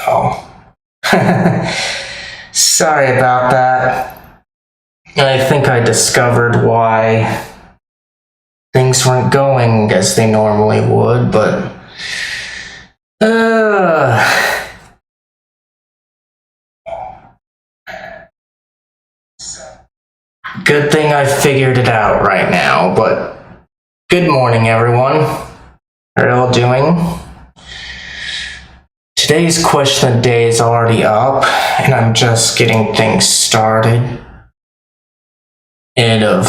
Oh. Sorry about that. I think I discovered why things weren't going as they normally would, but good thing I figured it out right now. But good morning, everyone. How are you all doing? Today's question of the day is already up, and I'm just getting things started. And of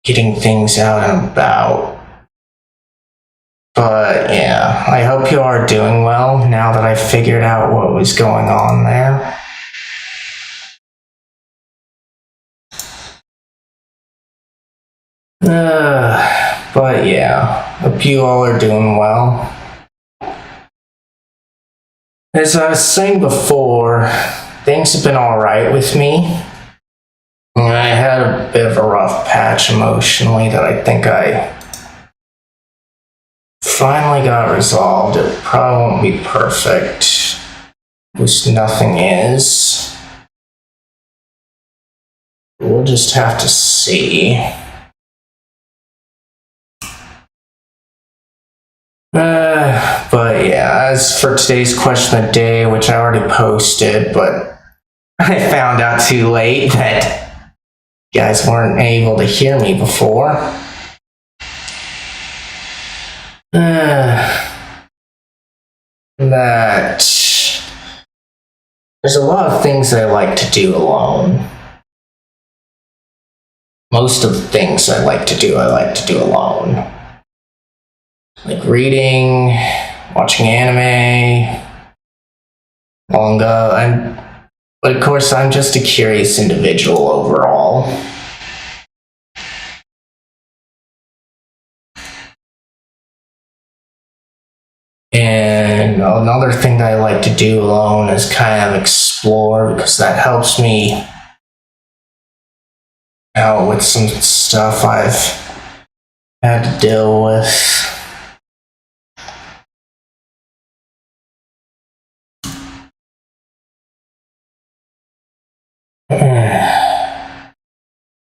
getting things out and about. But yeah, I hope you are doing well now that I figured out what was going on there. But yeah, hope you all are doing well. As I was saying before, things have been alright with me. I had a bit of a rough patch emotionally that I think I finally got resolved. It probably won't be perfect, which nothing is. We'll just have to see. But yeah, as for today's question of the day, which I already posted, but I found out too late that you guys weren't able to hear me before. That there's a lot of things I like to do alone. Most of the things I like to do alone. Like reading, watching anime, manga, but of course I'm just a curious individual overall. And another thing that I like to do alone is kind of explore, because that helps me out with some stuff I've had to deal with.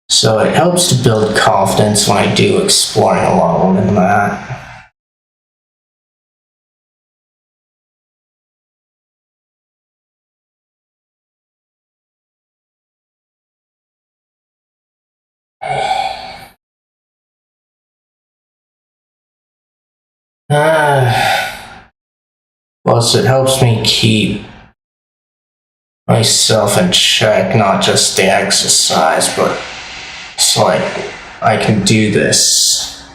So it helps to build confidence when I do exploring alone and that. Plus, it helps me keep myself in check, not just the exercise, but it's like I can do this.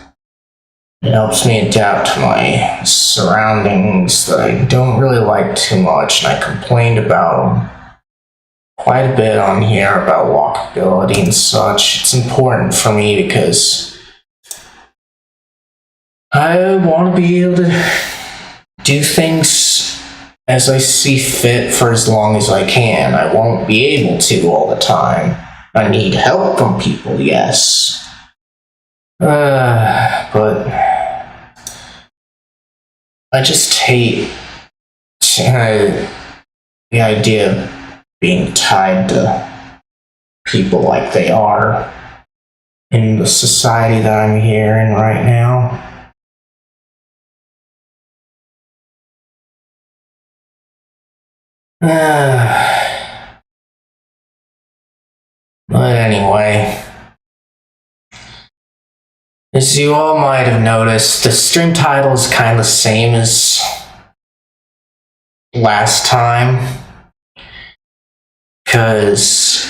It helps me adapt to my surroundings that I don't really like too much, and I complained about quite a bit on here about walkability and such. It's important for me because I want to be able to do things as I see fit for as long as I can. I won't be able to all the time. I need help from people, yes. But I just hate the idea of being tied to people like they are in the society that I'm here in right now. But anyway, as you all might have noticed, the stream title is kind of the same as last time, because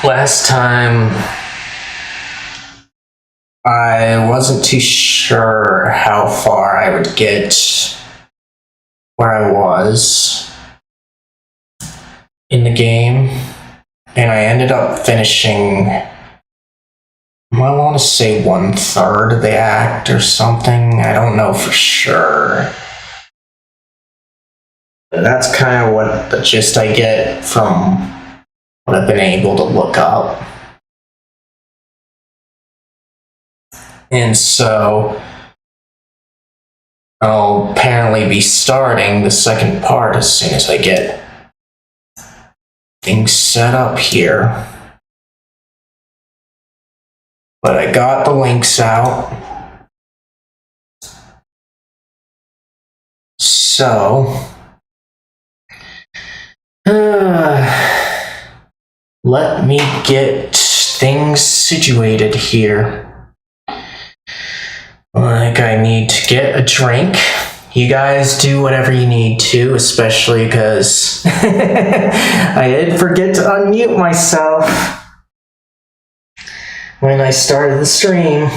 last time I wasn't too sure how far I would get where I was in the game, and I ended up finishing, I want to say 1/3 of the act or something. I don't know for sure. But that's kind of what the gist I get from what I've been able to look up. And so I'll apparently be starting the second part as soon as I get things set up here. But I got the links out. So, let me get things situated here. Like, I need to get a drink. You guys do whatever you need to, especially because I did forget to unmute myself when I started the stream.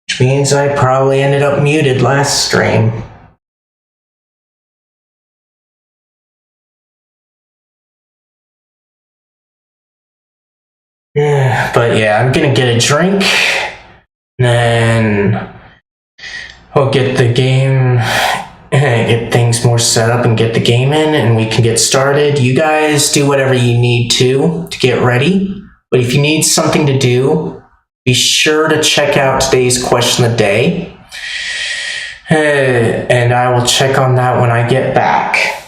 Which means I probably ended up muted last stream. But yeah, I'm gonna get a drink, then we'll get the game, get things more set up and get the game in, and we can get started. You guys do whatever you need to get ready, but if you need something to do, be sure to check out today's question of the day, and I will check on that when I get back.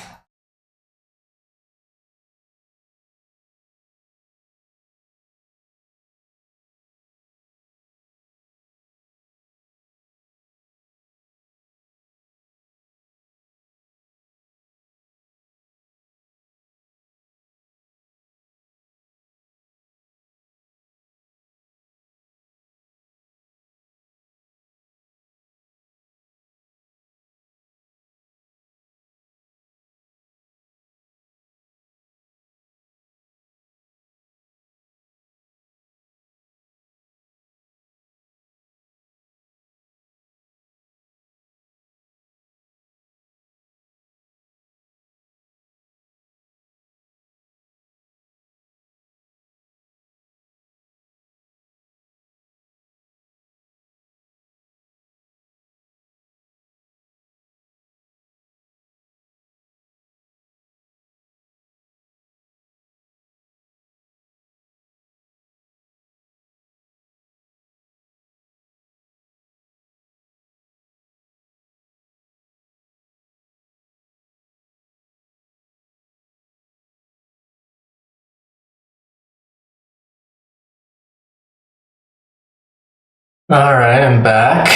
Alright, I'm back.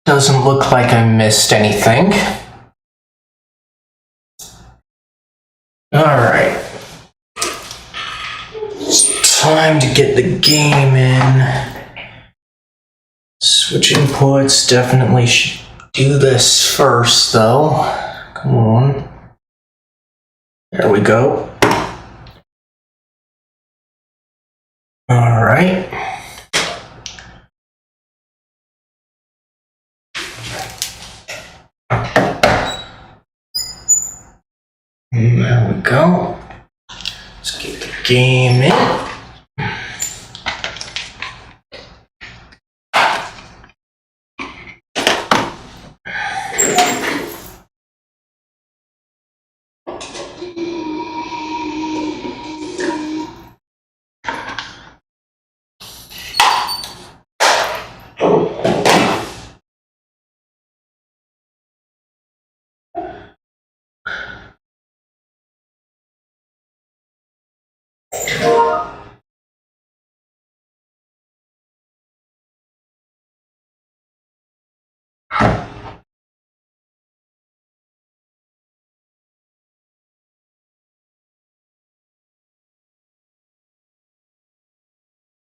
Doesn't look like I missed anything. Alright. It's time to get the game in. Switch inputs, definitely should do this first though. Come on. There we go. Alright. There we go. Let's get the game in.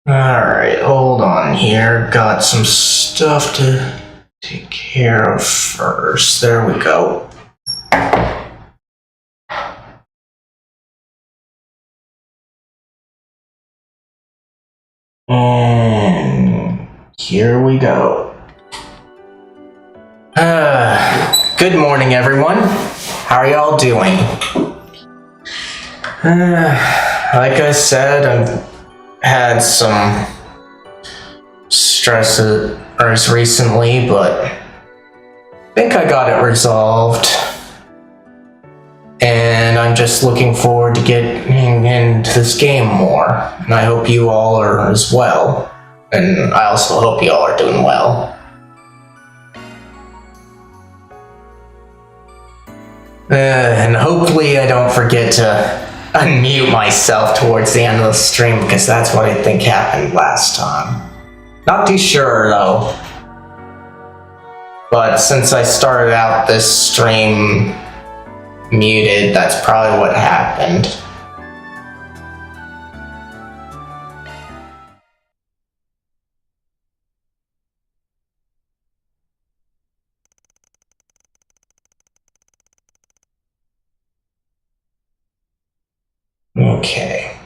Alright, hold on here. Got some stuff to take care of first. There we go. And here we go. Good morning, everyone. How are y'all doing? Like I said, I've had some stressors recently, but I think I got it resolved. and I'm just looking forward to getting into this game more. And I hope you all are as well. And I also hope you all are doing well. And hopefully I don't forget to unmute myself towards the end of the stream, because that's what I think happened last time. Not too sure though. But since I started out this stream muted, that's probably what happened. Okay.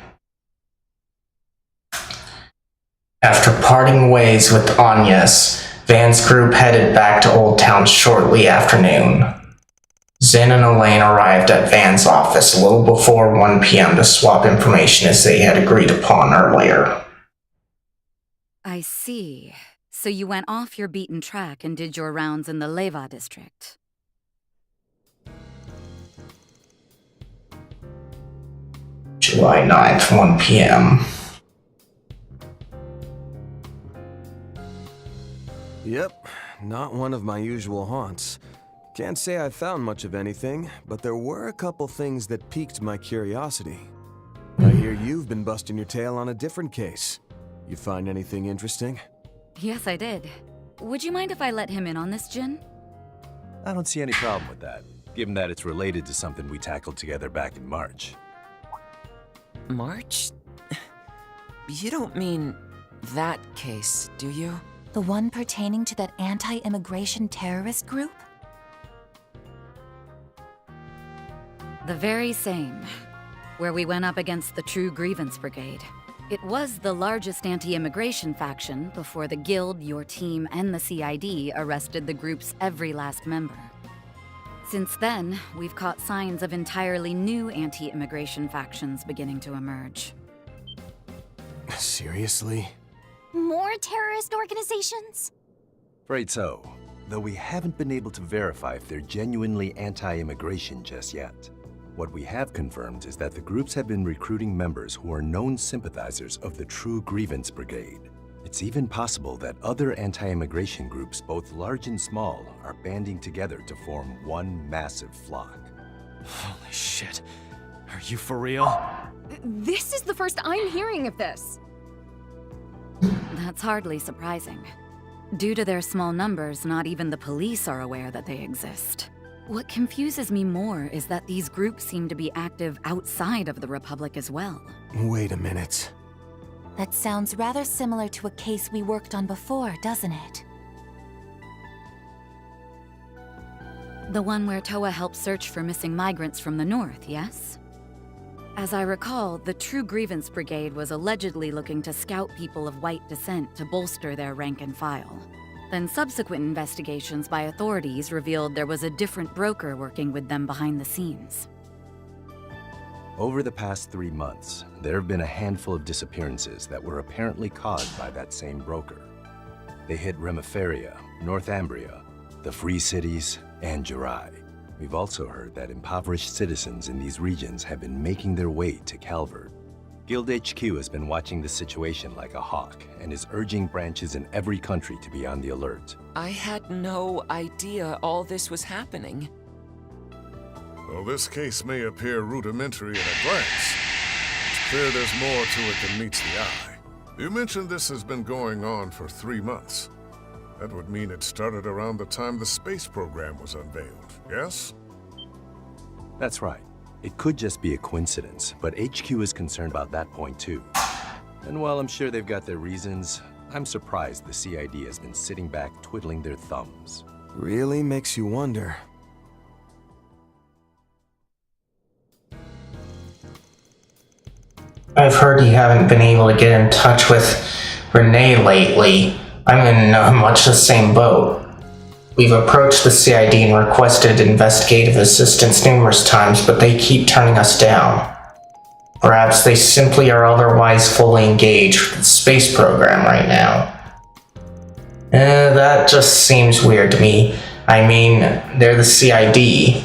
After parting ways with Agnes, Van's group headed back to Old Town shortly after noon. Zen and Elaine arrived at Van's office a little before 1 p.m. to swap information as they had agreed upon earlier. I see. So you went off your beaten track and did your rounds in the Leva district. July 9th, 1 p.m. Yep, not one of my usual haunts. Can't say I found much of anything, but there were a couple things that piqued my curiosity. I hear you've been busting your tail on a different case. You find anything interesting? Yes, I did. Would you mind if I let him in on this, Jin? I don't see any problem with that, given that it's related to something we tackled together back in March. March? You don't mean that case, do you? The one pertaining to that anti-immigration terrorist group? The very same. Where we went up against the True Grievance Brigade. It was the largest anti-immigration faction before the Guild, your team, and the CID arrested the group's every last member. Since then, we've caught signs of entirely new anti-immigration factions beginning to emerge. Seriously? More terrorist organizations? Afraid so, though we haven't been able to verify if they're genuinely anti-immigration just yet. What we have confirmed is that the groups have been recruiting members who are known sympathizers of the True Grievance Brigade. It's even possible that other anti-immigration groups, both large and small, are banding together to form one massive flock. Holy shit. Are you for real? This is the first I'm hearing of this. That's hardly surprising. Due to their small numbers, not even the police are aware that they exist. What confuses me more is that these groups seem to be active outside of the Republic as well. Wait a minute. That sounds rather similar to a case we worked on before, doesn't it? The one where Toa helped search for missing migrants from the north, yes? As I recall, the True Grievance Brigade was allegedly looking to scout people of white descent to bolster their rank and file. Then subsequent investigations by authorities revealed there was a different broker working with them behind the scenes. Over the past 3 months, there have been a handful of disappearances that were apparently caused by that same broker. They hit Remiferia, Northumbria, the Free Cities, and Jirai. We've also heard that impoverished citizens in these regions have been making their way to Calvert. Guild HQ has been watching the situation like a hawk and is urging branches in every country to be on the alert. I had no idea all this was happening. Well, this case may appear rudimentary at a glance. It's clear there's more to it than meets the eye. You mentioned this has been going on for 3 months. That would mean it started around the time the space program was unveiled, yes? That's right. It could just be a coincidence, but HQ is concerned about that point too. And while I'm sure they've got their reasons, I'm surprised the CID has been sitting back twiddling their thumbs. Really makes you wonder. I've heard you haven't been able to get in touch with Renee lately. I'm in much the same boat. We've approached the CID and requested investigative assistance numerous times, but they keep turning us down. Perhaps they simply are otherwise fully engaged with the space program right now. That just seems weird to me. I mean, they're the CID.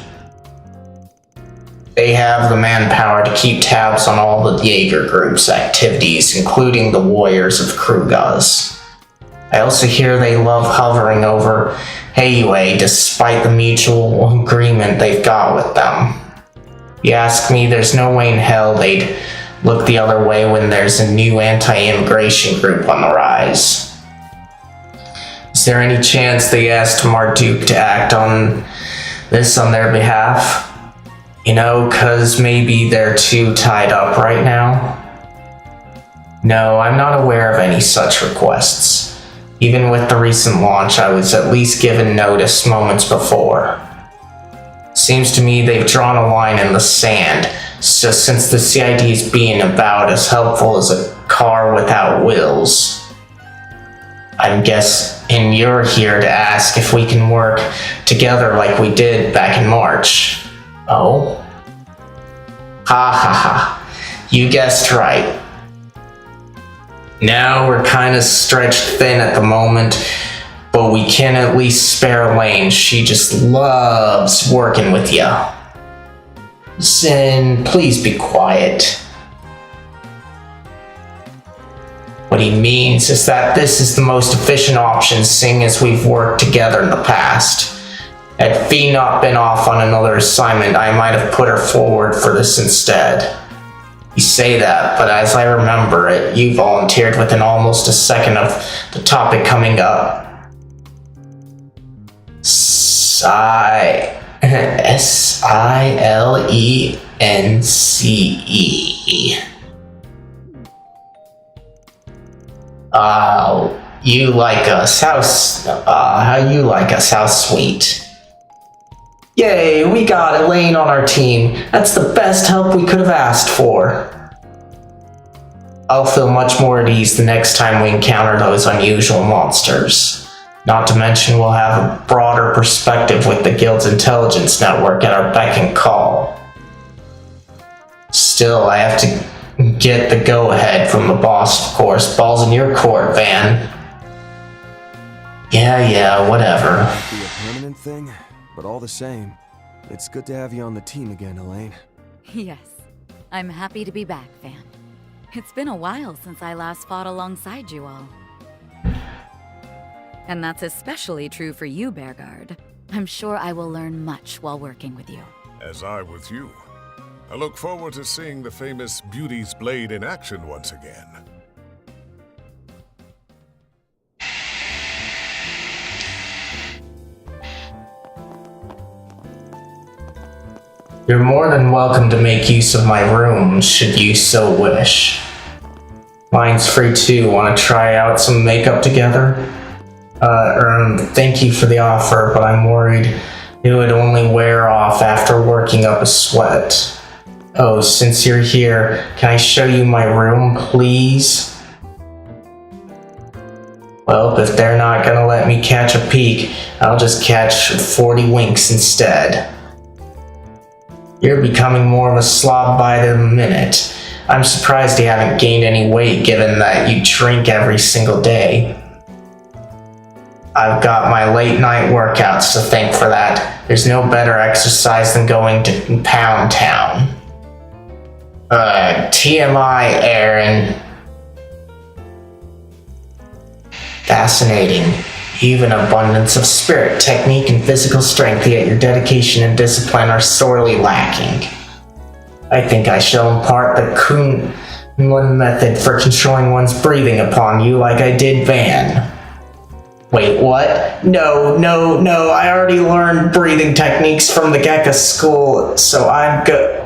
They have the manpower to keep tabs on all the Jaeger group's activities, including the Warriors of Krugaz. I also hear they love hovering over Heiwei despite the mutual agreement they've got with them. You ask me, there's no way in hell they'd look the other way when there's a new anti-immigration group on the rise. Is there any chance they asked Marduk to act on this on their behalf? You know, 'cause maybe they're too tied up right now? No, I'm not aware of any such requests. Even with the recent launch, I was at least given notice moments before. Seems to me they've drawn a line in the sand, so since the CID is being about as helpful as a car without wheels. I guess you're here to ask if we can work together like we did back in March. Oh? Ha ha ha. You guessed right. Now we're kinda stretched thin at the moment, but we can at least spare Elaine. She just loves working with ya. Sin, please be quiet. What he means is that this is the most efficient option, seeing as we've worked together in the past. Had Fee not been off on another assignment, I might have put her forward for this instead. You say that, but as I remember it, you volunteered within almost a second of the topic coming up. Silence. You like us. How you like us? How sweet. Yay, we got Elaine on our team. That's the best help we could have asked for. I'll feel much more at ease the next time we encounter those unusual monsters. Not to mention we'll have a broader perspective with the Guild's intelligence network at our beck and call. Still, I have to get the go-ahead from the boss, of course. Ball's in your court, Van. Yeah, whatever. Be a permanent thing, but all the same, it's good to have you on the team again, Elaine. Yes, I'm happy to be back, Van. It's been a while since I last fought alongside you all. And that's especially true for you, Bearguard. I'm sure I will learn much while working with you. As I with you. I look forward to seeing the famous Beauty's Blade in action once again. You're more than welcome to make use of my room, should you so wish. Mine's free too. Want to try out some makeup together? Thank you for the offer, but I'm worried it would only wear off after working up a sweat. Oh, since you're here, can I show you my room, please? Well, if they're not gonna let me catch a peek, I'll just catch 40 winks instead. You're becoming more of a slob by the minute. I'm surprised you haven't gained any weight given that you drink every single day. I've got my late night workouts to thank for that. There's no better exercise than going to Pound Town. TMI, Aaron. Fascinating. You've an abundance of spirit, technique, and physical strength, yet your dedication and discipline are sorely lacking. I think I shall impart the Kunlun method for controlling one's breathing upon you like I did Van. Wait, what? No, I already learned breathing techniques from the Gekka school, so I'm good.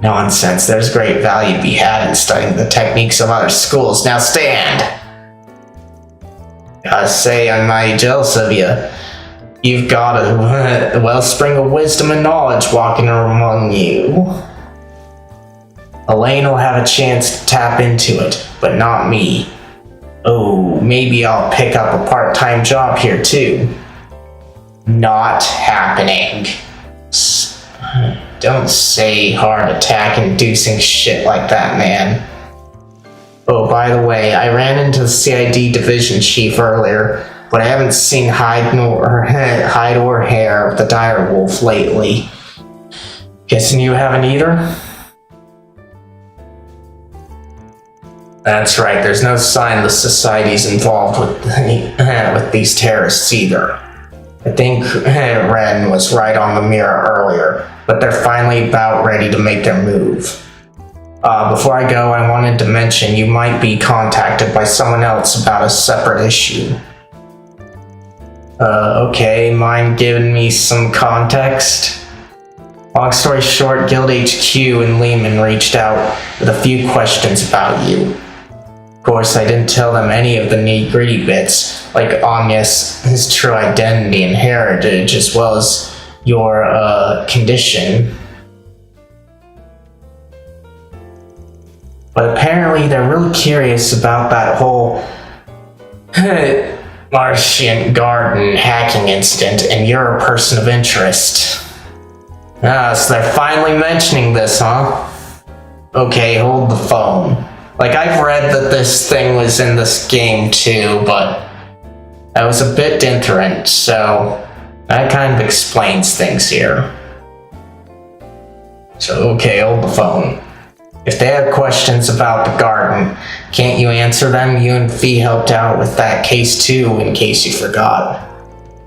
Nonsense, there's great value to be had in studying the techniques of other schools. Now stand! Gotta say, I'm mighty jealous of you. You've got a wellspring of wisdom and knowledge walking among you. Elaine will have a chance to tap into it, but not me. Oh, maybe I'll pick up a part-time job here too. Not happening. Don't say heart attack-inducing shit like that, man. Oh, by the way, I ran into the CID division chief earlier, but I haven't seen hide or hair of the dire wolf lately. Guessing you haven't either? That's right, there's no sign the society's involved with these terrorists either. I think Ren was right on the mirror earlier, but they're finally about ready to make their move. Before I go, I wanted to mention you might be contacted by someone else about a separate issue. Okay, mind giving me some context? Long story short, Guild HQ and Lehman reached out with a few questions about you. Of course, I didn't tell them any of the nitty-gritty bits, like Anya's his true identity and heritage, as well as your, condition. But apparently they're really curious about that whole Martian garden hacking incident, and you're a person of interest. So they're finally mentioning this, huh? Okay, hold the phone. Like, I've read that this thing was in this game too, but that was a bit different, so that kind of explains things here. So, okay, hold the phone. If they have questions about the garden, can't you answer them? You and Fee helped out with that case too, in case you forgot.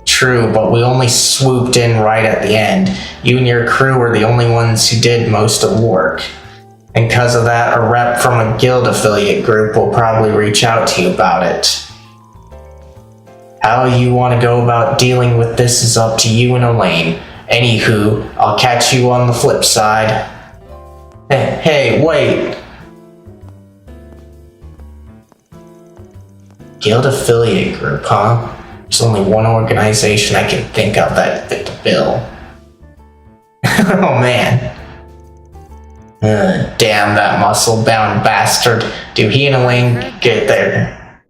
True, but we only swooped in right at the end. You and your crew were the only ones who did most of the work. And because of that, a rep from a guild affiliate group will probably reach out to you about it. How you want to go about dealing with this is up to you and Elaine. Anywho, I'll catch you on the flip side. Hey, wait! Guild affiliate group, huh? There's only one organization I can think of that fit the bill. Oh man. Damn that muscle-bound bastard. Do he and Elaine get there?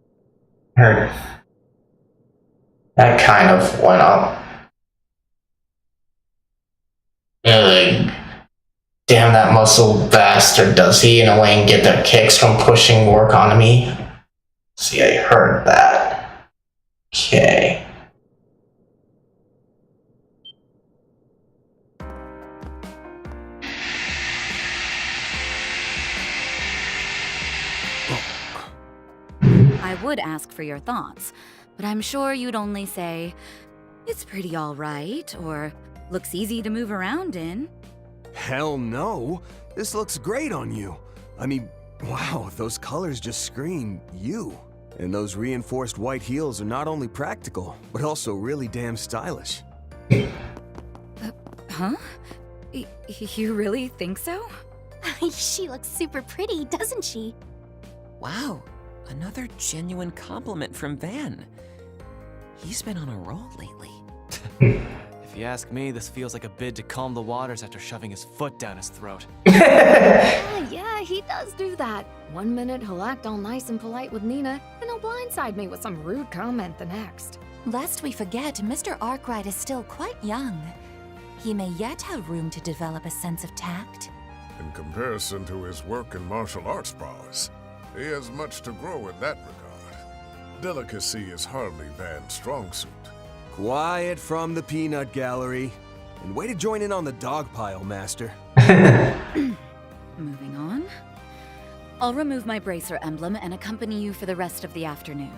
That kind of went up. Damn that muscle bastard. Does he and Elaine get their kicks from pushing work onto me? See, I heard that. Okay. I would ask for your thoughts, but I'm sure you'd only say, it's pretty alright, or looks easy to move around in. Hell no! This looks great on you. I mean, wow, those colors just scream you. And those reinforced white heels are not only practical, but also really damn stylish. Huh? You really think so? She looks super pretty, doesn't she? Wow, another genuine compliment from Van. He's been on a roll lately. If you ask me, this feels like a bid to calm the waters after shoving his foot down his throat. Yeah, he does do that. One minute he'll act all nice and polite with Nina, and he'll blindside me with some rude comment the next. Lest we forget, Mr. Arkwright is still quite young. He may yet have room to develop a sense of tact. In comparison to his work in martial arts prowess, he has much to grow in that regard. Delicacy is hardly Van's strong suit. Quiet from the peanut gallery. And way to join in on the dog pile, Master. Moving on. I'll remove my bracer emblem and accompany you for the rest of the afternoon.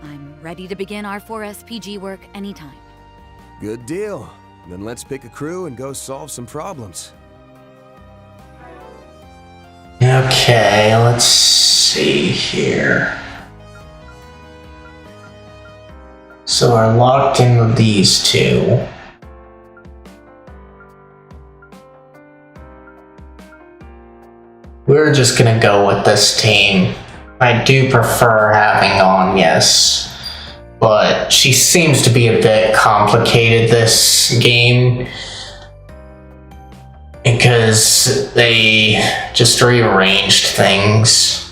I'm ready to begin our 4SPG work anytime. Good deal. Then let's pick a crew and go solve some problems. Okay, let's see here. So we're locked in with these two. We're just gonna go with this team. I do prefer having Anya's, but she seems to be a bit complicated this game because they just rearranged things.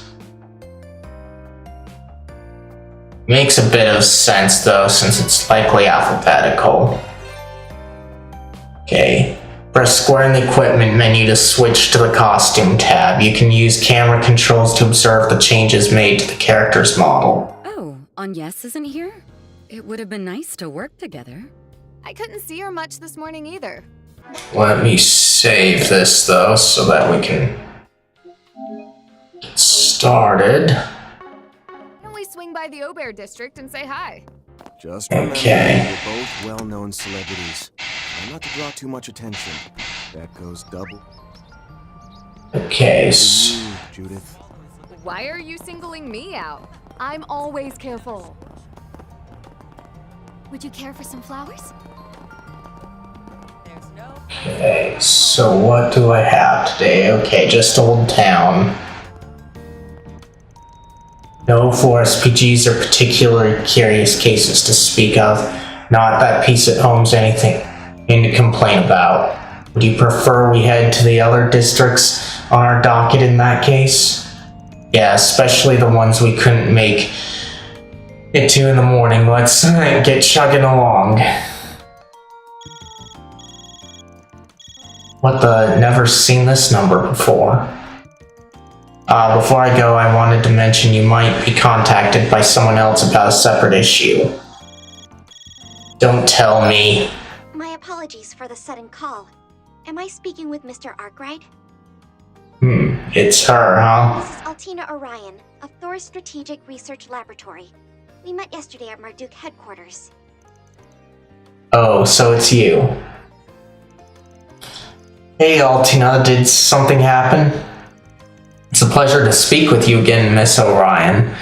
Makes a bit of sense though, since it's likely alphabetical. Okay. Press square in the equipment menu to switch to the costume tab. You can use camera controls to observe the changes made to the character's model. Oh, Agnes isn't here? It would have been nice to work together. I couldn't see her much this morning either. Let me save this though, so that we can get started. Can we swing by the Aubert district and say hi? Just remember, Okay. we're both well-known celebrities. Try not to draw too much attention. That goes double. Okay. Ooh, Judith. Why are you singling me out? I'm always careful. Would you care for some flowers? Okay, so what do I have today? Okay, just Old Town. No 4 SPGs or particularly curious cases to speak of. Not that Peace at Home's anything to complain about. Would you prefer we head to the other districts on our docket in that case? Yeah, especially the ones we couldn't make at 2 in the morning. Let's get chugging along. What the? Never seen this number before. Before I go, I wanted to mention you might be contacted by someone else about a separate issue. Don't tell me. My apologies for the sudden call. Am I speaking with Mr. Arkwright? It's her, huh? This is Altina Orion of Thor's Strategic Research Laboratory. We met yesterday at Marduk headquarters. Oh, so it's you. Hey, Altina, did something happen? It's a pleasure to speak with you again, Miss Orion.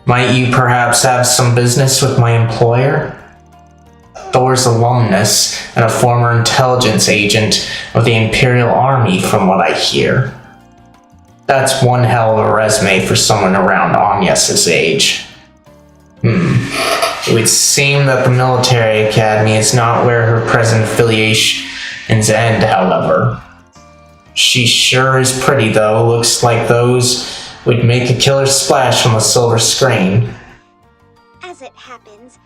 Might you perhaps have some business with my employer? Thor's alumnus and a former intelligence agent of the Imperial Army, from what I hear. That's one hell of a resume for someone around Agnes's age. It would seem that the military academy is not where her present affiliations end, however. She sure is pretty, though. Looks like those would make a killer splash on the silver screen. As it happens,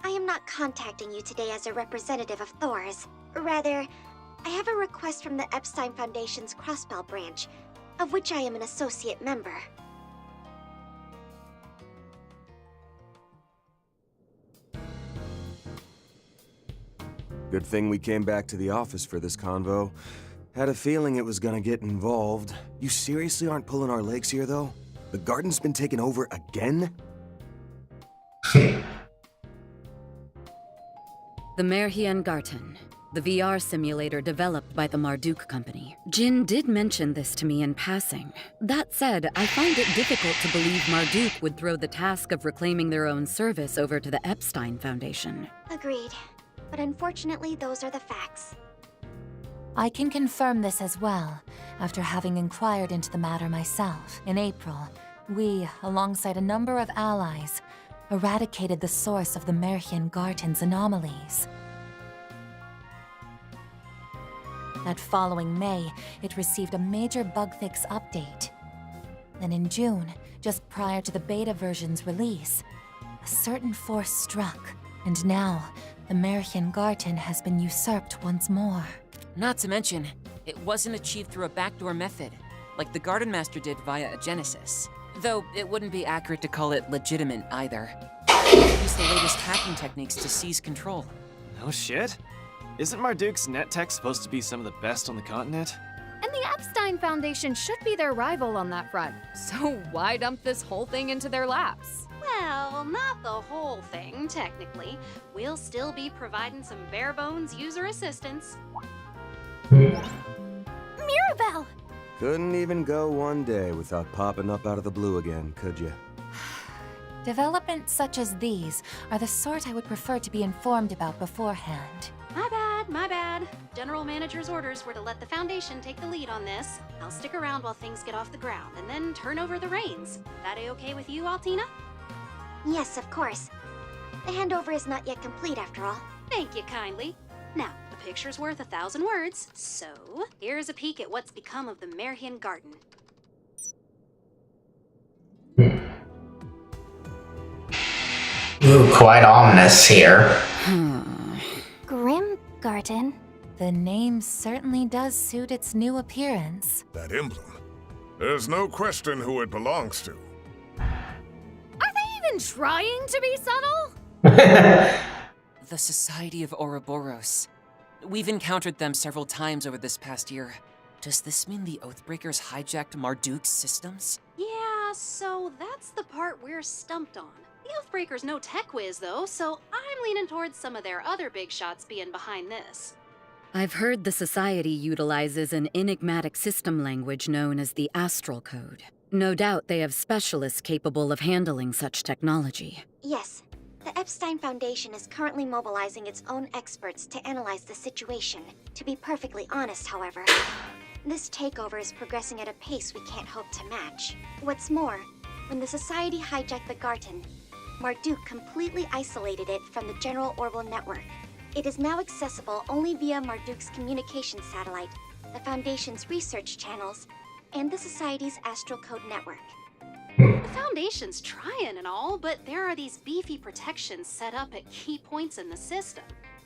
I am not contacting you today as a representative of Thor's. Rather, I have a request from the Epstein Foundation's Crossbell branch, of which I am an associate member. Good thing we came back to the office for this convo. Had a feeling it was gonna get involved. You seriously aren't pulling our legs here, though? The garden's been taken over again? The Merhien Garten, the VR simulator developed by the Marduk company. Jin did mention this to me in passing. That said, I find it difficult to believe Marduk would throw the task of reclaiming their own service over to the Epstein Foundation. Agreed. But unfortunately, those are the facts. I can confirm this as well, after having inquired into the matter myself. In April, we, alongside a number of allies, eradicated the source of the Merhien Garten's anomalies. That following May, it received a major bug fix update. Then in June, just prior to the beta version's release, a certain force struck, and now the Merhien Garten has been usurped once more. Not to mention, it wasn't achieved through a backdoor method, like the Garden Master did via a Genesis. Though it wouldn't be accurate to call it legitimate either. They used the latest hacking techniques to seize control. No shit? Isn't Marduk's net tech supposed to be some of the best on the continent? And the Epstein Foundation should be their rival on that front. So why dump this whole thing into their laps? Well, not the whole thing, technically. We'll still be providing some bare-bones user assistance. Mirabelle! Couldn't even go one day without popping up out of the blue again, could you? Developments such as these are the sort I would prefer to be informed about beforehand. My bad. General Manager's orders were to let the Foundation take the lead on this. I'll stick around while things get off the ground, and then turn over the reins. That a-okay with you, Altina? Yes, of course. The handover is not yet complete, after all. Thank you kindly. Now, the picture's worth 1,000 words, so here's a peek at what's become of the Merhien Garden. Ooh, quite ominous here. Grim Garden? The name certainly does suit its new appearance. That emblem. There's no question who it belongs to. Are they even trying to be subtle? The Society of Ouroboros. We've encountered them several times over this past year. Does this mean the Oathbreakers hijacked Marduk's systems? Yeah, so that's the part we're stumped on. The Oathbreakers no tech whiz, though, so I'm leaning towards some of their other big shots being behind this. I've heard the Society utilizes an enigmatic system language known as the Astral Code. No doubt they have specialists capable of handling such technology. Yes. The Epstein Foundation is currently mobilizing its own experts to analyze the situation. To be perfectly honest, however, this takeover is progressing at a pace we can't hope to match. What's more, when the Society hijacked the Garten, Marduk completely isolated it from the general orbital network. It is now accessible only via Marduk's communication satellite, the Foundation's research channels, and the Society's Astral Code network. The Foundation's trying and all, but there are these beefy protections set up at key points in the system.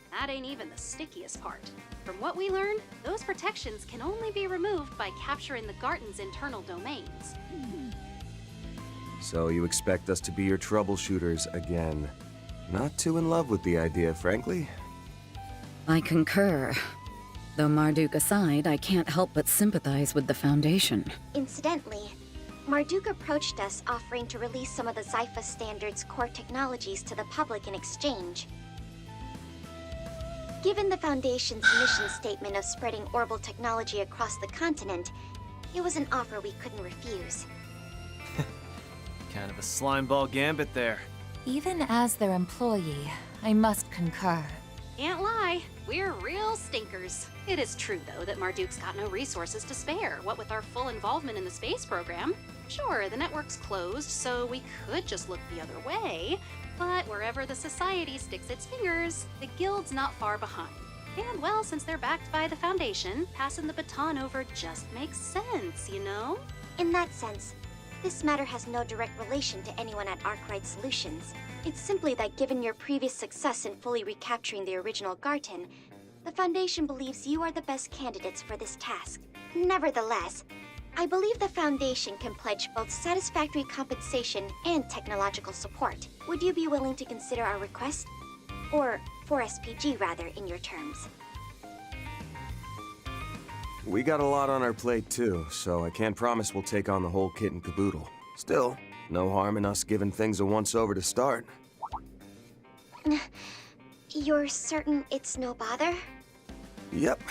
That ain't even the stickiest part. From what we learned, those protections can only be removed by capturing the Garten's internal domains. So you expect us to be your troubleshooters again? Not too in love with the idea, frankly. I concur. Though Marduk aside, I can't help but sympathize with the Foundation. Incidentally, Marduk approached us offering to release some of the Zypha Standard's core technologies to the public in exchange. Given the Foundation's mission statement of spreading orbital technology across the continent, it was an offer we couldn't refuse. Kind of a slimeball gambit there. Even as their employee, I must concur. Can't lie, we're real stinkers. It is true, though, that Marduk's got no resources to spare, what with our full involvement in the space program. Sure, the network's closed, so we could just look the other way, but wherever the Society sticks its fingers, the Guild's not far behind. And, well, since they're backed by the Foundation, passing the baton over just makes sense, you know? In that sense, this matter has no direct relation to anyone at Arkwright Solutions. It's simply that given your previous success in fully recapturing the original Garten, the Foundation believes you are the best candidates for this task. Nevertheless, I believe the Foundation can pledge both satisfactory compensation and technological support. Would you be willing to consider our request? Or 4SPG, rather, in your terms. We got a lot on our plate too, so I can't promise we'll take on the whole kit and caboodle. Still, no harm in us giving things a once-over to start. You're certain it's no bother? Yep.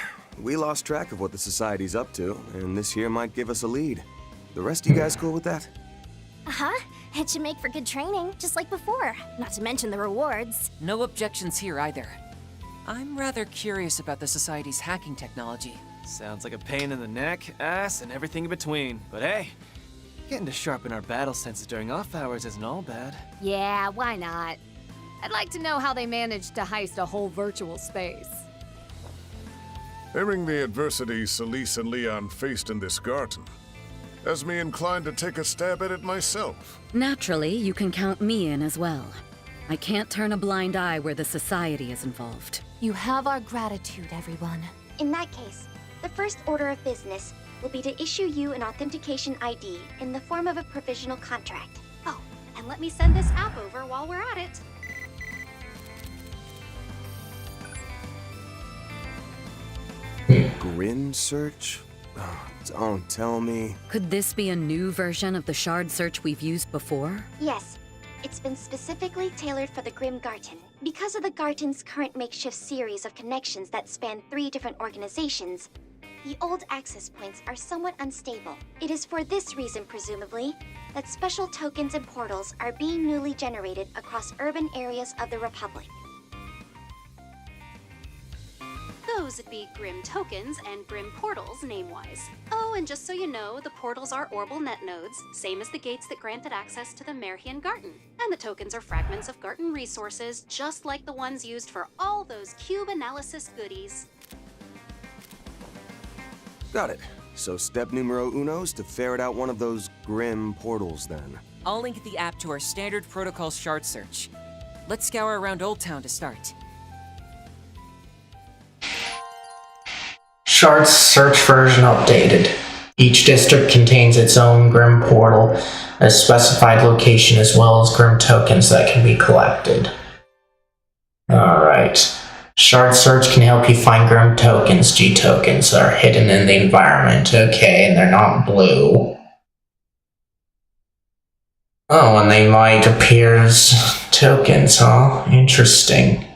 We lost track of what the Society's up to, and this here might give us a lead. The rest of you guys cool with that? Uh-huh. It should make for good training, just like before. Not to mention the rewards. No objections here either. I'm rather curious about the Society's hacking technology. Sounds like a pain in the neck, ass, and everything in between. But hey, getting to sharpen our battle senses during off hours isn't all bad. Yeah, why not? I'd like to know how they managed to heist a whole virtual space. Hearing the adversity Celise and Leon faced in this garden has me inclined to take a stab at it myself. Naturally, you can count me in as well. I can't turn a blind eye where the Society is involved. You have our gratitude, everyone. In that case, the first order of business will be to issue you an authentication ID in the form of a provisional contract. Oh, and let me send this app over while we're at it. Grin search? Oh, don't tell me. Could this be a new version of the shard search we've used before? Yes, it's been specifically tailored for the Grim Garten. Because of the Garten's current makeshift series of connections that span 3 different organizations, the old access points are somewhat unstable. It is for this reason, presumably, that special tokens and portals are being newly generated across urban areas of the Republic. Those would be Grim tokens and Grim portals, name-wise. Oh, and just so you know, the portals are orbital net nodes, same as the gates that granted access to the Merhian Garten. And the tokens are fragments of Garten resources, just like the ones used for all those cube analysis goodies. Got it. So step numero uno's to ferret out one of those Grim portals then. I'll link the app to our standard protocol shard search. Let's scour around Old Town to start. Shard search version updated. Each district contains its own Grim portal, a specified location, as well as Grim tokens that can be collected. Alright. Shard Search can help you find Grim tokens, G tokens that are hidden in the environment. Okay, and they're not blue. Oh, and they might appear as tokens, huh? Interesting.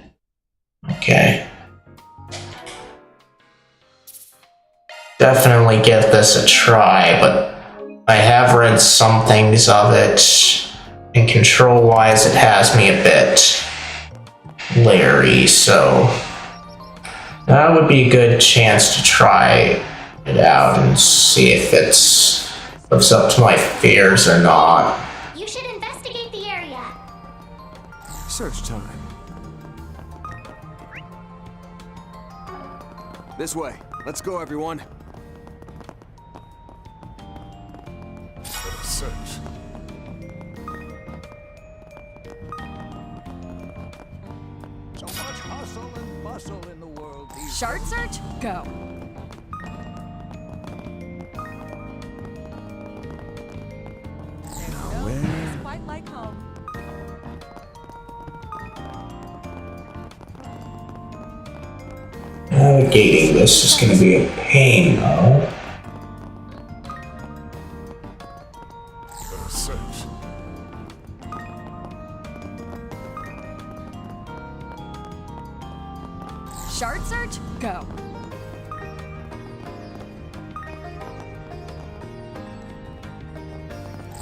Okay. Definitely give this a try, but I have read some things of it, and control-wise it has me a bit leery, so that would be a good chance to try it out and see if it's lives up to my fears or not. You should investigate the area. Search time. This way. Let's go, everyone. Let us search. So much hustle and bustle in the world these Shard search? Go. Where? Quite like home. Navigating this is going to be a pain, though. Let us search. Shard search? Go.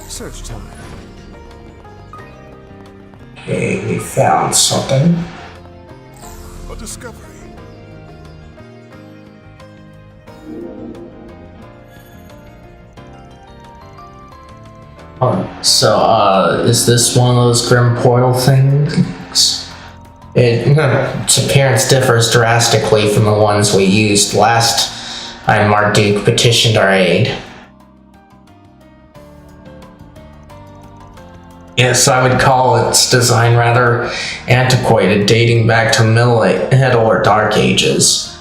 Search time. Okay, we found something. A discovery. So, is this one of those Grim Portal things? Its appearance differs drastically from the ones we used last time Marduk petitioned our aid. Yes, I would call its design rather antiquated, dating back to Middle or Dark Ages.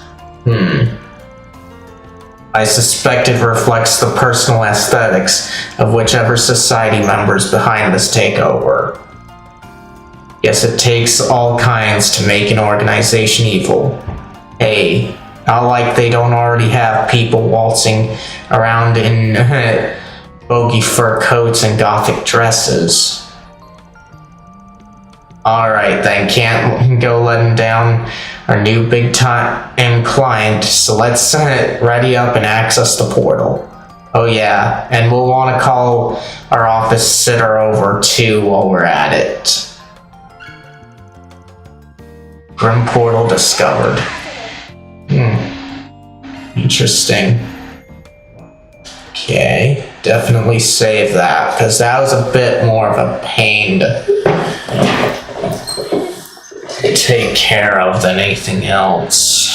I suspect it reflects the personal aesthetics of whichever society members behind this takeover. Yes, it takes all kinds to make an organization evil. Hey, not like they don't already have people waltzing around in bogey fur coats and gothic dresses. Alright then, can't go letting down our new big-time client, so let's ready up and access the portal. Oh yeah, and we'll want to call our office sitter over too while we're at it. Grim portal discovered. Interesting. Okay, definitely save that, because that was a bit more of a pain to take care of than anything else.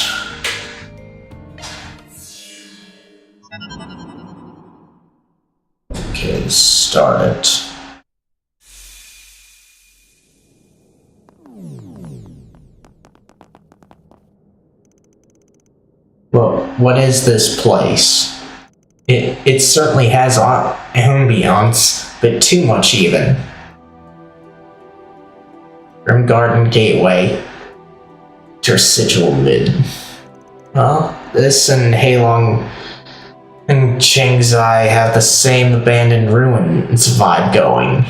Okay, start it. Well, what is this place? It certainly has ambiance, but too much even. Grim Garden Gateway. Tersigil Mid. Well, this and Halong and Changzai have the same abandoned ruins vibe going.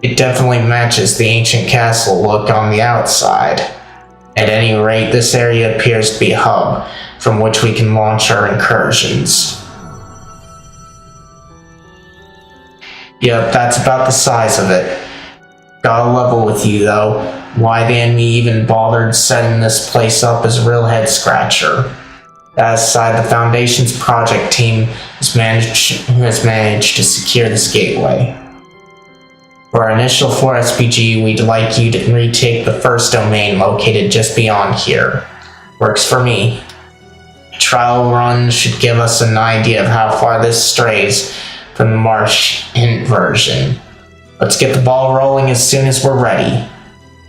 It definitely matches the ancient castle look on the outside. At any rate, this area appears to be a hub from which we can launch our incursions. Yep, that's about the size of it. Gotta level with you though. Why the enemy even bothered setting this place up is a real head scratcher. That aside, the Foundation's project team has managed to secure this gateway. For our initial 4 SPG, we'd like you to retake the first domain located just beyond here. Works for me. A trial run should give us an idea of how far this strays from the Marsh hint version. Let's get the ball rolling as soon as we're ready.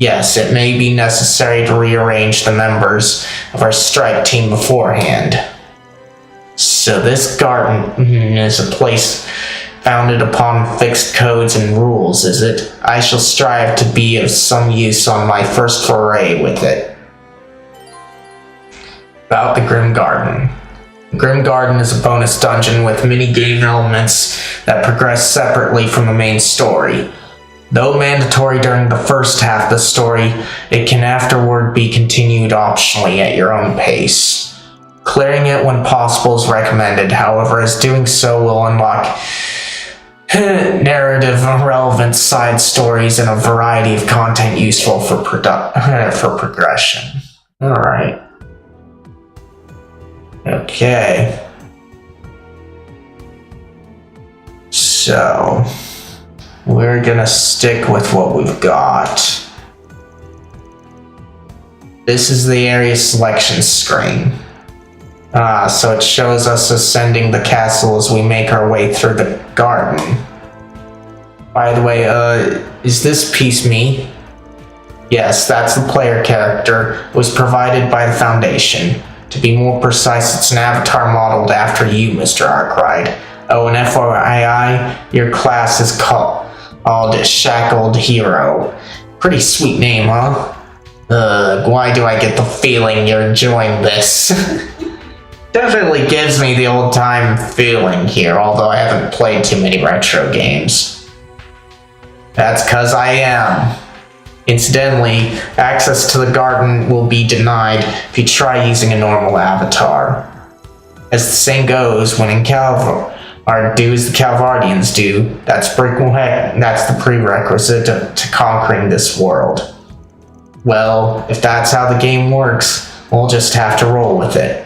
Yes, it may be necessary to rearrange the members of our strike team beforehand. So this garden is a place founded upon fixed codes and rules, is it? I shall strive to be of some use on my first foray with it. About the Grim Garden. The Grim Garden is a bonus dungeon with mini-game elements that progress separately from the main story. Though mandatory during the first half of the story, it can afterward be continued optionally at your own pace. Clearing it when possible is recommended, however, as doing so will unlock narrative relevant side stories and a variety of content useful for progression. Alright. Okay. So, we're gonna stick with what we've got. This is the area selection screen. So it shows us ascending the castle as we make our way through the garden. By the way, is this piece me? Yes, that's the player character. It was provided by the Foundation. To be more precise, it's an avatar modeled after you, Mr. Arkwright. Oh, and FYI, your class is called Shackled Hero. Pretty sweet name, huh? Why do I get the feeling you're enjoying this? Definitely gives me the old time feeling here, although I haven't played too many retro games. That's cause I am. Incidentally, access to the garden will be denied if you try using a normal avatar. As the saying goes, when in do as the Calvardians do, that's the prerequisite to conquering this world. Well, if that's how the game works, we'll just have to roll with it.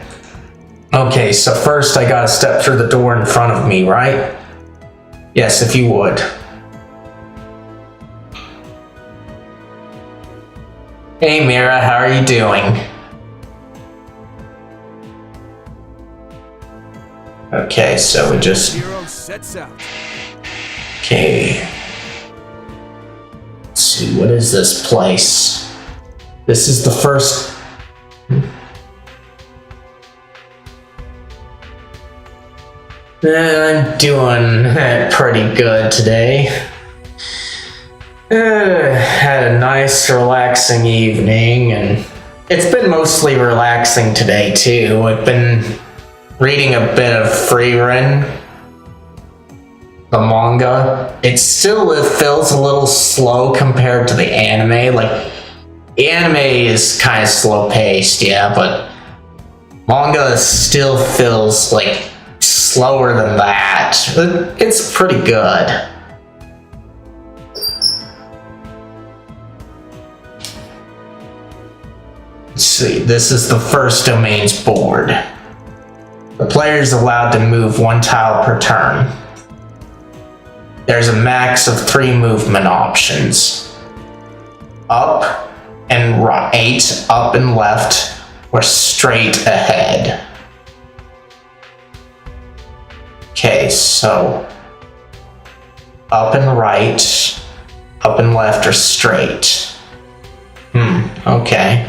Okay, so first I gotta step through the door in front of me, right? Yes, if you would. Hey Mira, how are you doing? Okay, so we just... Hero sets out. Okay. Let's see, what is this place? This is the first... I'm doing pretty good today. Had a nice, relaxing evening, and it's been mostly relaxing today, too. I've been reading a bit of Freerin, the manga. It feels a little slow compared to the anime. Like, the anime is kind of slow-paced, yeah, but manga still feels like slower than that. It's pretty good. Let's see, this is the first domain's board. The player is allowed to move one tile per turn. There's a max of 3 movement options. Up and right, up and left, or straight ahead. Okay, so up and right, up and left, or straight. Okay.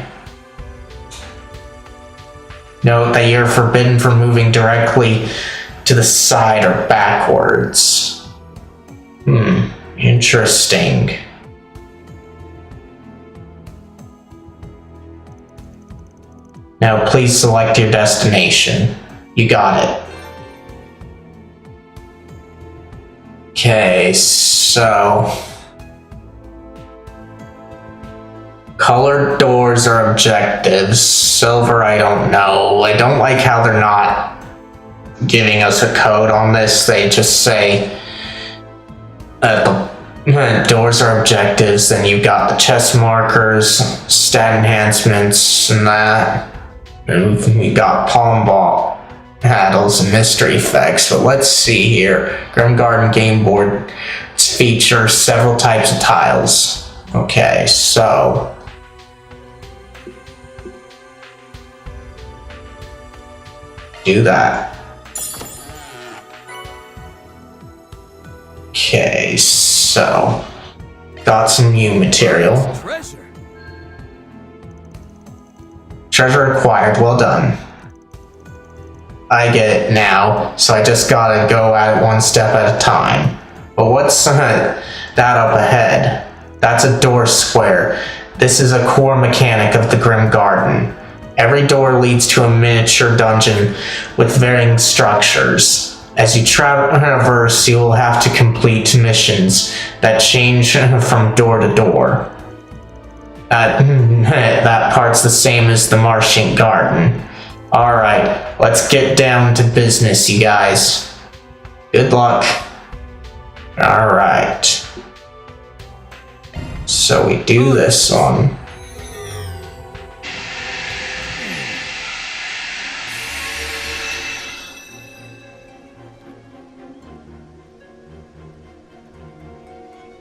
Note that you're forbidden from moving directly to the side or backwards. Interesting. Now please select your destination. You got it. Okay, so... Colored doors are objectives. Silver, I don't know. I don't like how they're not giving us a code on this. They just say the doors are objectives, then you've got the chest markers, stat enhancements, and that. And we got palm ball paddles and mystery effects. But let's see here. Grim Garden game board features several types of tiles. Okay, so... do that. Okay, so got some new material. Treasure acquired, well done. I get it now, so I just gotta go at it one step at a time. But what's that up ahead? That's a door square. This is a core mechanic of the Grim Garden. Every door leads to a miniature dungeon with varying structures. As you traverse, you will have to complete missions that change from door to door. That part's the same as the Martian Garden. Alright, let's get down to business, you guys. Good luck. Alright. So we do this on...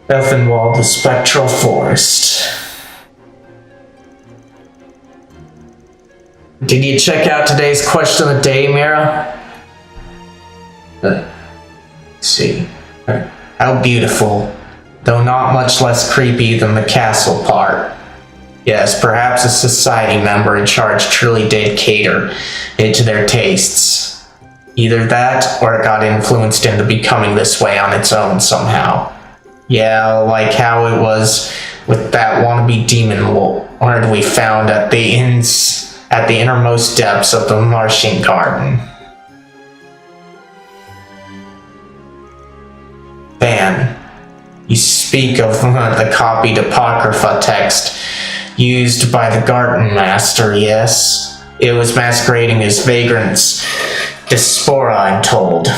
Ethenwald, the Spectral Forest. Did you check out today's question of the day, Mira? Let's see. How beautiful, though not much less creepy than the castle part. Yes, perhaps a society member in charge truly did cater it to their tastes. Either that, or it got influenced into becoming this way on its own somehow. Yeah, like how it was with that wannabe demon lord we found at the innermost depths of the Martian Garden. Van, you speak of the copied Apocrypha text used by the Garden Master, yes? It was masquerading as Vagrant's Diaspora, I'm told.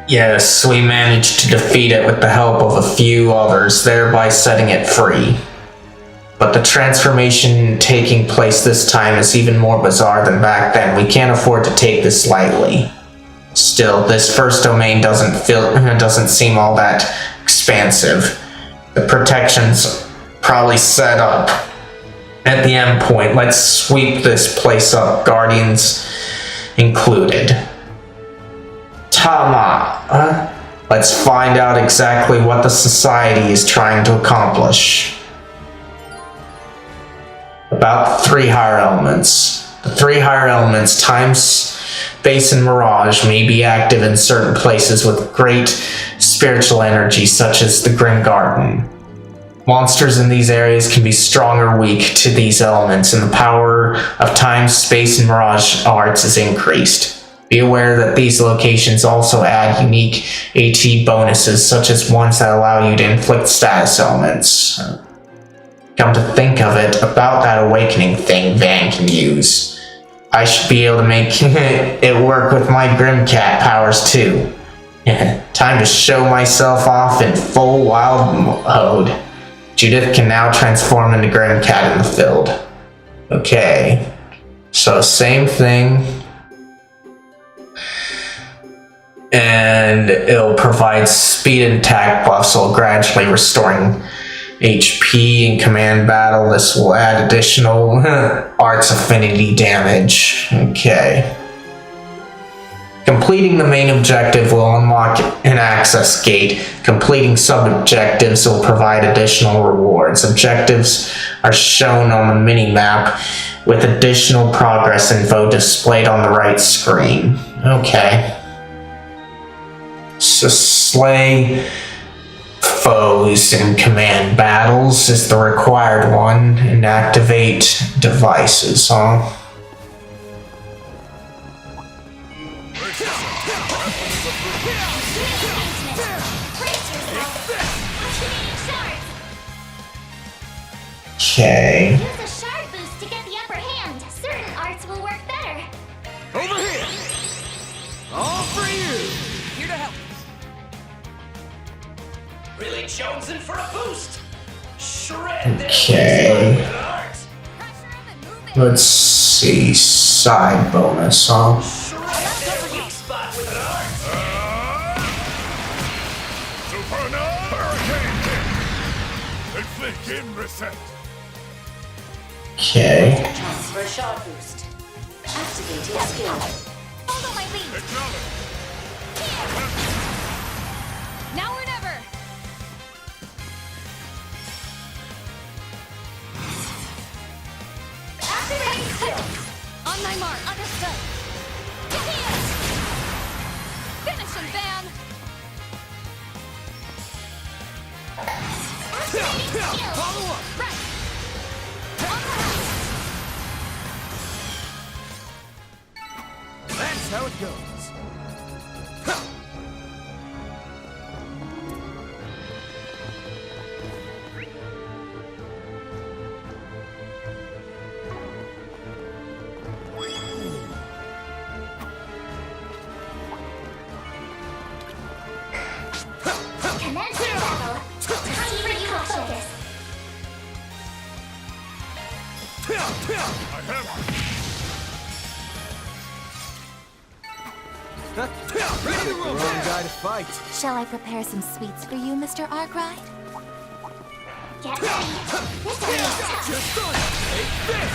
Yes, we managed to defeat it with the help of a few others, thereby setting it free. But the transformation taking place this time is even more bizarre than back then. We can't afford to take this lightly. Still, this first domain doesn't seem all that expansive. The protection's probably set up at the end point. Let's sweep this place up, Guardians included. Tama, let's find out exactly what the Society is trying to accomplish. About the three higher elements. The three higher elements, time, space, and mirage, may be active in certain places with great spiritual energy, such as the Grim Garden. Monsters in these areas can be strong or weak to these elements, and the power of time, space, and mirage arts is increased. Be aware that these locations also add unique AT bonuses, such as ones that allow you to inflict status elements. Come to think of it, about that awakening thing Van can use. I should be able to make it work with my Grimcat powers too. Time to show myself off in full wild mode. Judith can now transform into Grimcat in the field. Okay, so same thing. And it'll provide speed and attack buffs while gradually restoring HP in command battle. This will add additional arts affinity damage. Okay. Completing the main objective will unlock an access gate. Completing sub-objectives will provide additional rewards. Objectives are shown on the mini-map with additional progress info displayed on the right screen. Okay. So slay foes in command battles is the required one, and activate devices, huh? Okay. Use a shard boost to get the upper hand. Certain arts will work better. Over here! All for you! Here to help. Really jonesing for a boost. Shred Okay. Let's see. Side bonus, huh? spot with an art. Supernal Hurricane! Inflict in reset. Okay. For a shot boost. Activating skill. Follow my lead. Now or never! Activating skill. On my mark. Understood. Finish him, Van! Activating skill. Follow up! Right! it goes. Commence your battle. Time for you to focus. I have Ready to roll. Wrong guy to fight. Shall I prepare some sweets for you, Mr. Arkwright? Get ready. This area is tough. Just done. Take this.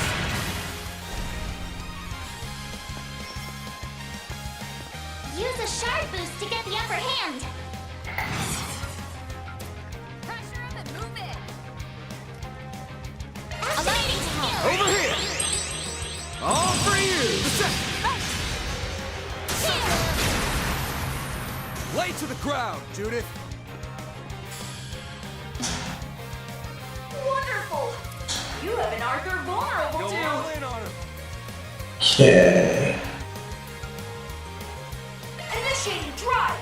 Use a shard boost to get the upper hand. Pressure him and move in. Activating skill. Over here. All for you. Lay to the crowd, Judith. Wonderful! You have an Arthur vulnerable Go to. all in on him. Okay. Initiating drive!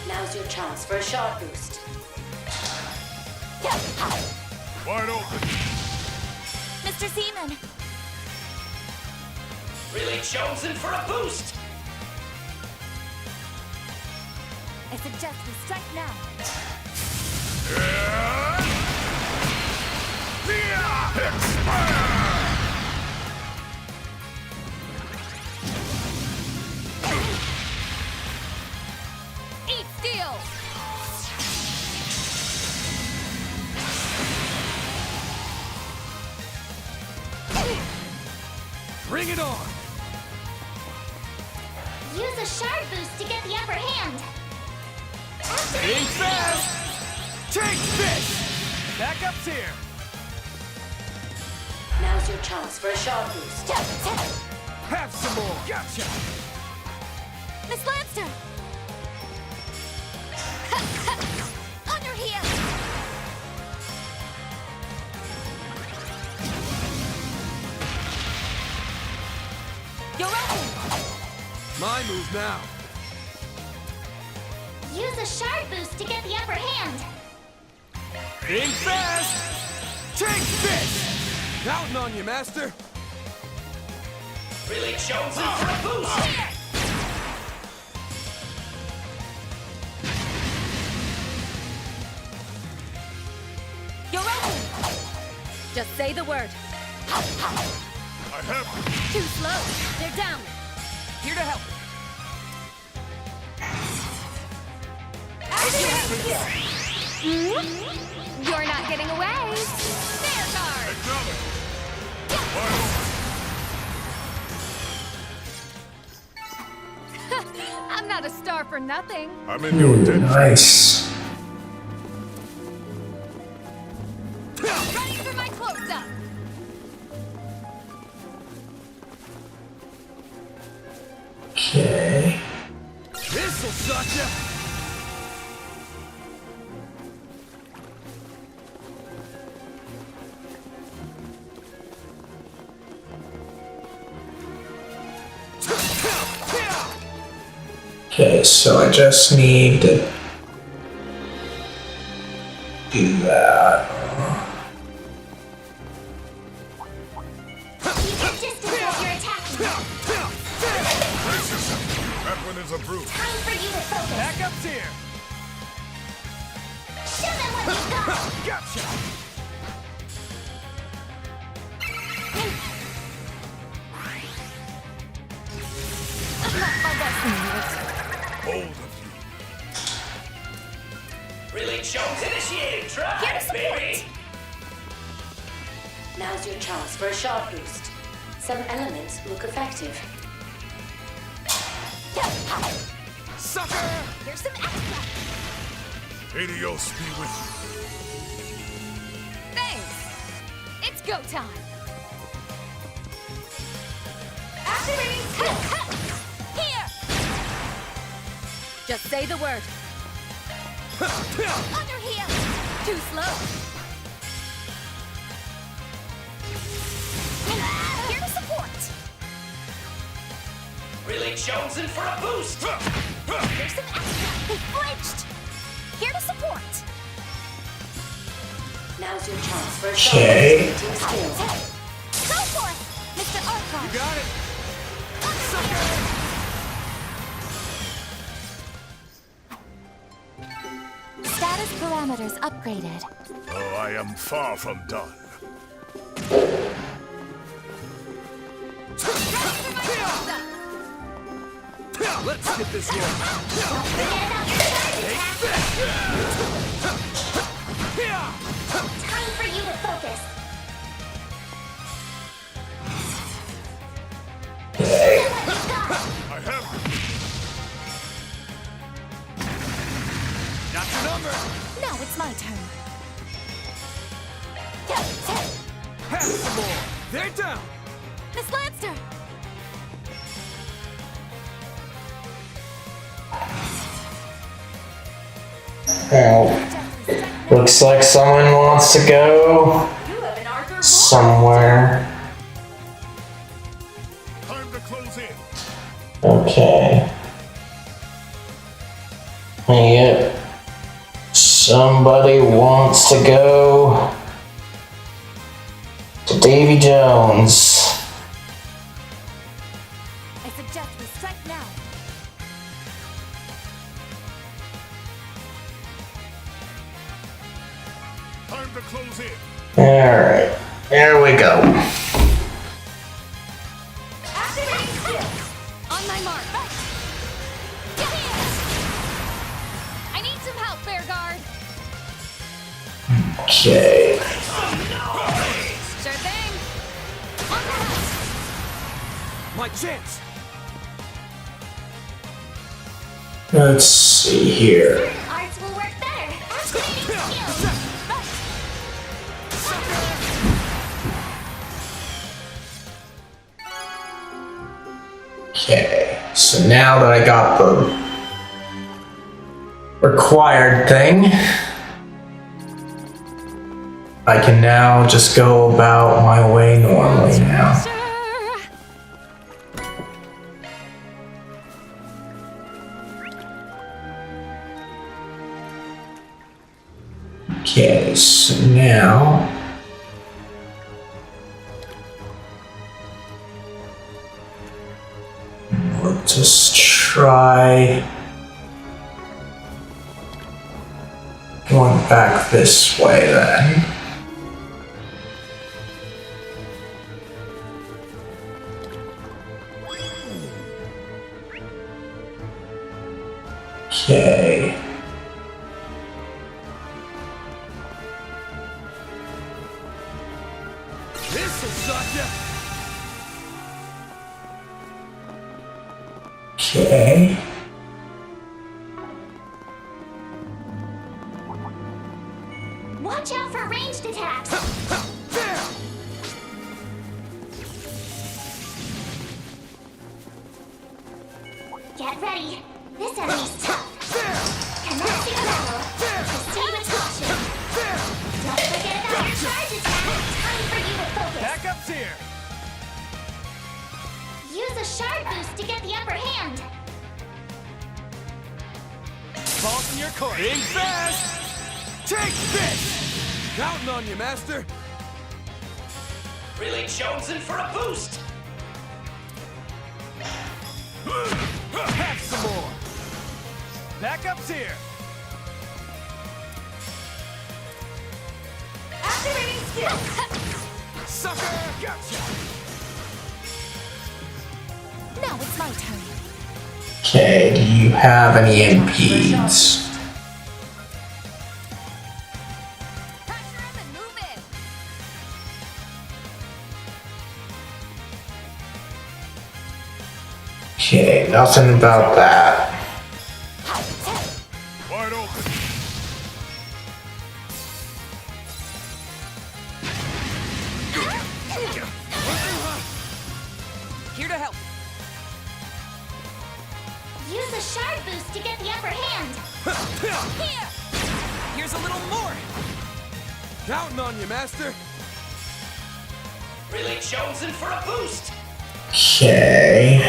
Now's your chance for a shot boost. wide open. Mr. Seaman, Really chosen for a boost! I suggest we strike now. Eat steel! Bring it on. Use a shard boost to get the upper hand. Think fast. Take this. Backup's here. Now's your chance for a shot boost. Have some more. Gotcha. Miss Lancer! On your heel! You're open! My move now. Use a shard boost to get the upper hand. Think fast. Take this. Counting on you, Master. Really chosen for a boost! You're open! Just say the word. I have Too slow. They're down. Here to help. You're not getting away. There, guard. acknowledged. Wide open. I'm not a star for nothing. I'm in your debt. Nice. Ready for my close-up. Okay. This'll suck ya. Okay, so I just need to do that. Keep your distance while you're attacking. Brace yourself. That one is a brute. Time for you to focus. Backup's here. Show them what you got. Gotcha. Hold of you. Really chosen initiating drive, baby! Now's your chance for a shot boost. Some elements look effective. Sucker. Here's some extra! Adios be with Thanks. It's go time. Activating skill! Here! Just say the word. On your heel! Too slow. Here to support! Really jonesing for a boost! There's some extra. They flinched. Here to support. Now's your chance for a Okay. activating skills. Go for it, Mr. Archon. You got it. Status parameters upgraded. Oh, I am far from done. Let's get this going. Don't forget about your attack. Time for you to focus. I have. Got your number. Now it's my turn. Have some more. They're down. Miss Lancer. Well, looks like someone wants to go somewhere. Time to close in. Okay. Yep. Somebody wants to go to Davy Jones. I suggest we strike now. Time to close in. Alright, there we go. Activating skills. On my mark. I need some help, Bearguard. Okay. Sure thing. My chance. Let's see here. Arts will work better. Activating skills. Okay, so now that I got the required thing, I can now just go about my way normally now. Okay, so now we'll just try going back this way then. Okay. This'll suck ya. Okay. Watch out for ranged attacks. Get ready. This enemy's tough. Commencing battle. Proceed with caution. Don't forget about your charge attack. Time for you to focus. Backup's here. Use a shard boost to get the upper hand. Balls in your court. Being fast. Take this. Counting on you, Master. Really jonesing for a boost! Have some more. Backup's here. Activating skills. Sucker. Gotcha. Now it's my turn. Okay, do you have any MPs? Pressure him and move in. Okay, nothing about that. Wide open. Here to help. Use a shard boost to get the upper hand. Here! Here's a little more! Counting on you, Master. Really jonesing for a boost! Okay.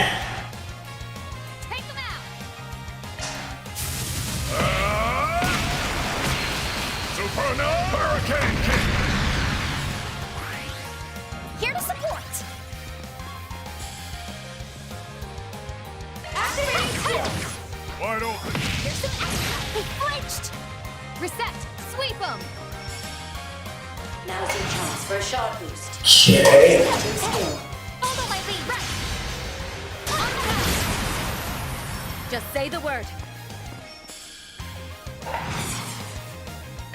Wide open. Here's some extra. He flinched. Reset. Sweep him. Now's your chance for a sharp boost. Okay. Starting skill. Follow my lead. Right. On the path. Just say the word.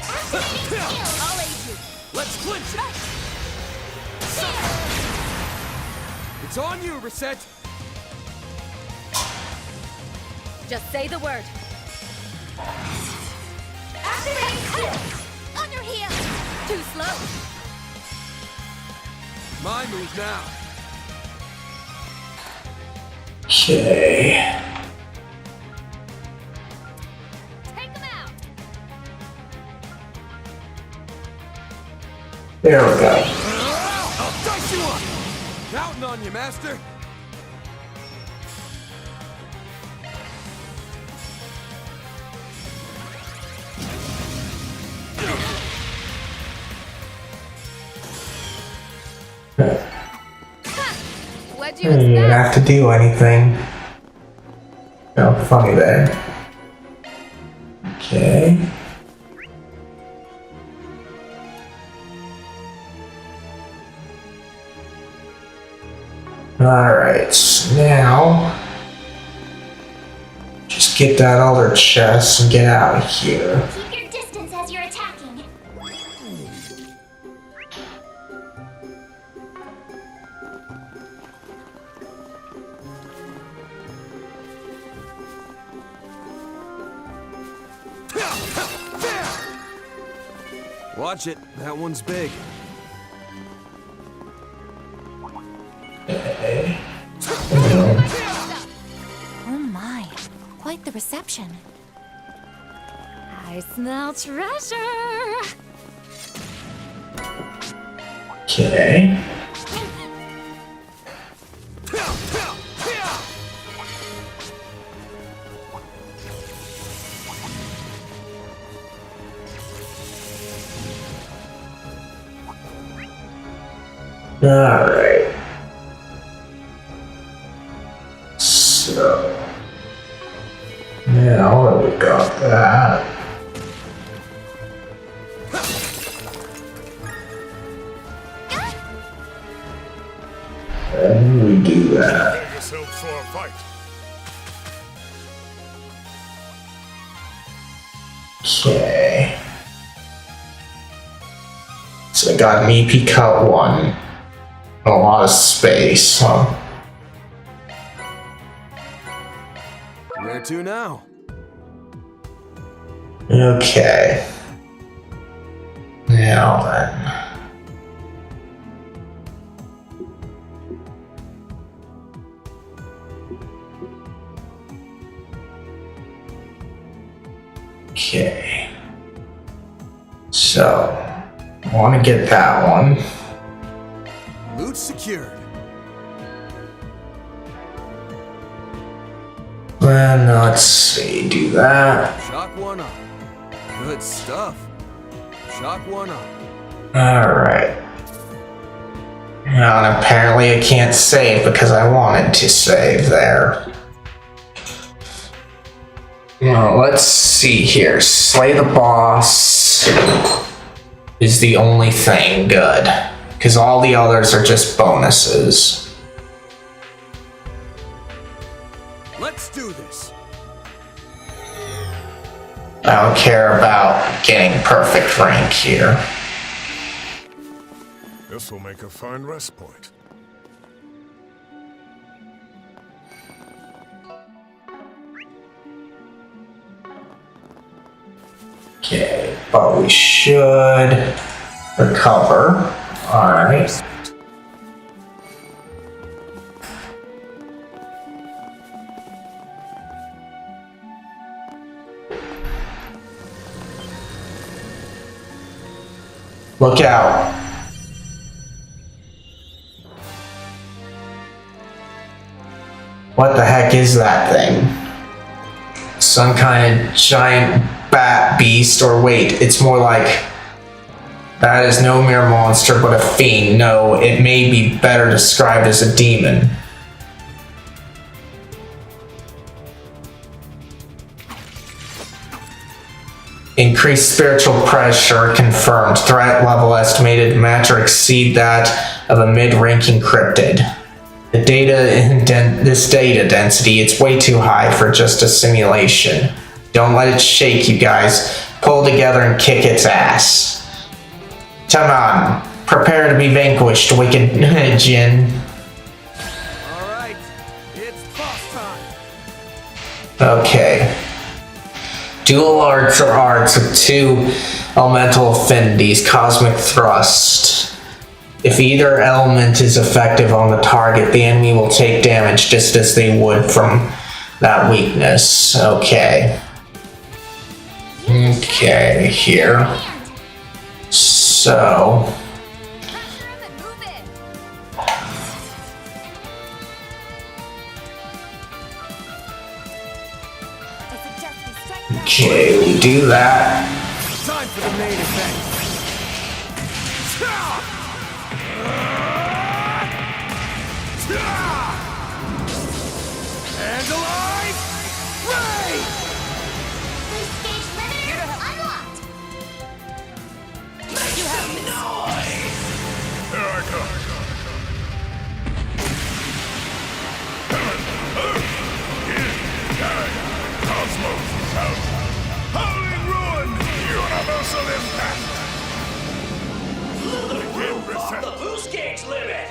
Activating skill. I'll aid you. Let's clinch it! It's on you, Reset! Just say the word. Activating skill. On your heel. Too slow. My move now. Okay. Take him out. There we go. I'll dice you up! Counting on you, Master! What'd you You didn't expect? have to do anything. No, funny there. Okay. Alright, so now just get that other chest and get out of here. Keep your distance as you're attacking. Watch it. That one's big. Oh my, quite the reception. I smell treasure. Okay. Alright. So now that we got that. And we do that. Prepare yourselves for a fight. Okay. So I got an EP cut one. A lot of space, huh? Where to now? Okay. Now then. Okay. So, I want to get that one. Loot secured. Then let's see, do that. Shock one up. Good stuff. Shock one up. Alright. Now, and apparently I can't save because I wanted to save there. Now, let's see here. Slay the boss is the only thing good. Because all the others are just bonuses. Let's do this. I don't care about getting perfect rank here. This will make a fine rest point. Okay, but we should recover. Alright. Look out. What the heck is that thing? Some kind of giant bat beast, or wait, it's more like that is no mere monster but a fiend. No, it may be better described as a demon. Increased spiritual pressure confirmed. Threat level estimated to match or exceed that of a mid-ranking cryptid. This data density, it's way too high for just a simulation. Don't let it shake, you guys. Pull together and kick its ass. Come on. Prepare to be vanquished, wicked Jin. Alright, it's boss time. Okay. Dual arts are arts with 2 elemental affinities, cosmic thrust. If either element is effective on the target, the enemy will take damage just as they would from that weakness. Okay. Okay, here. So... Okay, we do that. Time for the main event. And alive! Ray! Boost gauge limiter unlocked! You have noise! Here I come. Cosmos out. Howling ruin! Universal impact! Little room off the boost gauge limit!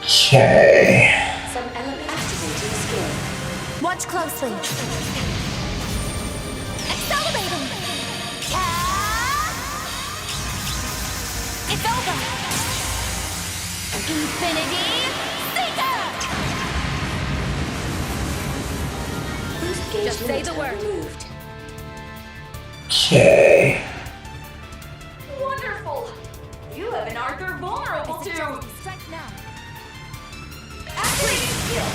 Okay. Some element activating skill. Watch closely. Accelerating! It's over! Infinity Seeker! Boost gauge Just say the limiter word. removed. Okay. Wonderful! You have an Arthur vulnerable to... Strike now. Activating skill!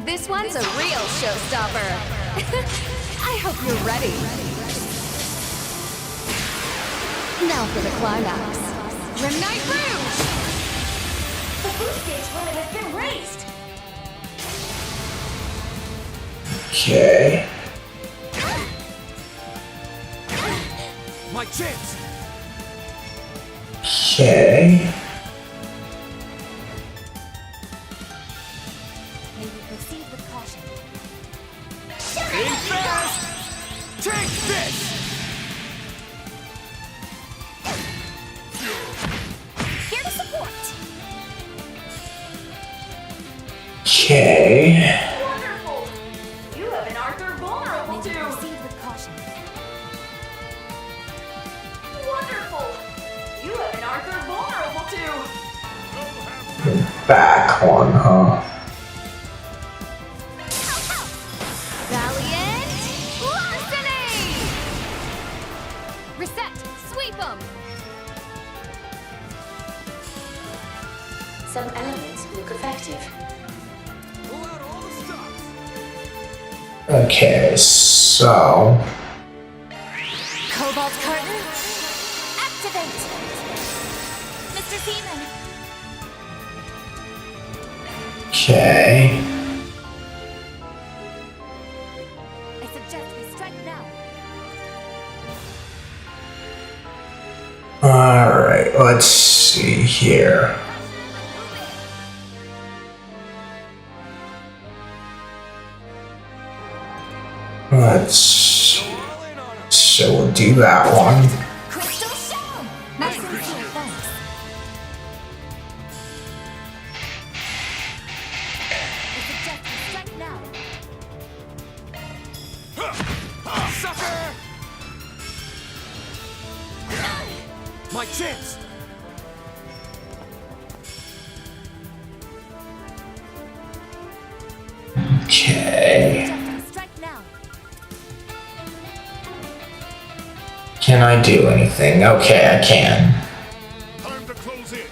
This one's a real showstopper. I hope you're ready. Now for the climax. Grimnight Rouge! The boost gauge limit has been raised! Okay. My chance! Okay. May we proceed with caution. Being fast! Take this! Here to support! Okay. Wonderful! You have an Arthur vulnerable May we to... proceed with caution. Wonderful! You have an Arthur vulnerable to... Back one, huh? Valiant Larceny! Reset! Sweep 'em! Some elements look effective. Pull out all the stops! Okay, so... Cobalt Curtain, activate! Mr. Seaman! Okay. I suggest we strike now. Alright, let's see here. Let's see. So we'll do that one. Crystal Shell! My sincere thanks. I suggest we strike now. Sucker! My chance! Okay. Suggest we strike now. Can I do anything? Okay, I can. Time to close in.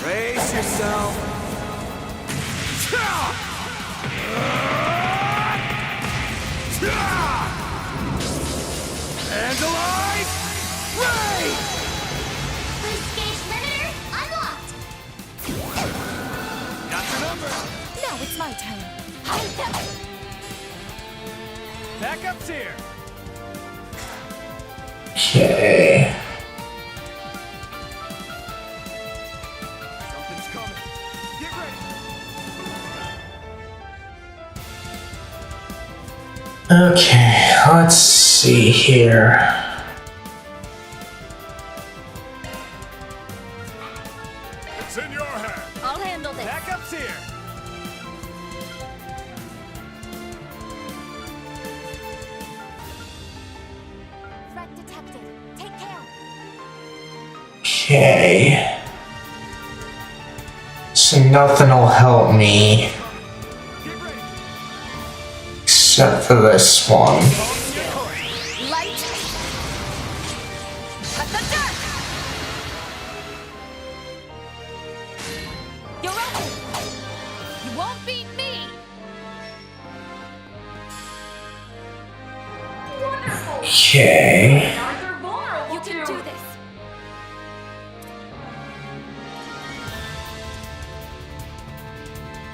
Brace yourself! And alive! Ray! Boost gauge limiter unlocked! turn. Backup's here. Okay. Something's coming. Get ready. Okay, let's see here. It's in your hand. I'll handle this. Backup's here. Threat detected. Take care. Okay. So nothing will help me Get ready. except for this one. Light. Cut the dark. You're open. You won't beat me. Okay. You can do this.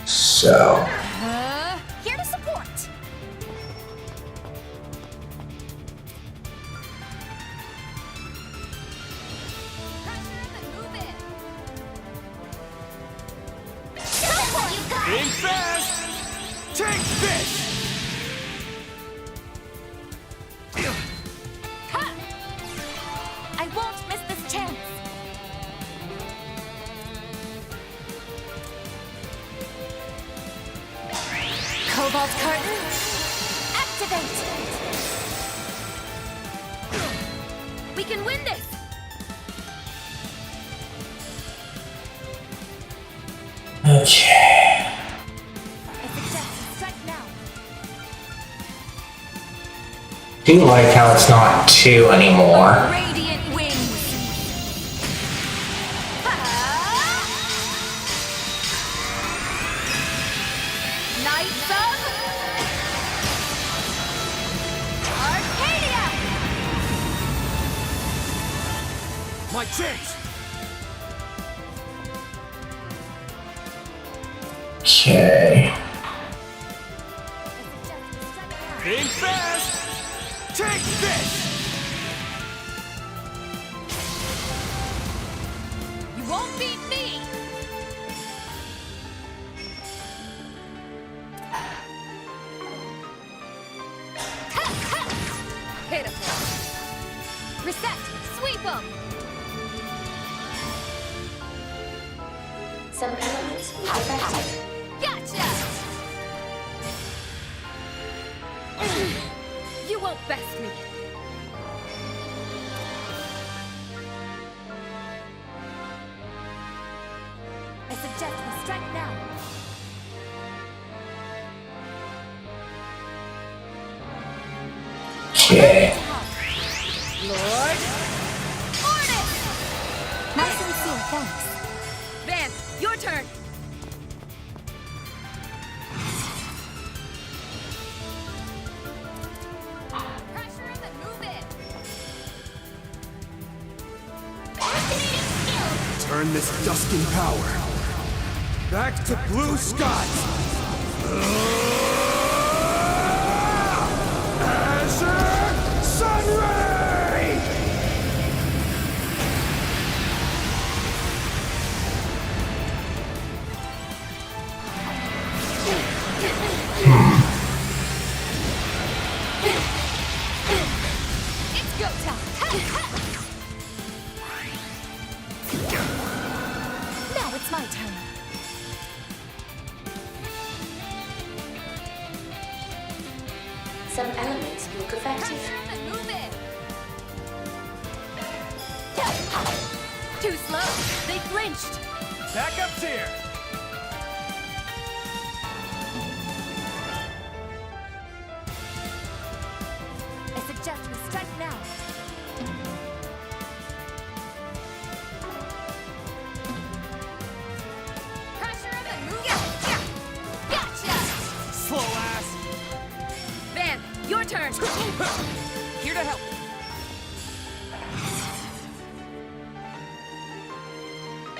So, Here to support. Pressure and move in. Being fast. Take this. Ha! I won't miss this chance. Cobalt curtain. Activate. We can win this. okay. I suggest strike now. Do like how it's not two anymore. Radiant wings. Knights of Arcadia. My chance. Okay. Being fast. Take this. You won't beat me. Pitiful. Reset. Sweep 'em. Some elements will be affected. Gotcha. You won't best me. I suggest we strike now. Okay. Lord Ornus! Nice and sincere, thanks. Van, your turn. Pressure and then move in. Activating skill. Turn this Duskin power back to blue skies. Azure Sunray! It's go time. Now it's my turn. Some elements look effective. Pressure and then move in. Too slow. They flinched. Backup's here. I suggest we strike now. Pressure and then move in. Gotcha. Slow ass. Van, your turn. Here to help.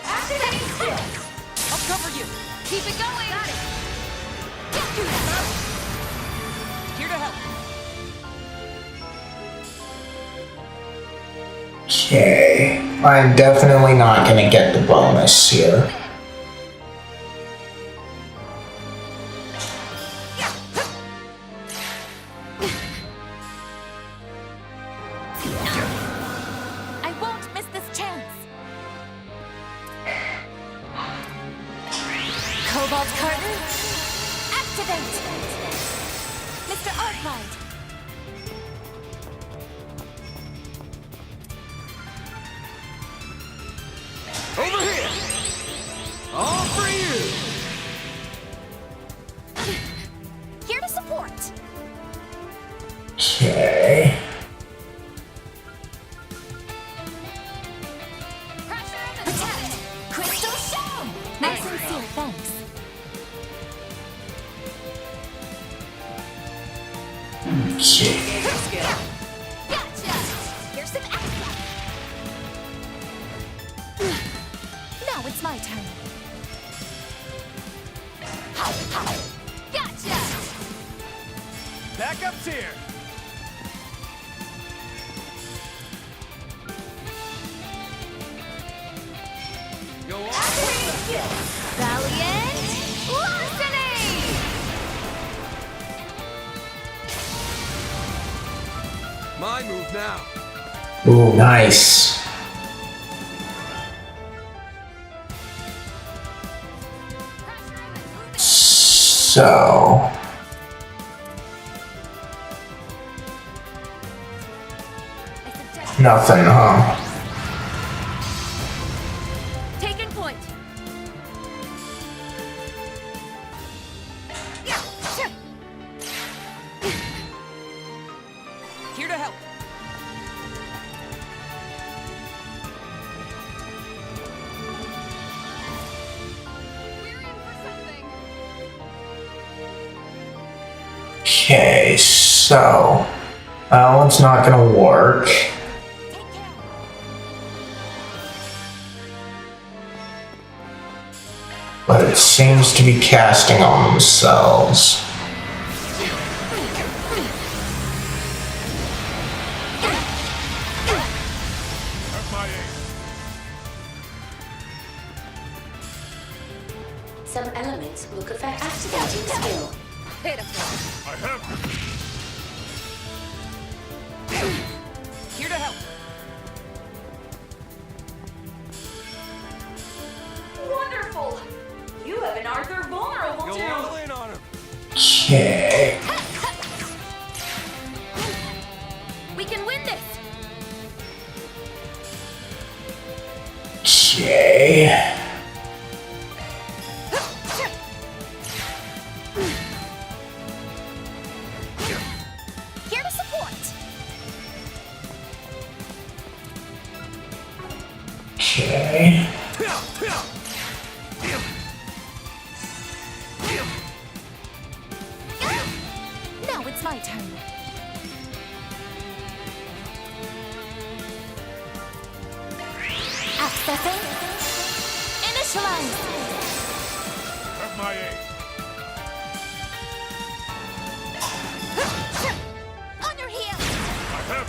Activating skill. I'll cover you. Keep it going. Got it. Here to help. Okay, I'm definitely not gonna get the bonus here. I won't miss this chance. Cobalt curtain, activate. Mr. Arclight. Over here! All for you! Here to support. Okay. Protect. Crystal show. My sincere thanks. Okay. Gotcha. Here's some extra. Now it's my turn. Gotcha. Backup's here. Go on. Valiant larceny. My move now. Ooh, nice. So... nothing, huh? Taking point. Here to help. Okay, so... that one's not gonna work. But it seems to be casting on themselves. Some elements look affect activating skill. Pitiful. I have. Here to help. Wonderful! You have an Arthur vulnerable Go to. all in on him. Okay. We can win this. Okay. Here to support. Okay. Now it's my turn. Accessing. Initialize. Have my aid. On your heel. I have.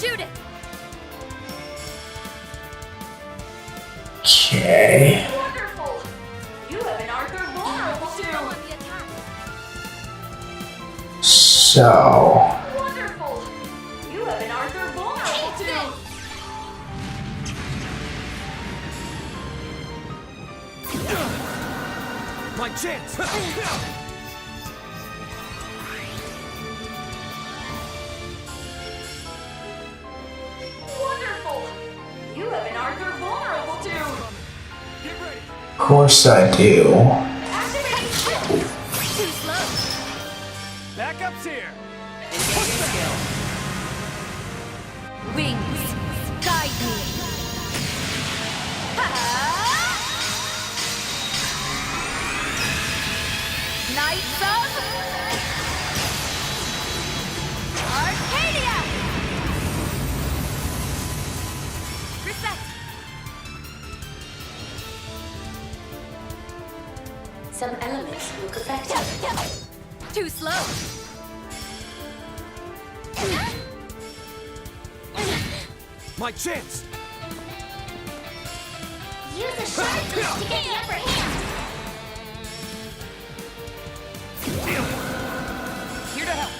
Judith. Okay. Wonderful! You have an Arthur vulnerable to. So... Wonderful! You have an Arthur vulnerable to. My chance! Wonderful! You have an Arthur vulnerable to. Get ready! of course I do. Activating skill. Too slow. Backup's here. Engaging skill. Wings. Guide me. Knights of Arcadia. Reset. Some elements look effective. Too slow. My chance! Use a sharp boost to get the upper hand. Here to help.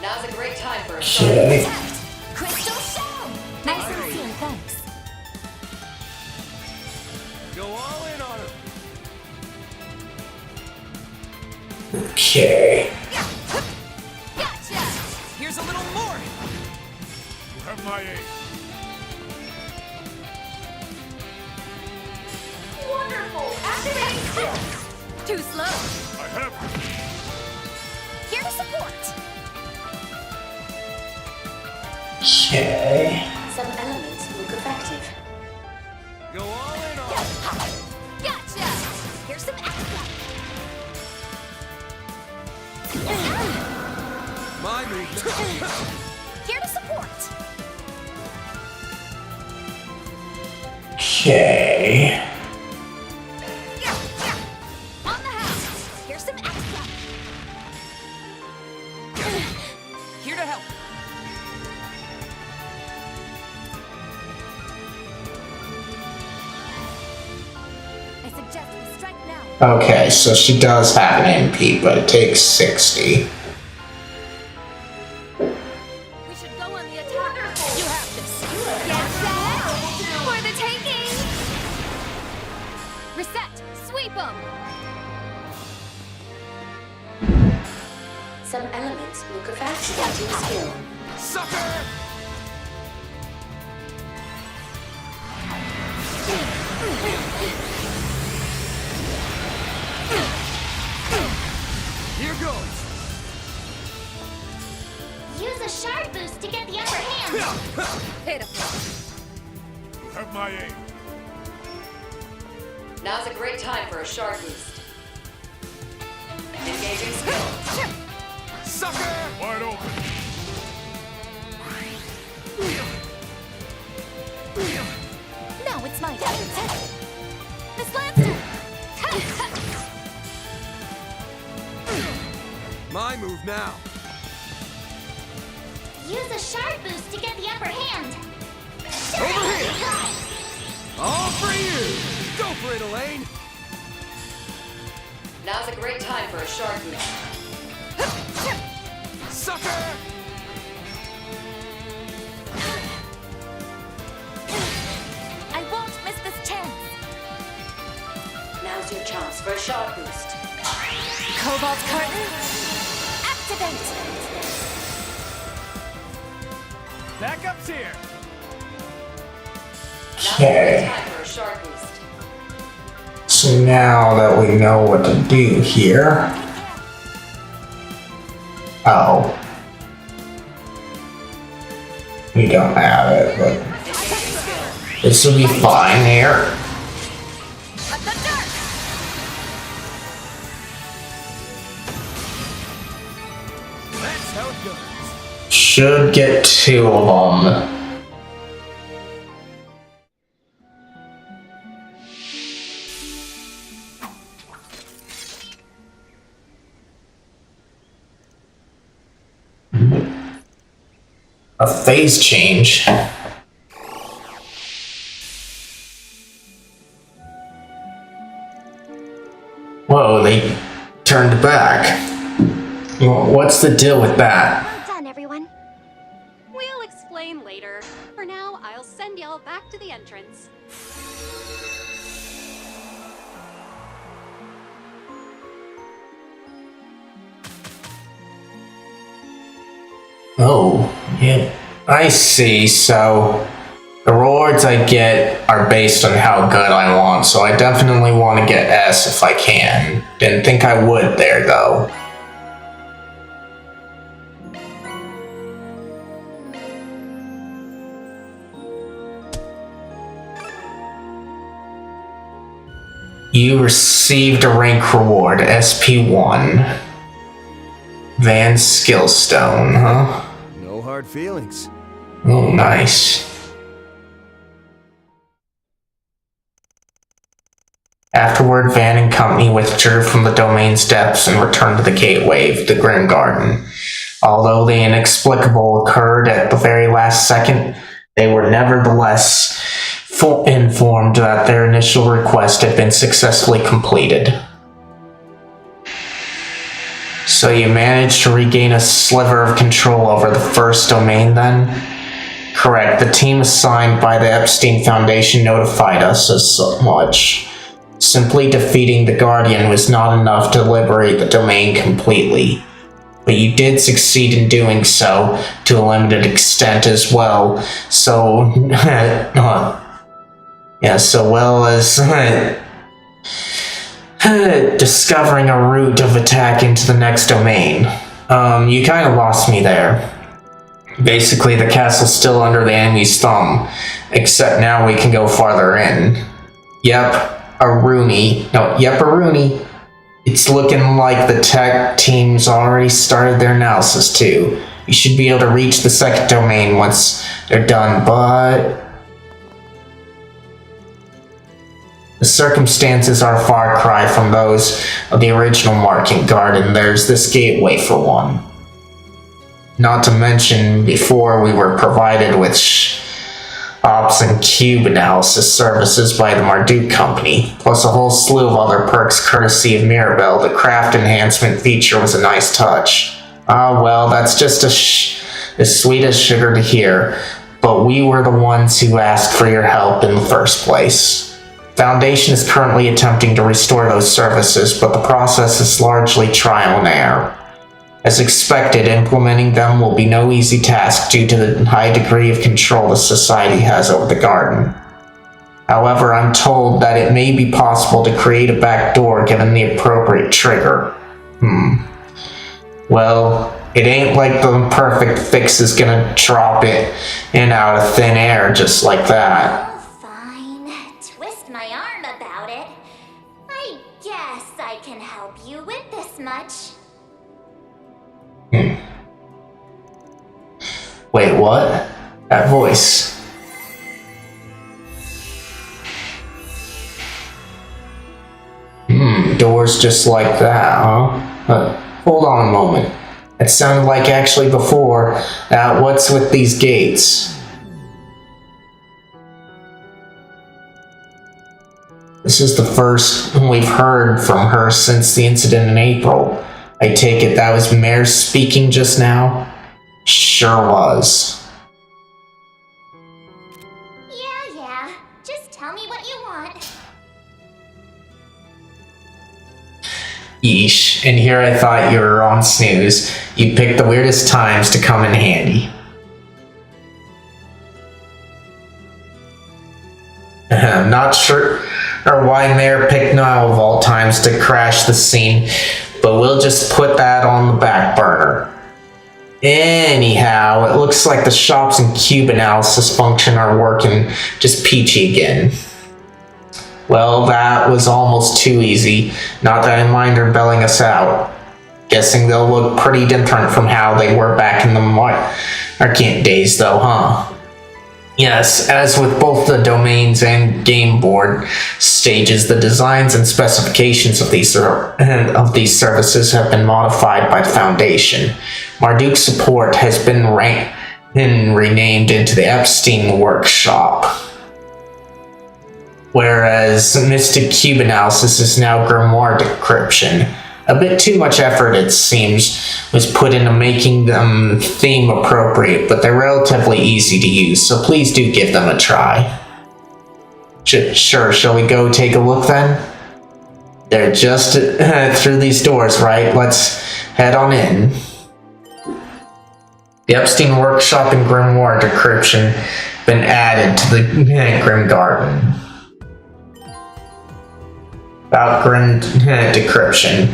Now's a great time for a Okay. Crystal Shell! Nice and sealed, thanks. Go all in on him! Okay. Gotcha! Here's a little more. You have my aid. Wonderful! Activating skills! Too slow. I have. Here to support. Okay. Some elements look effective. Go all in on him! Gotcha! Here's some extra. My move now! Here to support. Okay. On the house. Here's some extra. Here to help. I suggest we strike now. Okay, so she does have an MP, but it takes 60. We should go on the attack. You have this. Get set for the taking. Reset. Sweep 'em. Some elements look effective. Activating skill. Sucker! Here goes! Use a sharp boost to get the upper hand. Pitiful. You have my aid. Now's a great time for a shard boost. Engaging skill. Sucker! Wide open. Now it's my turn. Miss Lancer. My move now! Use a sharp boost to get the upper hand. Over here! All for you! Go for it, Elaine! Now's a great time for a shard boost. Sucker! I won't miss this chance. Now's your chance for a shard boost. Cobalt curtain. Activate. Backup's here. Now's a great Okay. time for a shard boost. So now that we know what to do here. Oh. We don't have it, but this will be fine here. At the dark. That's how it goes. Should get 2 of them. A phase change. Whoa, they turned back. What's the deal with that? Well done, everyone. We'll explain later. For now, I'll send y'all back to the entrance. Oh, yeah. I see. So the rewards I get are based on how good I want, so I definitely want to get S if I can. Didn't think I would there, though. You received a rank reward, SP1. Van Skillstone, huh? No hard feelings. Oh, nice. Afterward, Van and company withdrew from the domain's depths and returned to the gateway, the Grim Garden. Although the inexplicable occurred at the very last second, they were nevertheless informed that their initial request had been successfully completed. So you managed to regain a sliver of control over the first domain then? Correct. The team assigned by the Epstein Foundation notified us as much. Simply defeating the Guardian was not enough to liberate the domain completely. But you did succeed in doing so, to a limited extent as well, so so well as discovering a route of attack into the next domain. You kind of lost me there. Basically, the castle's still under the enemy's thumb, except now we can go farther in. Yep, a Rooney. It's looking like the tech team's already started their analysis too. You should be able to reach the second domain once they're done, but the circumstances are a far cry from those of the original Market Garden. There's this gateway for one. Not to mention, before we were provided with ops and cube analysis services by the Marduk Company, plus a whole slew of other perks courtesy of Mirabelle. The craft enhancement feature was a nice touch. Well, that's just as sweet as sugar to hear, but we were the ones who asked for your help in the first place. Foundation is currently attempting to restore those services, but the process is largely trial and error. As expected, implementing them will be no easy task due to the high degree of control the Society has over the garden. However, I'm told that it may be possible to create a backdoor given the appropriate trigger. Well, it ain't like the perfect fix is gonna drop it in out of thin air just like that. Oh, fine. Twist my arm about it. I guess I can help you with this much. Wait, what? That voice. Doors just like that, huh? Hold on a moment. It sounded like actually before. What's with these gates? This is the first we've heard from her since the incident in April. I take it that was Mare speaking just now? Sure was. Yeah. Just tell me what you want. Yeesh, and here I thought you were on snooze. You picked the weirdest times to come in handy. I'm not sure why Mare picked now of all times to crash the scene, but we'll just put that on the back burner. Anyhow, it looks like the shops and cube analysis function are working just peachy again. Well, that was almost too easy. Not that I mind her bailing us out. Guessing they'll look pretty different from how they were back in the Market days though, huh? Yes, as with both the domains and game board stages, the designs and specifications of these services have been modified by the Foundation. Marduk's support has been renamed into the Epstein Workshop, whereas Mystic Cube Analysis is now Grimoire Decryption. A bit too much effort, it seems, was put into making them theme appropriate, but they're relatively easy to use, so please do give them a try. Sure, shall we go take a look then? They're just through these doors, right? Let's head on in. The Epstein Workshop and Grimoire Decryption been added to the Grim Garden. About Grim Decryption.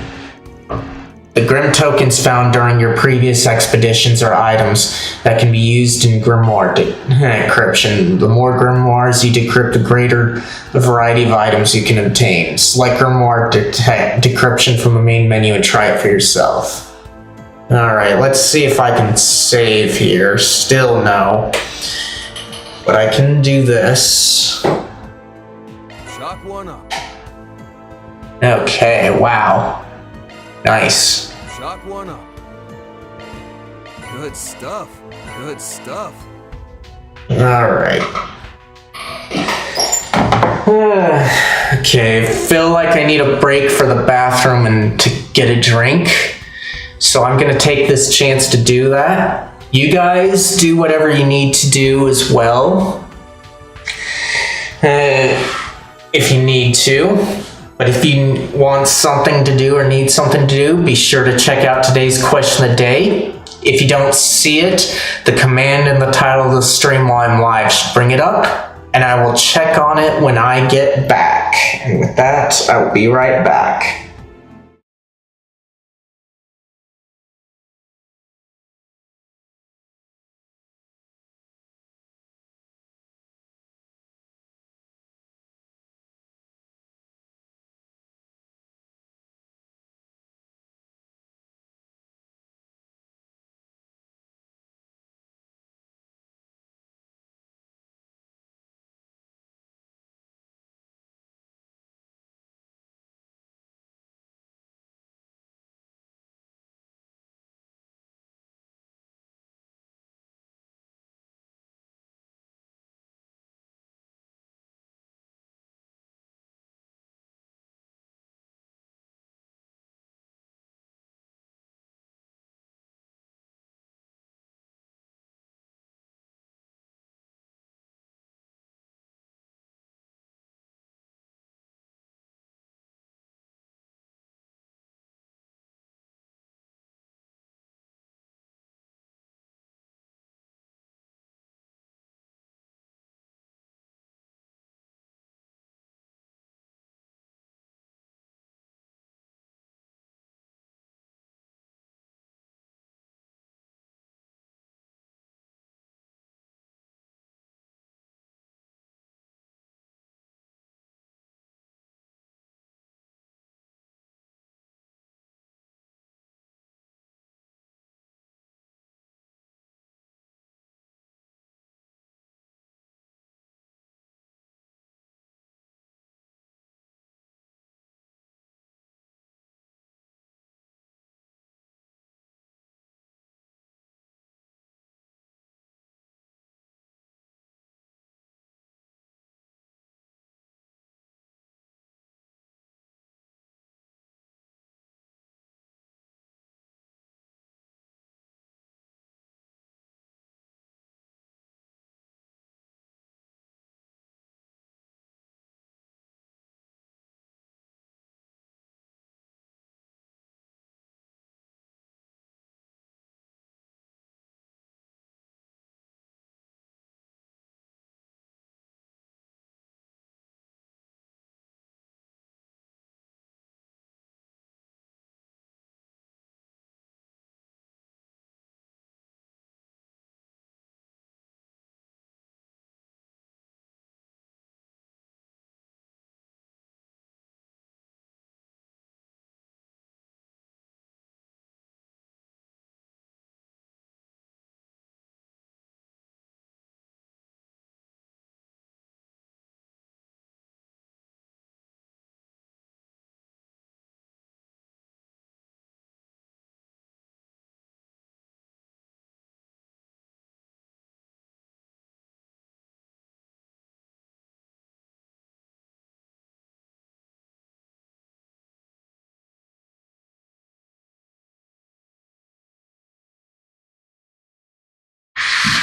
The Grim tokens found during your previous expeditions are items that can be used in Grimoire Decryption. The more Grimoires you decrypt, the greater the variety of items you can obtain. Select Grimoire Decryption from the main menu and try it for yourself. Alright, let's see if I can save here. Still no. But I can do this. Shock one up. Okay, wow. Nice. Shock one up. Good stuff. Good stuff. Alright. Okay, feel like I need a break for the bathroom and to get a drink. So I'm gonna take this chance to do that. You guys do whatever you need to do as well. If you need to. But if you want something to do or need something to do, be sure to check out today's question of the day. If you don't see it, the command in the title of the stream while I'm live should bring it up, and I will check on it when I get back. And with that, I will be right back.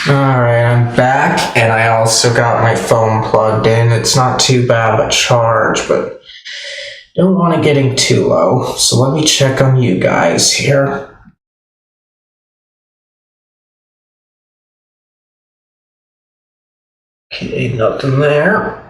Alright, I'm back, and I also got my phone plugged in. It's not too bad of a charge, but don't want it getting too low. So let me check on you guys here. Okay, nothing there.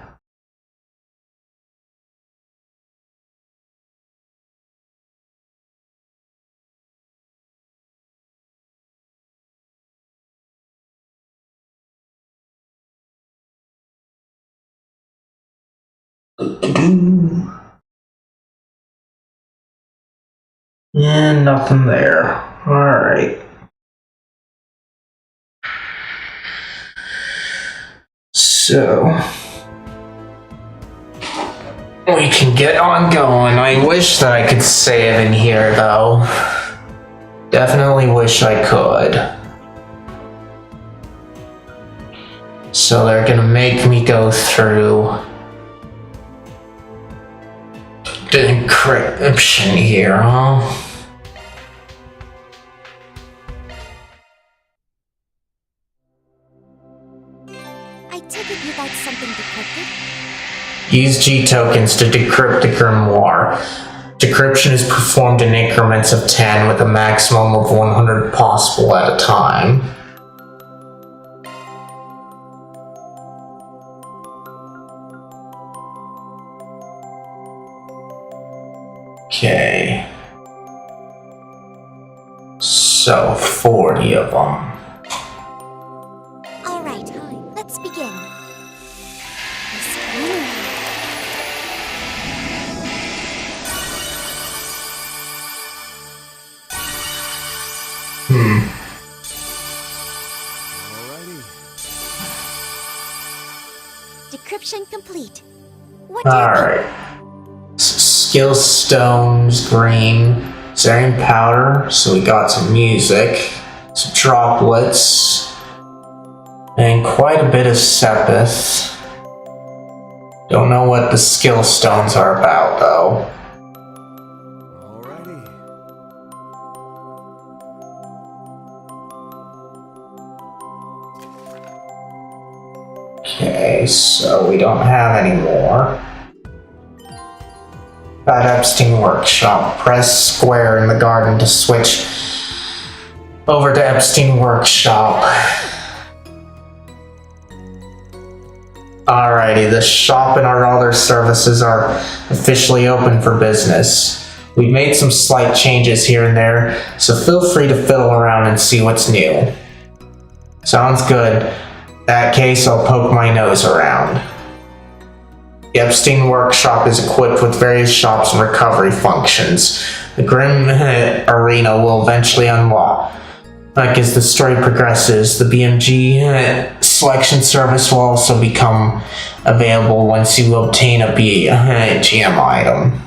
And nothing there. Alright. So we can get on going. I wish that I could save in here, though. Definitely wish I could. So they're gonna make me go through the encryption here, huh? I take it you'd like something decrypted? Use G tokens to decrypt the grimoire. Decryption is performed in increments of 10 with a maximum of 100 possible at a time. Okay. So, 40 of them. All right, let's begin. Decryption complete. What do you Alright. Skill stones, green. Zarian powder, so we got some music. Some droplets. And quite a bit of Sepith. Don't know what the skill stones are about, though. Okay, so we don't have any more. At Epstein Workshop, press square in the garden to switch over to Epstein Workshop. Alrighty, the shop and our other services are officially open for business. We've made some slight changes here and there, so feel free to fiddle around and see what's new. Sounds good. In that case, I'll poke my nose around. The Epstein Workshop is equipped with various shops and recovery functions. The Grim Arena will eventually unlock. As the story progresses, the BMG selection service will also become available once you obtain a GM item.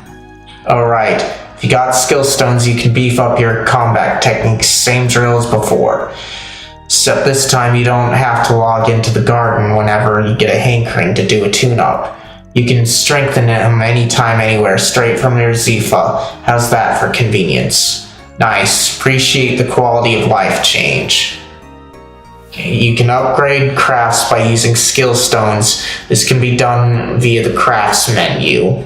Alright, if you got skill stones, you can beef up your combat techniques, same drill as before. Except this time you don't have to log into the garden whenever you get a hankering to do a tune-up. You can strengthen them anytime, anywhere, straight from your Zifa. How's that for convenience? Nice. Appreciate the quality of life change. Okay, you can upgrade crafts by using skill stones. This can be done via the crafts menu.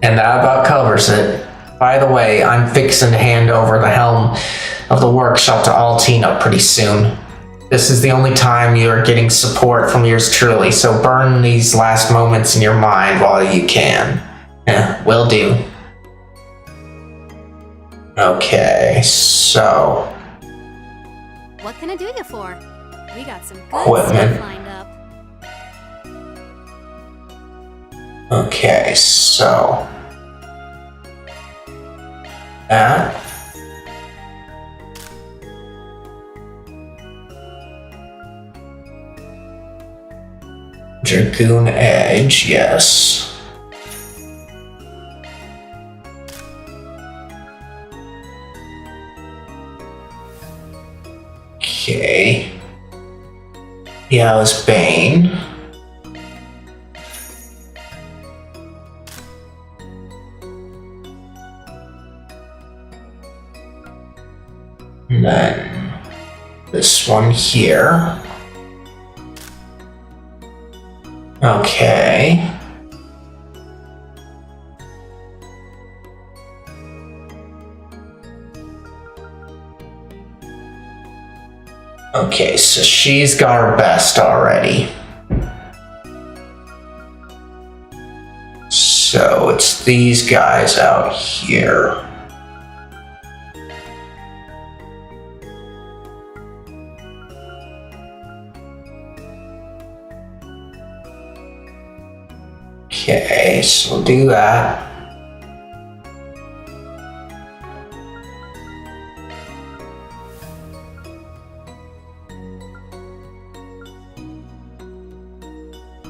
And that about covers it. By the way, I'm fixing to hand over the helm of the workshop to Altina pretty soon. This is the only time you're getting support from yours truly, so burn these last moments in your mind while you can. Will do. Okay, so... What can I do you for? We got some good equipment. stuff lined up. Okay, so... that... Dragoon Edge, yes. Okay. Yeah, it was Bane. And then this one here. Okay. Okay, so she's got her best already. So it's these guys out here. Okay, so we'll do that.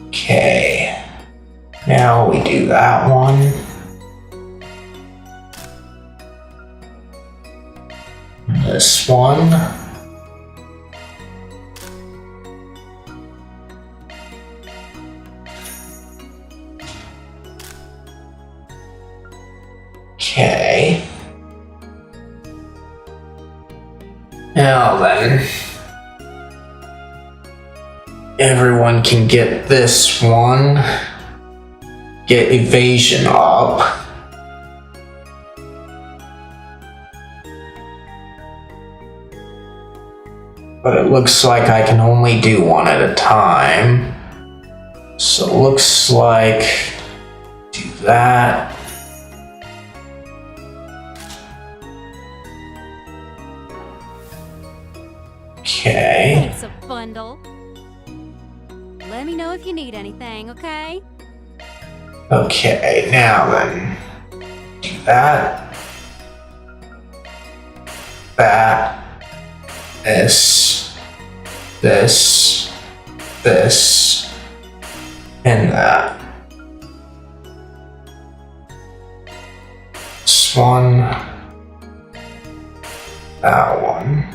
Okay. how we do that one. This one. Okay. Now then, everyone can get this one. Get evasion up. But it looks like I can only do one at a time. So it looks like do that. Okay. Thanks a bundle. Let me know if you need anything, okay? Okay, now then. Do that. That. This, and that. This one, that one.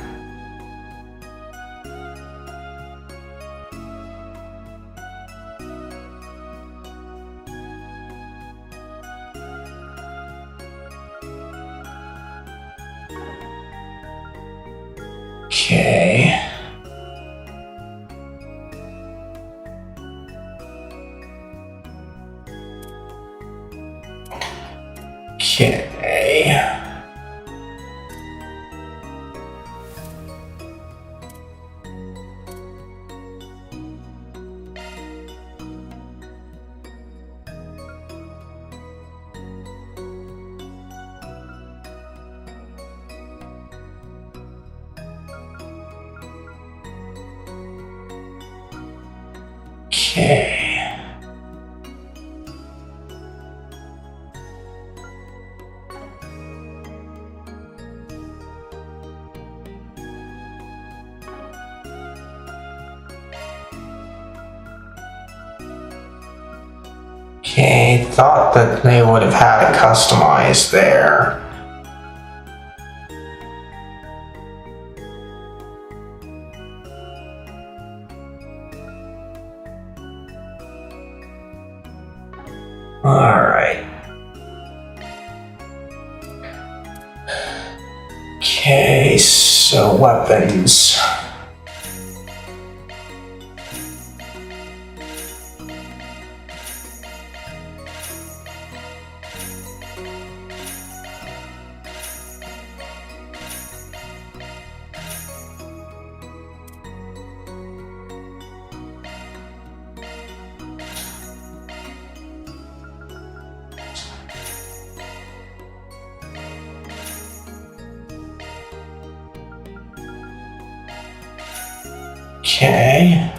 Okay. Okay. Okay. Okay, thought that they would have had it customized there. Alright. Okay, so weapons. Okay.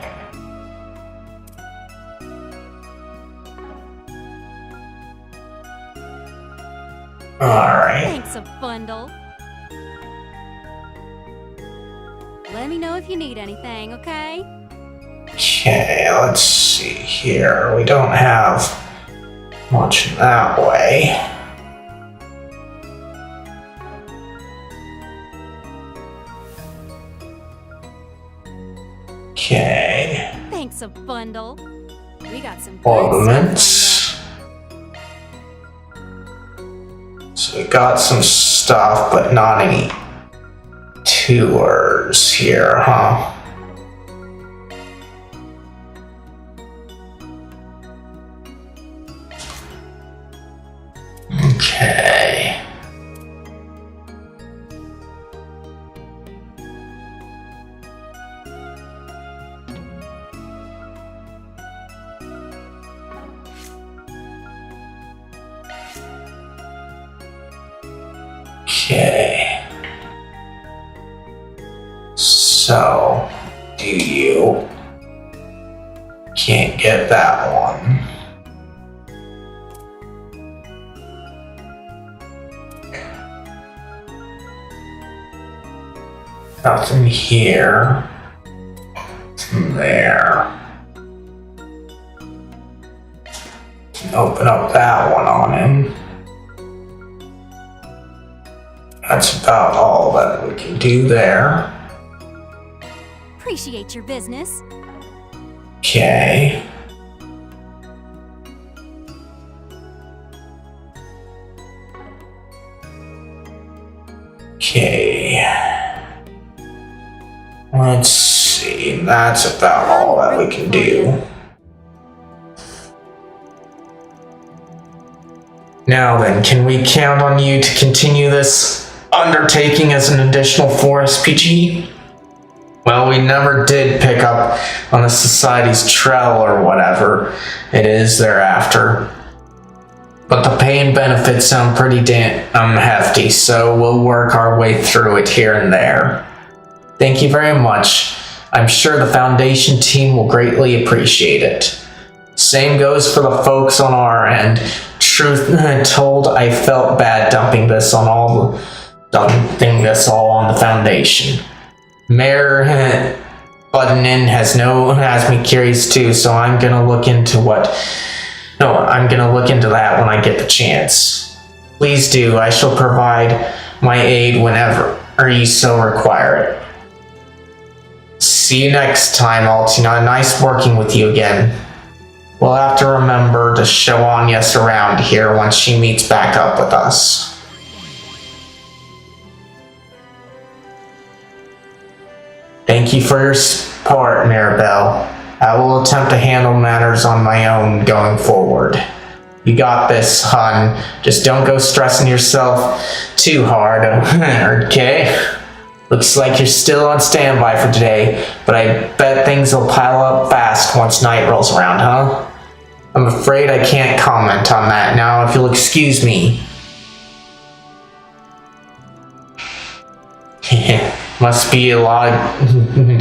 Alright. Thanks a bundle. Let me know if you need anything, okay? Okay, let's see here. We don't have much that way. Okay. Thanks a bundle. We got some good Ornaments. stuff So we got some stuff, but not any tours here, huh? Okay. Okay. So, do you? Can't get that one. Nothing here. Nothing there. Open up that one on him. That's about all that we can do there. Appreciate your business. Okay. Okay. Let's see. That's about all that we can do. Now then, can we count on you to continue this undertaking as an additional 4 SPG? Well, we never did pick up on the Society's trail or whatever it is thereafter. But the pay and benefits sound pretty hefty, so we'll work our way through it here and there. Thank you very much. I'm sure the Foundation team will greatly appreciate it. Same goes for the folks on our end. Truth told, I felt bad dumping this all on the Foundation. Mayor Buttonin has me curious too, so I'm gonna look into that when I get the chance. Please do. I shall provide my aid whenever you so require it. See you next time, Altina. Nice working with you again. We'll have to remember to show Agnes around here once she meets back up with us. Thank you for your support, Mirabelle. I will attempt to handle matters on my own going forward. You got this, hon. Just don't go stressing yourself too hard, okay? Looks like you're still on standby for today, but I bet things will pile up fast once night rolls around, huh? I'm afraid I can't comment on that now, if you'll excuse me. Must be a lot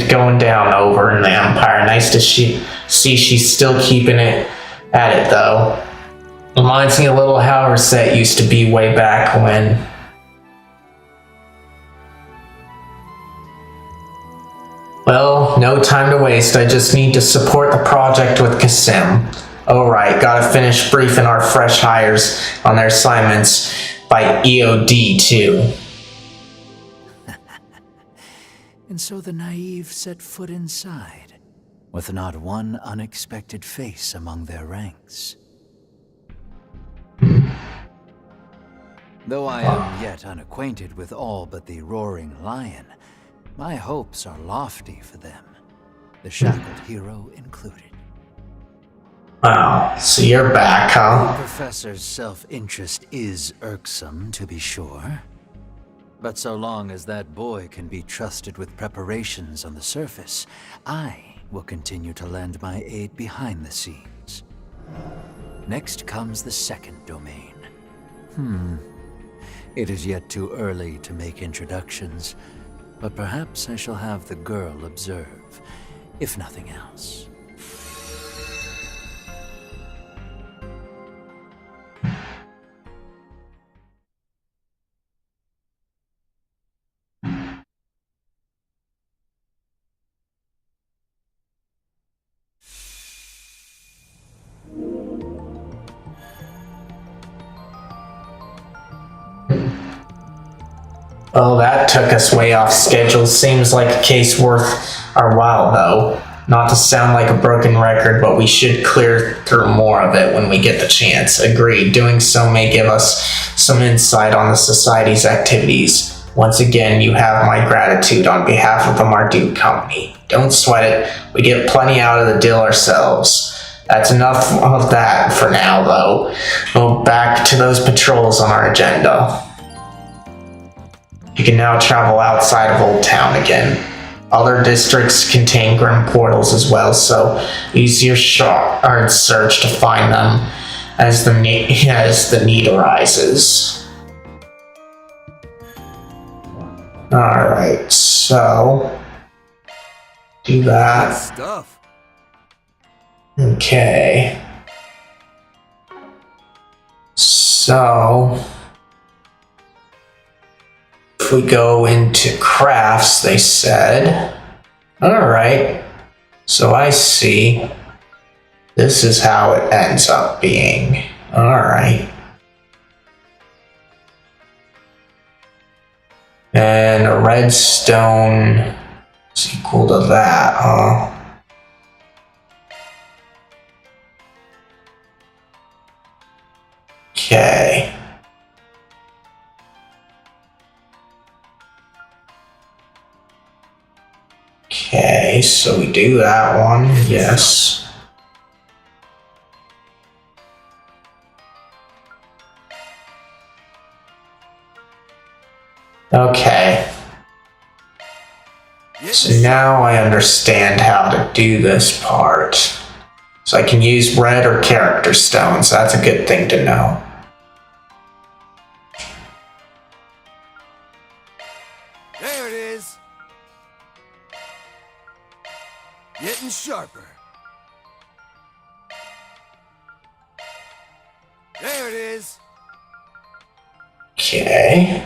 going down over in the Empire. Nice to see she's still keeping it at it, though. Reminds me a little how her set used to be way back when. Well, no time to waste. I just need to support the project with Kasim. Alright, gotta finish briefing our fresh hires on their assignments by EOD too. And so the naive set foot inside, with not one unexpected face among their ranks. Though I am yet unacquainted with all but the roaring lion, my hopes are lofty for them, the shackled hero included. Wow, so you're back, huh? The professor's self-interest is irksome, to be sure. But so long as that boy can be trusted with preparations on the surface, I will continue to lend my aid behind the scenes. Next comes the second domain. It is yet too early to make introductions, but perhaps I shall have the girl observe, if nothing else. Oh, that took us way off schedule. Seems like a case worth our while, though. Not to sound like a broken record, but we should clear through more of it when we get the chance. Agreed. Doing so may give us some insight on the Society's activities. Once again, you have my gratitude on behalf of the Marduk Company. Don't sweat it. We get plenty out of the deal ourselves. That's enough of that for now, though. We'll back to those patrols on our agenda. You can now travel outside of Old Town again. Other districts contain grim portals as well, so use your shard search to find them as the need arises. Alright, so do that. Stuff. Okay. So if we go into crafts, they said. Alright. So I see. This is how it ends up being. Alright. And a redstone is equal to that, huh? Okay. Okay, so we do that one, yes. Okay. So now I understand how to do this part. So I can use red or character stones. That's a good thing to know. There it is. Getting sharper. There it is. Okay.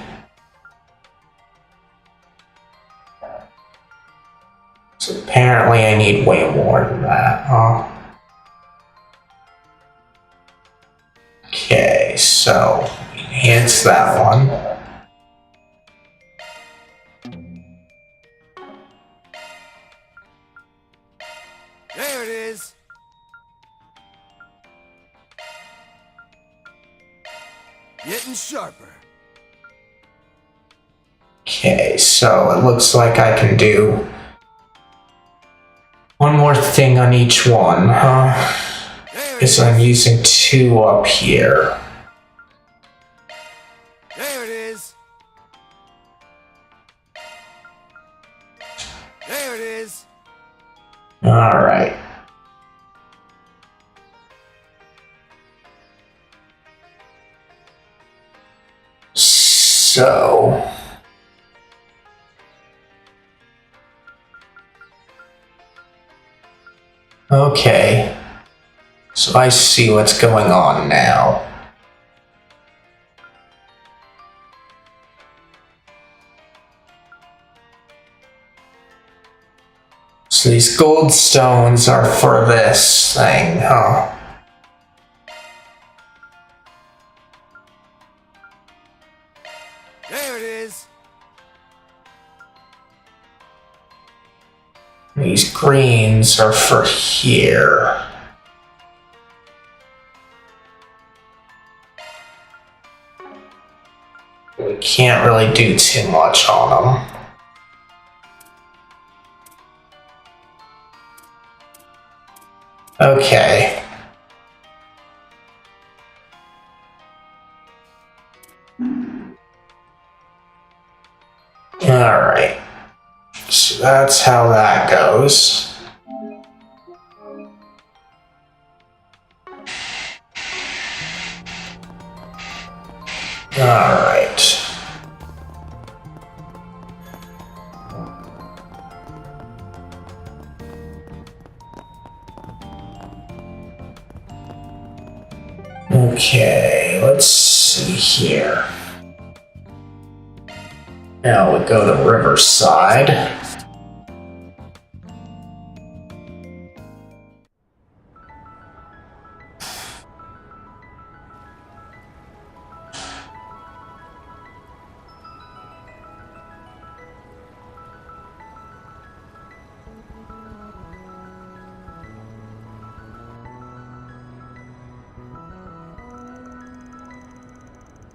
So apparently I need way more than that, huh? Okay, so enhance that one. There it is. Getting sharper. Okay, so it looks like I can do one more thing on each one, huh? Because I'm using 2 up here. There it is. There it is. Alright. So... Okay. So I see what's going on now. So these gold stones are for this thing, huh? There it is. These greens are for here. We can't really do too much on them. Okay. Alright. So that's how that goes. Alright. Okay, let's see here. Now we go to Riverside.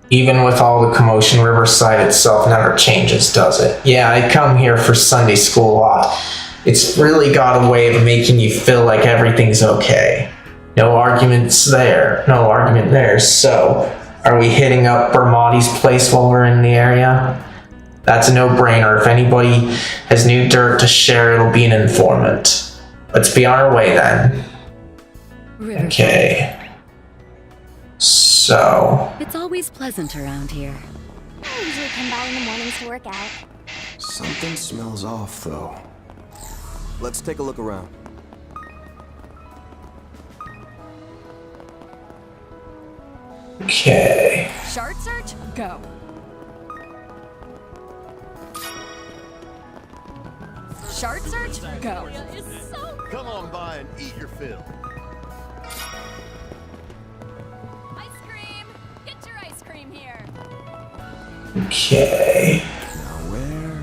Even with all the commotion, Riverside itself never changes, does it? Yeah, I come here for Sunday school a lot. It's really got a way of making you feel like everything's okay. No arguments there, no argument there. So, are we hitting up Bermotti's place while we're in the area? That's a no-brainer. If anybody has new dirt to share, it'll be an informant. Let's be on our way then. Okay. So... It's always pleasant around here. I usually come by in the mornings to work out. Something smells off, though. Let's take a look around. Okay. Shard search, go. Shard search, go. Come on by and eat your fill. Okay. Now where?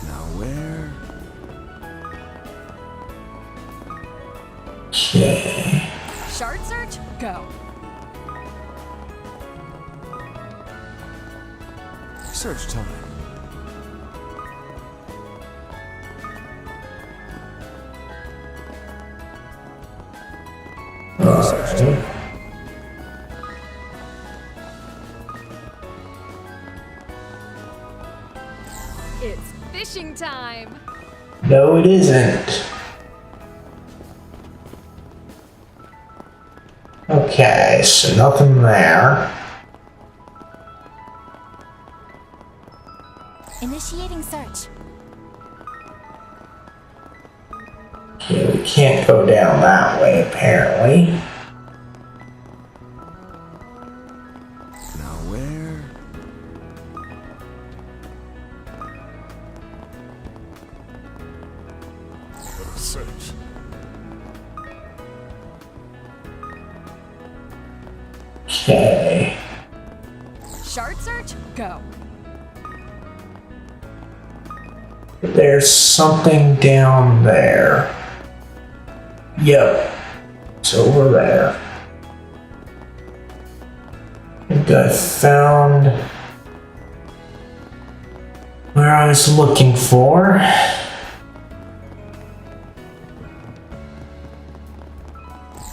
Now where? Okay. Shard search, go. Search time. Search time. It's fishing time. No, it isn't. Okay, so nothing there. Initiating search. Okay, we can't go down that way, apparently. Now where? Search. Okay. Shard search, go. There's something down there. Yep. It's over there. I think I found where I was looking for.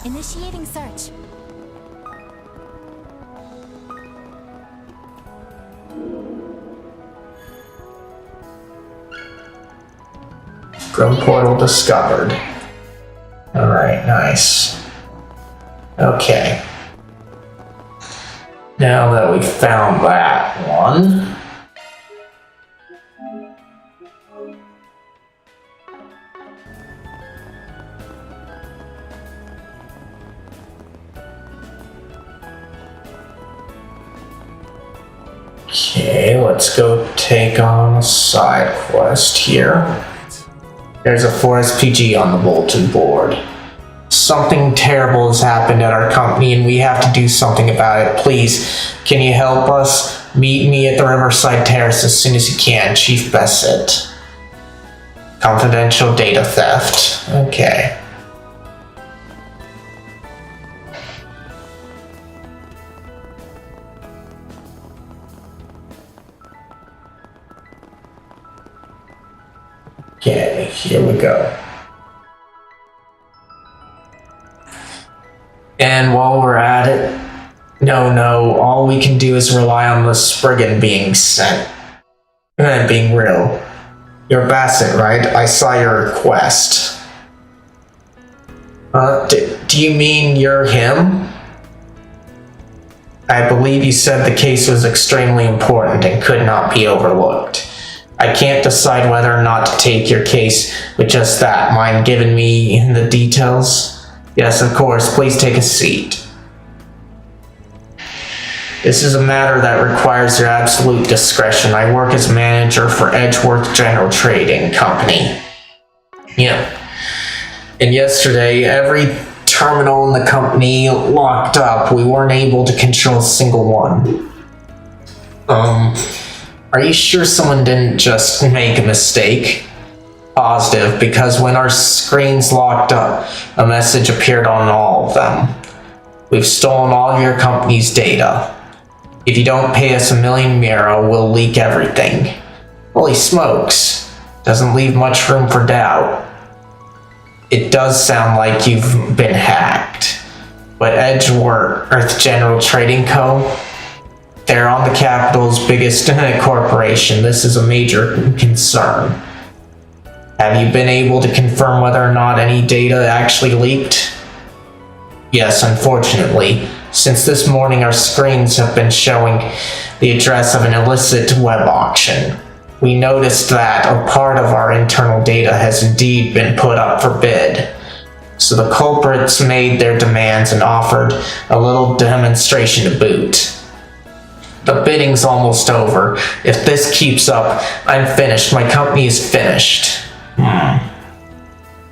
Initiating search. Grim portal discovered. Alright, nice. Okay. Now that we found that one. Okay, let's go take on a side quest here. There's a 4SPG on the bulletin board. Something terrible has happened at our company and we have to do something about it. Please, can you help us? Meet me at the Riverside Terrace as soon as you can, Chief Bassett. Confidential data theft. Okay. Okay, here we go. And while we're at it, no, all we can do is rely on the Spriggan being sent. Being real. You're Bassett, right? I saw your request. Do you mean you're him? I believe you said the case was extremely important and could not be overlooked. I can't decide whether or not to take your case with just that. Mind giving me the details? Yes, of course. Please take a seat. This is a matter that requires your absolute discretion. I work as manager for Edgeworth General Trading Company. Yeah. And yesterday, every terminal in the company locked up. We weren't able to control a single one. Are you sure someone didn't just make a mistake? Positive, because when our screens locked up, a message appeared on all of them. We've stolen all of your company's data. If you don't pay us $1 million Miro, we'll leak everything. Holy smokes. Doesn't leave much room for doubt. It does sound like you've been hacked. But Edgeworth General Trading Co., they're on the capital's biggest corporation. This is a major concern. Have you been able to confirm whether or not any data actually leaked? Yes, unfortunately. Since this morning, our screens have been showing the address of an illicit web auction. We noticed that a part of our internal data has indeed been put up for bid. So the culprits made their demands and offered a little demonstration to boot. The bidding's almost over. If this keeps up, I'm finished. My company is finished.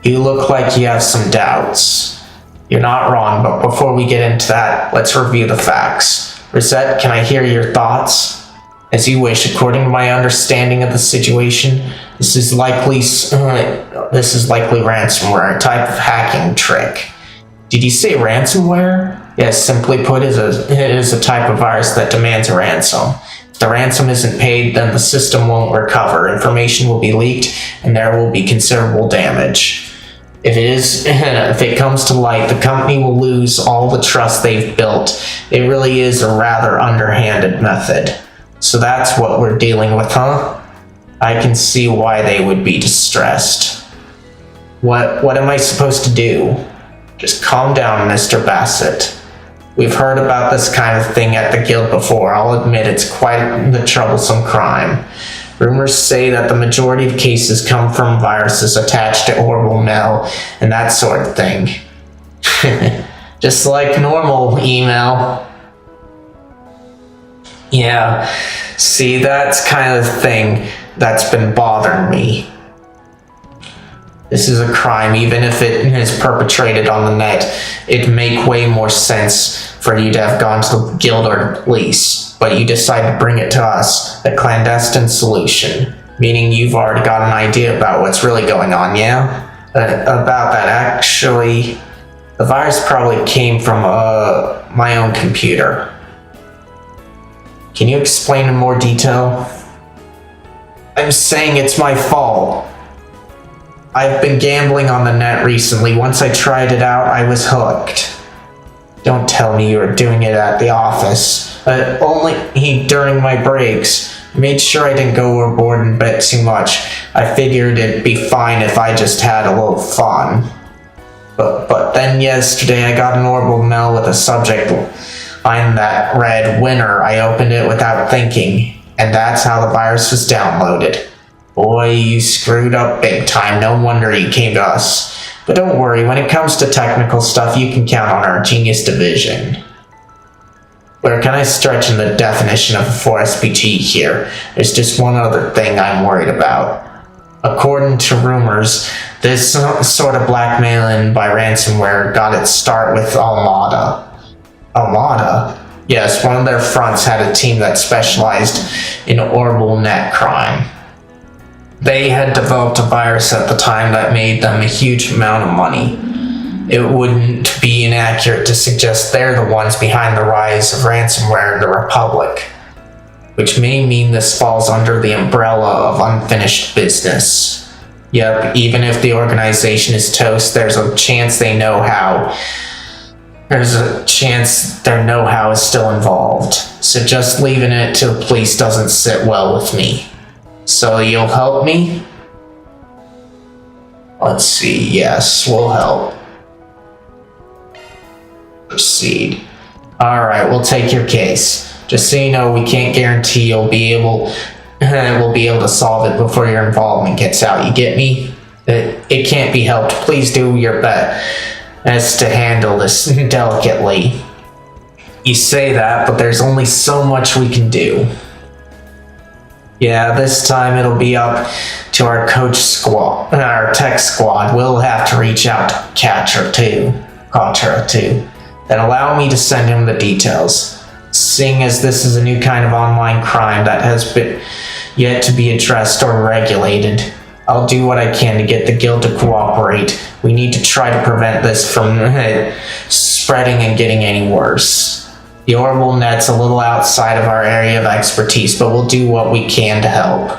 You look like you have some doubts. You're not wrong, but before we get into that, let's review the facts. Rosette, can I hear your thoughts? As you wish. According to my understanding of the situation, this is likely ransomware, a type of hacking trick. Did you say ransomware? Yes, simply put, it is a type of virus that demands a ransom. If the ransom isn't paid, then the system won't recover. Information will be leaked, and there will be considerable damage. If it comes to light, the company will lose all the trust they've built. It really is a rather underhanded method. So that's what we're dealing with, huh? I can see why they would be distressed. What am I supposed to do? Just calm down, Mr. Bassett. We've heard about this kind of thing at the guild before. I'll admit it's quite the troublesome crime. Rumors say that the majority of cases come from viruses attached to orbital mail and that sort of thing. Just like normal email. Yeah, see, that's kind of the thing that's been bothering me. This is a crime, even if it is perpetrated on the net. It'd make way more sense for you to have gone to the guild or police, but you decide to bring it to us, a clandestine solution, meaning you've already got an idea about what's really going on, yeah? About that, actually, the virus probably came from my own computer. Can you explain in more detail? I'm saying it's my fault. I've been gambling on the net recently. Once I tried it out, I was hooked. Don't tell me you were doing it at the office. Only during my breaks. I made sure I didn't go overboard and bet too much. I figured it'd be fine if I just had a little fun. But then yesterday I got an orbital mail with a subject line that read "Winner." I opened it without thinking, and that's how the virus was downloaded. Boy, you screwed up big time. No wonder you came to us. But don't worry, when it comes to technical stuff, you can count on our genius division. Where can I stretch in the definition of a 4SPG here? There's just one other thing I'm worried about. According to rumors, this sort of blackmailing by ransomware got its start with Almada. Almada? Yes, one of their fronts had a team that specialized in orbital net crime. They had developed a virus at the time that made them a huge amount of money. It wouldn't be inaccurate to suggest they're the ones behind the rise of ransomware in the Republic, which may mean this falls under the umbrella of unfinished business. Yep, even if the organization is toast, there's a chance their know-how is still involved. So just leaving it to the police doesn't sit well with me. So you'll help me? Let's see, yes, we'll help. Proceed. Alright, we'll take your case. Just so you know, we can't guarantee we'll be able to solve it before your involvement gets out. You get me? It can't be helped. Please do your best to handle this delicately. You say that, but there's only so much we can do. Yeah, this time it'll be up to our tech squad. We'll have to reach out to Katra too. Then allow me to send him the details. Seeing as this is a new kind of online crime that has been yet to be addressed or regulated, I'll do what I can to get the guild to cooperate. We need to try to prevent this from spreading and getting any worse. The orbital net's a little outside of our area of expertise, but we'll do what we can to help.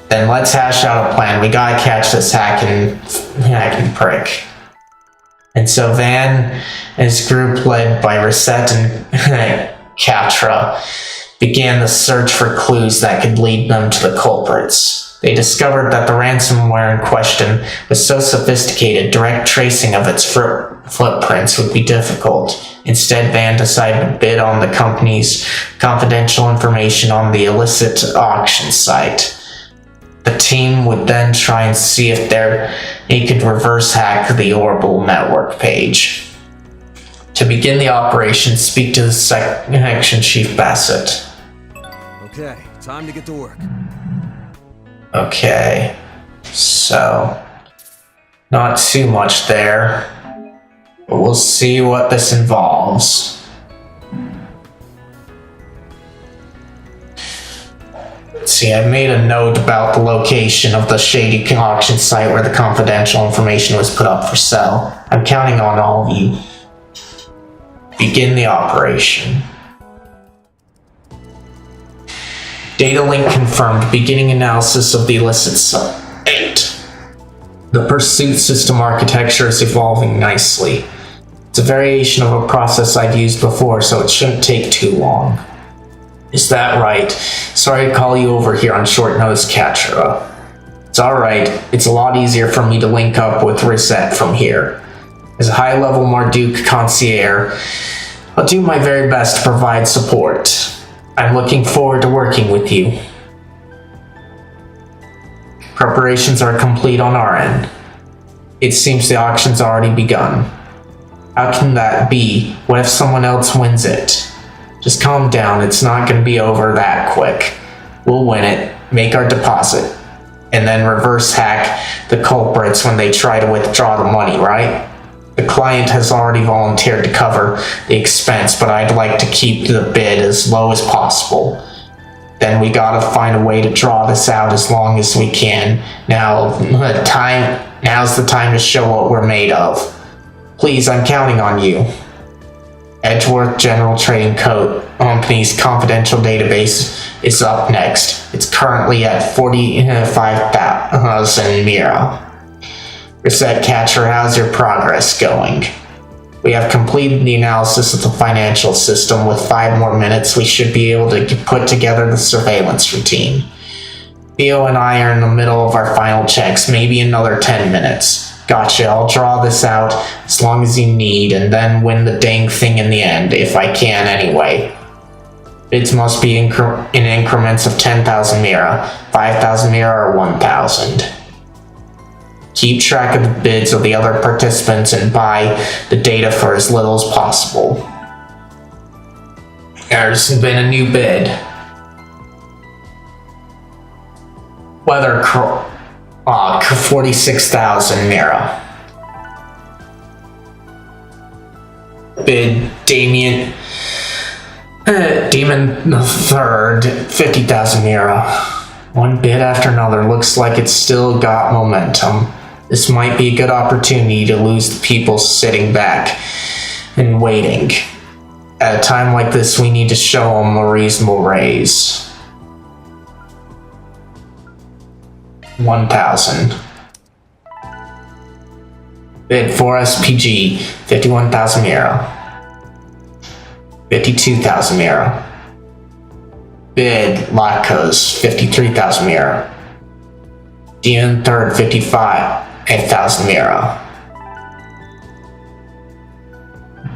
Then let's hash out a plan. We gotta catch this hacking prick. And so Van and his group, led by Rosette and Katra, began the search for clues that could lead them to the culprits. They discovered that the ransomware in question was so sophisticated, direct tracing of its footprints would be difficult. Instead, Van decided to bid on the company's confidential information on the illicit auction site. The team would then try and see if they could reverse hack the orbital network page. To begin the operation, speak to the Section Chief Bassett. Okay, time to get to work. Okay, so not too much there. But we'll see what this involves. See, I made a note about the location of the shady auction site where the confidential information was put up for sale. I'm counting on all of you. Begin the operation. Data link confirmed. Beginning analysis of the illicit site. The pursuit system architecture is evolving nicely. It's a variation of a process I've used before, so it shouldn't take too long. Is that right? Sorry to call you over here on short notice, Katsura. It's alright. It's a lot easier for me to link up with Rosette from here. As a high-level Marduk concierge, I'll do my very best to provide support. I'm looking forward to working with you. Preparations are complete on our end. It seems the auction's already begun. How can that be? What if someone else wins it? Just calm down, it's not going to be over that quick. We'll win it, make our deposit, and then reverse hack the culprits when they try to withdraw the money, right? The client has already volunteered to cover the expense, but I'd like to keep the bid as low as possible. Then we gotta find a way to draw this out as long as we can. Now's the time to show what we're made of. Please, I'm counting on you. Edgeworth General Trading Company's confidential database is up next. It's currently at 45,000 Mira. Reset Catcher, how's your progress going? We have completed the analysis of the financial system. With 5 more minutes, we should be able to put together the surveillance routine. Theo and I are in the middle of our final checks, maybe another 10 minutes. Gotcha, I'll draw this out as long as you need, and then win the dang thing in the end, if I can anyway. Bids must be in increments of 10,000 Mira, 5,000 Mira, or 1,000. Keep track of the bids of the other participants and buy the data for as little as possible. There's been a new bid. Weather 46,000 Mira. Bid Damien Demon the Third, 50,000 Mira. One bid after another. Looks like it's still got momentum. This might be a good opportunity to lose the people sitting back and waiting. At a time like this, we need to show them a reasonable raise. 1,000. Bid 4SPG, 51,000 Mira. 52,000 Mira. Bid Latkos, 53,000 Mira. Demon Third, 55,000 Mira.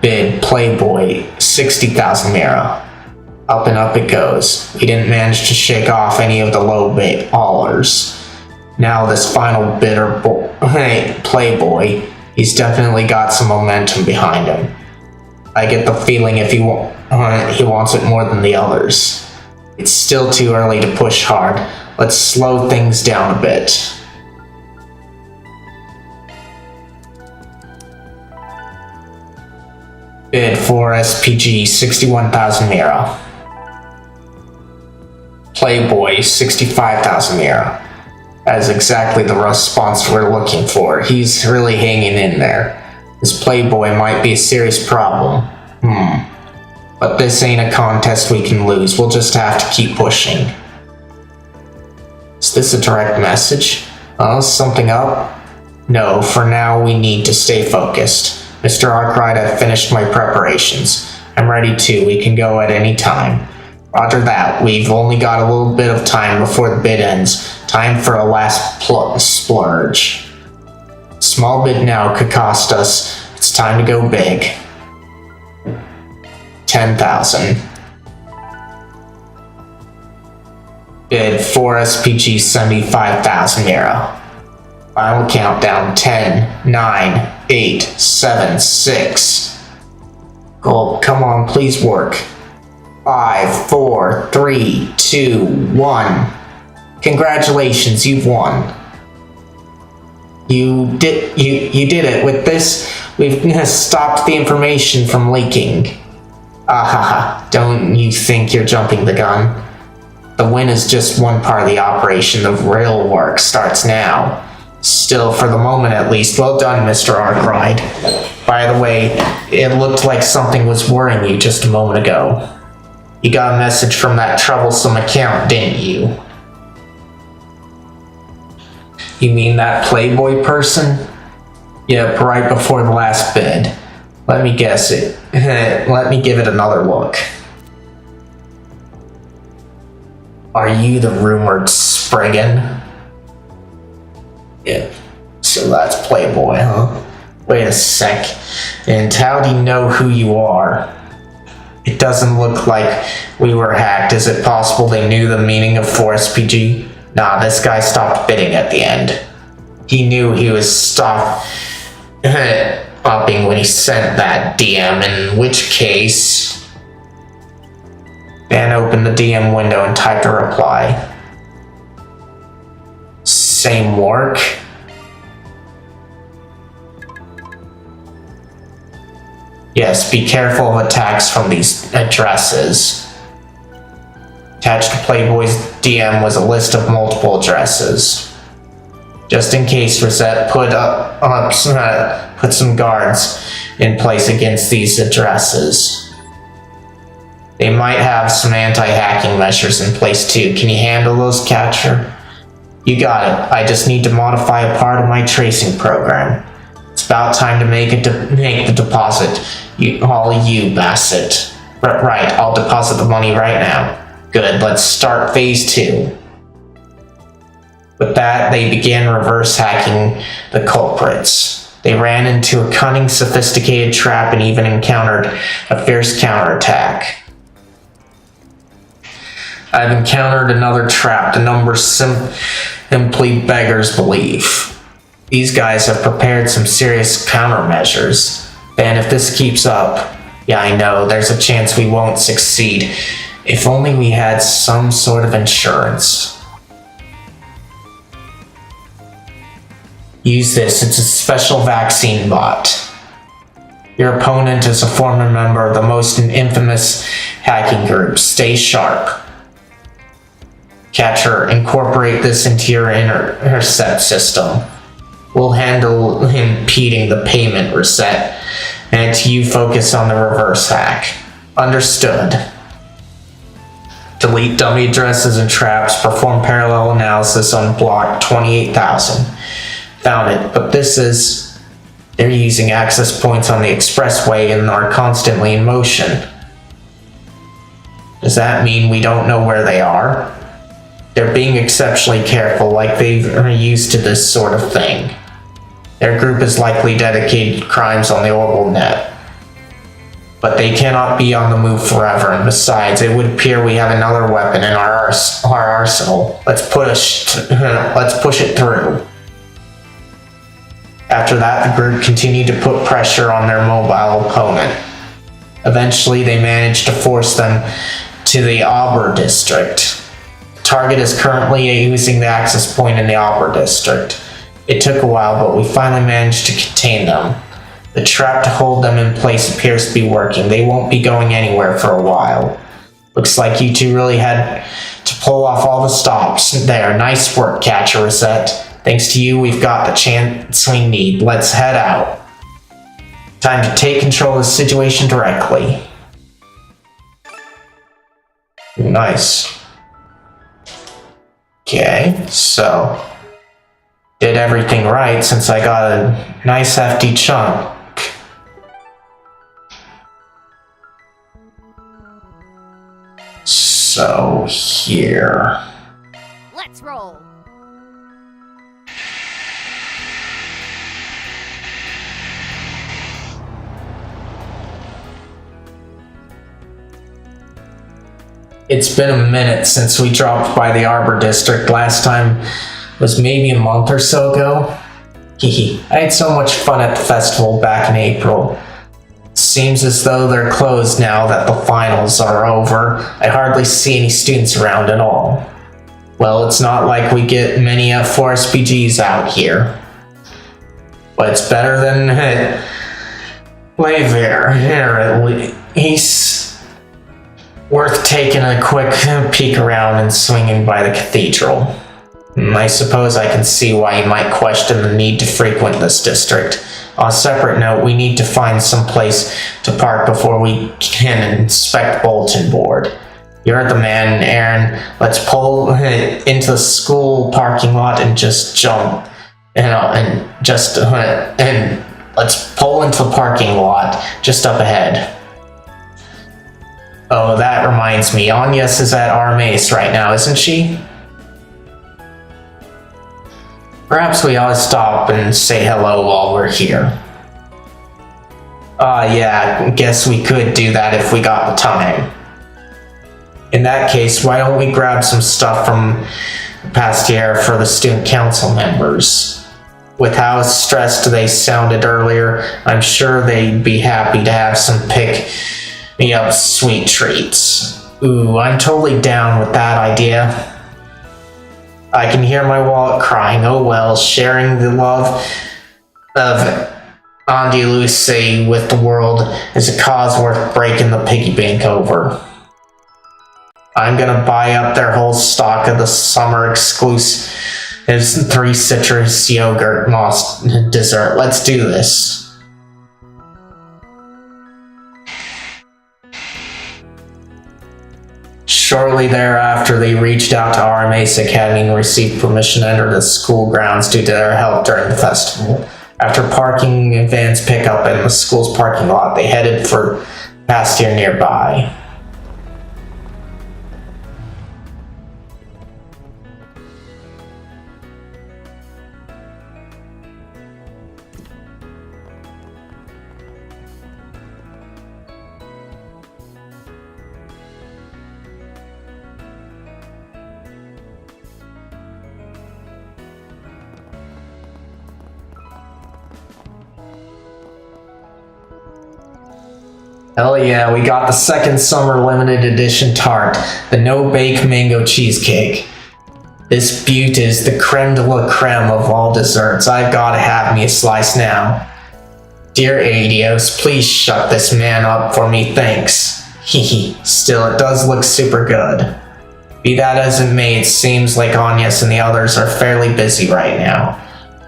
Bid Playboy, 60,000 Mira. Up and up it goes. We didn't manage to shake off any of the low bid haulers. Now this final bidder, Playboy, he's definitely got some momentum behind him. I get the feeling if he wants it more than the others. It's still too early to push hard. Let's slow things down a bit. Bid for SPG, 61,000 Mira. Playboy, 65,000 Mira. That is exactly the response we're looking for. He's really hanging in there. This Playboy might be a serious problem. But this ain't a contest we can lose. We'll just have to keep pushing. Is this a direct message? Something up? No, for now we need to stay focused. Mr. Arkwright, I've finished my preparations. I'm ready too. We can go at any time. Roger that. We've only got a little bit of time before the bid ends. Time for a last splurge. Small bid now could cost us. It's time to go big. 10,000. Bid 4 SPG, 75,000 Mira. Final countdown. 10, 9, 8, 7, 6. Oh, come on, please work. 5, 4, 3, 2, 1. Congratulations, you've won. You did it. With this, we've stopped the information from leaking. Ahaha, don't you think you're jumping the gun? The win is just one part of the operation. The real work starts now. Still, for the moment at least, well done, Mr. Arkwright. By the way, it looked like something was worrying you just a moment ago. You got a message from that troublesome account, didn't you? You mean that Playboy person? Yep, right before the last bid. Let me guess it. Let me give it another look. Are you the rumored Spriggan? Yeah, so that's Playboy, huh? Wait a sec. And how do you know who you are? It doesn't look like we were hacked. Is it possible they knew the meaning of 4SPG? Nah, this guy stopped bidding at the end. He knew he was upping when he sent that DM, in which case... Dan opened the DM window and typed a reply. Same work? Yes, be careful of attacks from these addresses. Attached to Playboy's DM was a list of multiple addresses. Just in case, Rosette put some guards in place against these addresses. They might have some anti-hacking measures in place too. Can you handle those, Catcher? You got it. I just need to modify a part of my tracing program. It's about time to make the deposit. All you, Bassett. Right, I'll deposit the money right now. Good, let's start phase 2. With that, they began reverse hacking the culprits. They ran into a cunning, sophisticated trap and even encountered a fierce counterattack. I've encountered another trap. The numbers simply beggars belief. These guys have prepared some serious countermeasures. And if this keeps up, yeah, I know, there's a chance we won't succeed. If only we had some sort of insurance. Use this, it's a special vaccine bot. Your opponent is a former member of the most infamous hacking group. Stay sharp. Catcher, incorporate this into your intercept system. We'll handle impeding the payment reset, and you focus on the reverse hack. Understood. Delete dummy addresses and traps. Perform parallel analysis on block 28,000. Found it, but they're using access points on the expressway and are constantly in motion. Does that mean we don't know where they are? They're being exceptionally careful, like they are used to this sort of thing. Their group is likely dedicated to crimes on the orbital net. But they cannot be on the move forever, and besides, it would appear we have another weapon in our arsenal. Let's push it through. After that, the group continued to put pressure on their mobile opponent. Eventually, they managed to force them to the Auber district. The target is currently using the access point in the Auber district. It took a while, but we finally managed to contain them. The trap to hold them in place appears to be working. They won't be going anywhere for a while. Looks like you two really had to pull off all the stops there. Nice work, Catcher Rosette. Thanks to you, we've got the chance we need. Let's head out. Time to take control of the situation directly. Nice. Okay, so did everything right since I got a nice hefty chunk. So here. Let's roll. It's been a minute since we dropped by the Arbor District. Last time was maybe a month or so ago. Hehe. I had so much fun at the festival back in April. Seems as though they're closed now that the finals are over. I hardly see any students around at all. Well, it's not like we get many F4 SPGs out here. But it's better than Lever. Here, at least worth taking a quick peek around and swinging by the cathedral. I suppose I can see why you might question the need to frequent this district. On a separate note, we need to find some place to park before we can inspect bulletin board. You're the man, Aaron. Let's pull into the school parking lot and just jump. And let's pull into the parking lot just up ahead. Oh, that reminds me. Agnes is at Armace right now, isn't she? Perhaps we ought to stop and say hello while we're here. Yeah, guess we could do that if we got the time. In that case, why don't we grab some stuff from Pastier for the student council members? With how stressed they sounded earlier, I'm sure they'd be happy to have some pick-me-up sweet treats. Ooh, I'm totally down with that idea. I can hear my wallet crying. Oh well, sharing the love of Andalusia with the world is a cause worth breaking the piggy bank over. I'm gonna buy up their whole stock of the summer exclusive 3 citrus yogurt moss dessert. Let's do this. Shortly thereafter, they reached out to RMA's Academy and received permission to enter the school grounds due to their help during the festival. After parking vans pickup in the school's parking lot, they headed for Pastier nearby. Hell yeah, we got the second summer limited edition tart, the no-bake mango cheesecake. This beaut is the creme de la creme of all desserts. I've gotta have me a slice now. Dear Adios, please shut this man up for me, thanks. Hehe, still it does look super good. Be that as it may, it seems like Agnes and the others are fairly busy right now.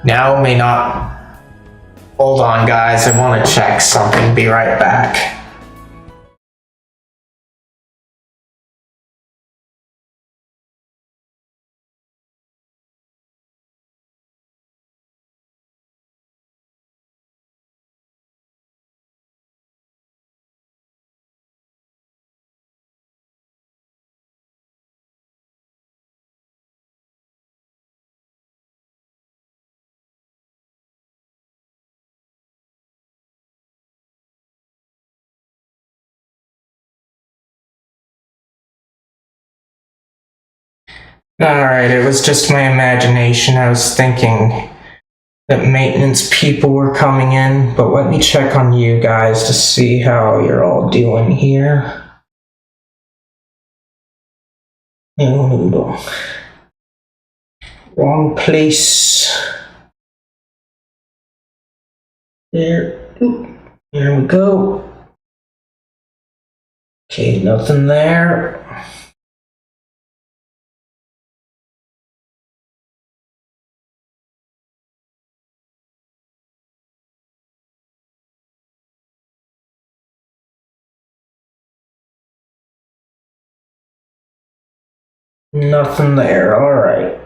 Now may not... Hold on guys, I want to check something, be right back. Alright, it was just my imagination. I was thinking that maintenance people were coming in, but let me check on you guys to see how you're all doing here. Oh, wrong place. There. Oop, here we go. Okay, nothing there. Nothing there, alright.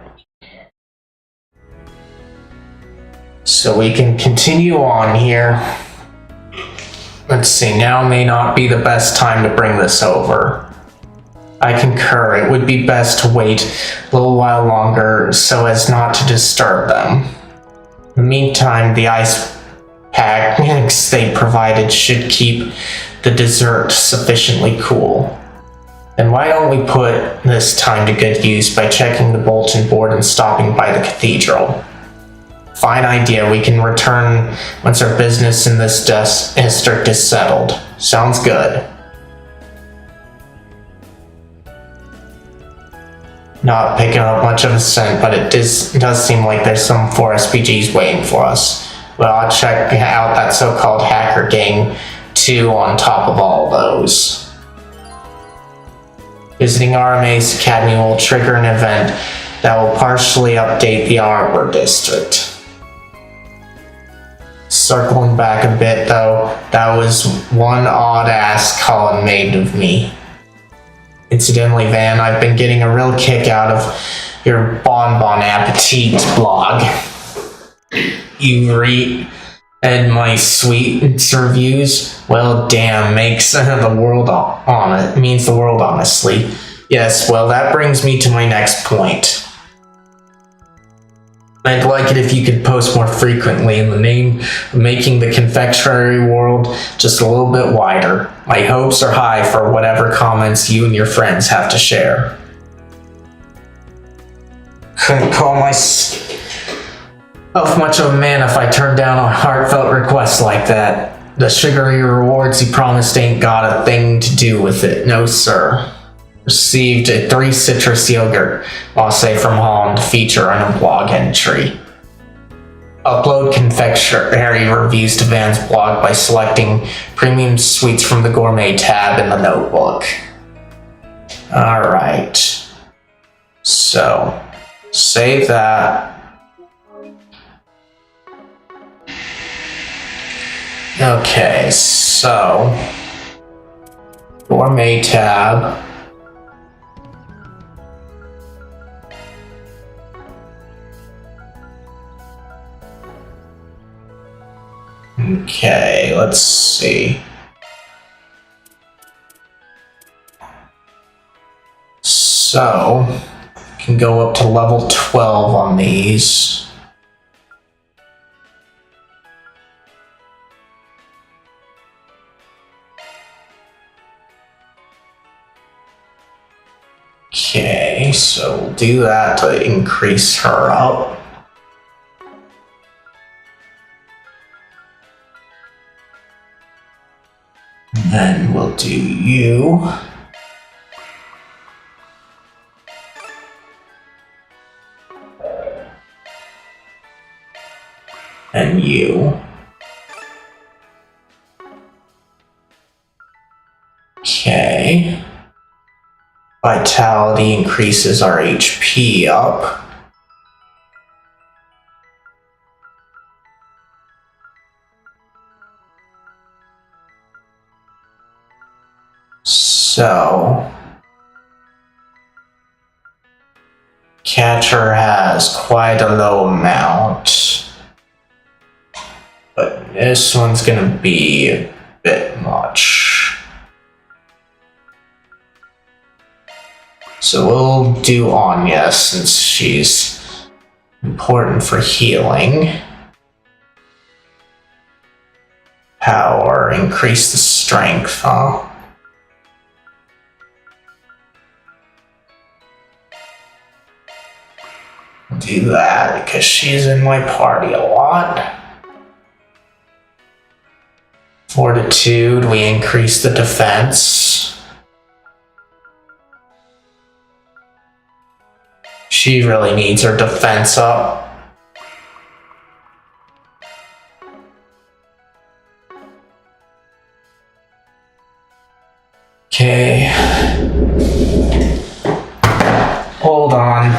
So we can continue on here. Let's see, now may not be the best time to bring this over. I concur, it would be best to wait a little while longer so as not to disturb them. In the meantime, the ice packs they provided should keep the dessert sufficiently cool. And why don't we put this time to good use by checking the bulletin board and stopping by the cathedral? Fine idea, we can return once our business in this district is settled. Sounds good. Not picking up much of a scent, but it does seem like there's some 4 SPGs waiting for us. Well, I'll check out that so-called hacker gang too on top of all those. Visiting RMA's Academy will trigger an event that will partially update the Arbor District. Circling back a bit though, that was one odd-ass call made of me. Incidentally, Van, I've been getting a real kick out of your Bon Appetit blog. You read my sweet reviews? Well, damn, makes the world on it. Means the world, honestly. Yes, well, that brings me to my next point. I'd like it if you could post more frequently in the name of making the confectionery world just a little bit wider. My hopes are high for whatever comments you and your friends have to share. Couldn't call myself much of a man if I turned down a heartfelt request like that. The sugary rewards you promised ain't got a thing to do with it. No, sir. Received a 3 citrus yogurt latte from Holland to feature on a blog entry. Upload confectionery reviews to Van's blog by selecting premium sweets from the gourmet tab in the notebook. Alright. So, save that. Okay, so gourmet tab. Okay, let's see. So, can go up to level 12 on these. Okay, so we'll do that to increase her up. Then we'll do you. And you. Okay. Vitality increases our HP up. So, Catcher has quite a low amount, but this one's gonna be a bit much. So we'll do Anya since she's important for healing. Power, increase the strength, huh? Do that because she's in my party a lot. Fortitude, we increase the defense. She really needs her defense up. Okay. Hold on.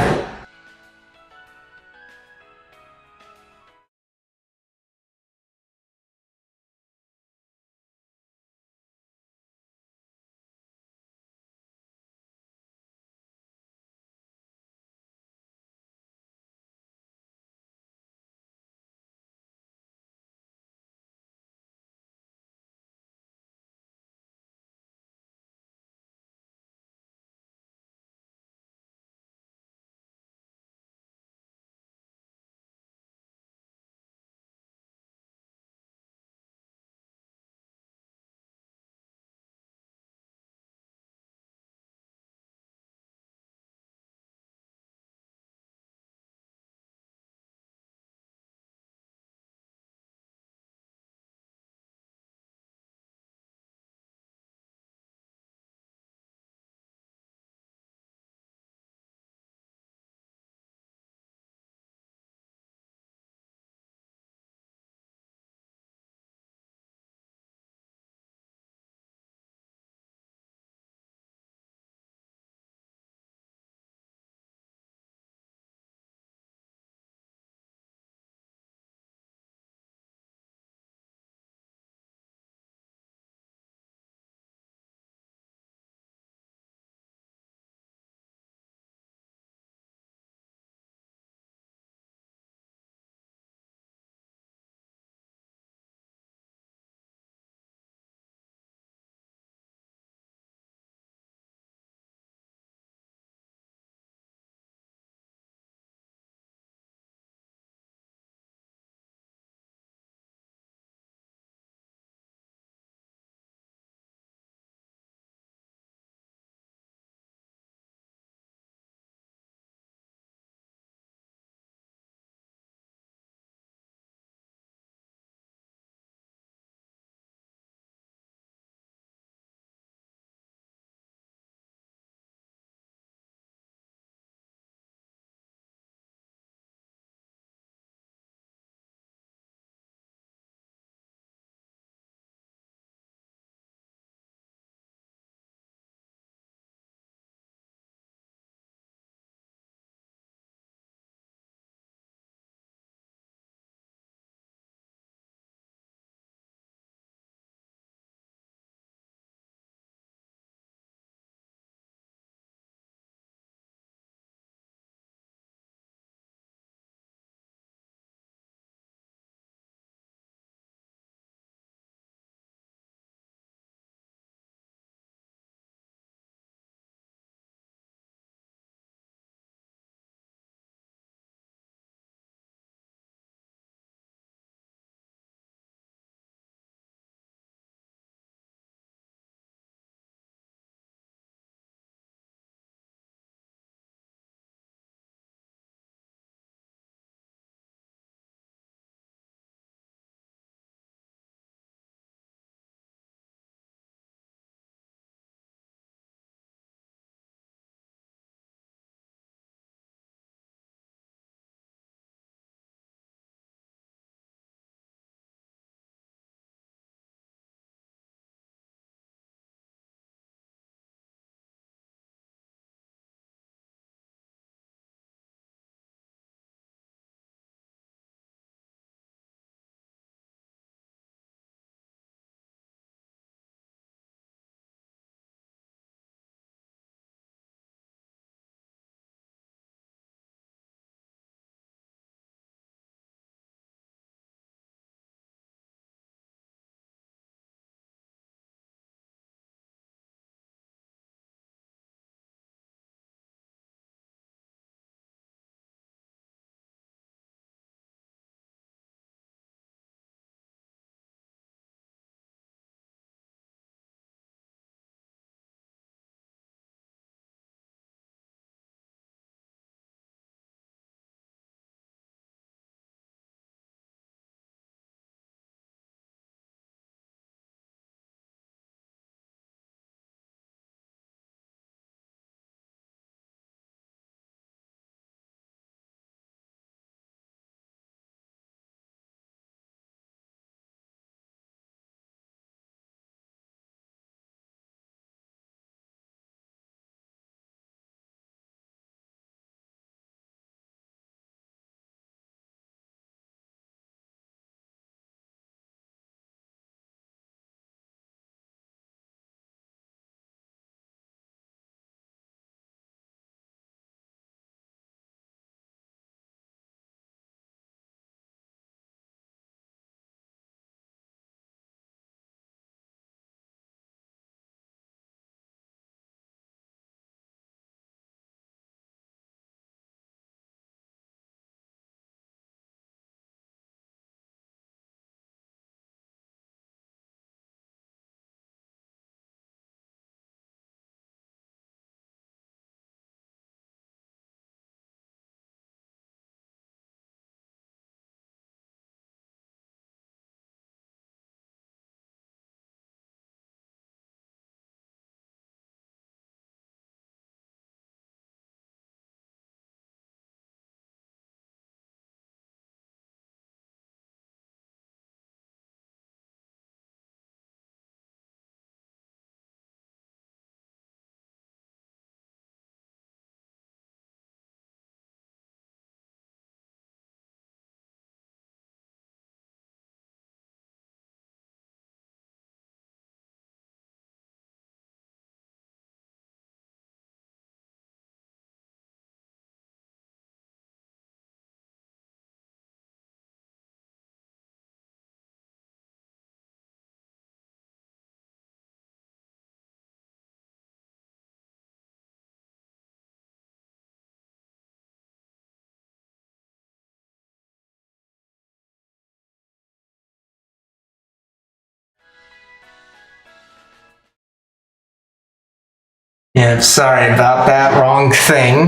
Yeah, sorry about that wrong thing,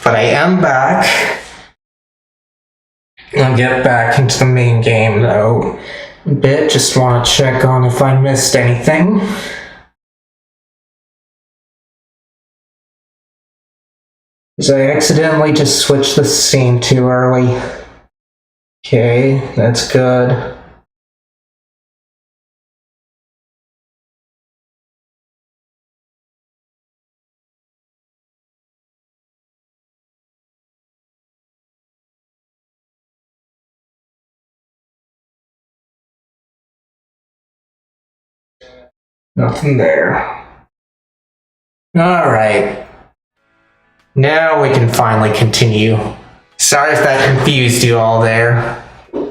but I am back. I'll get back into the main game though. A bit, just want to check on if I missed anything. Because I accidentally just switched the scene too early. Okay, that's good. Nothing there. Alright. Now we can finally continue. Sorry if that confused you all there,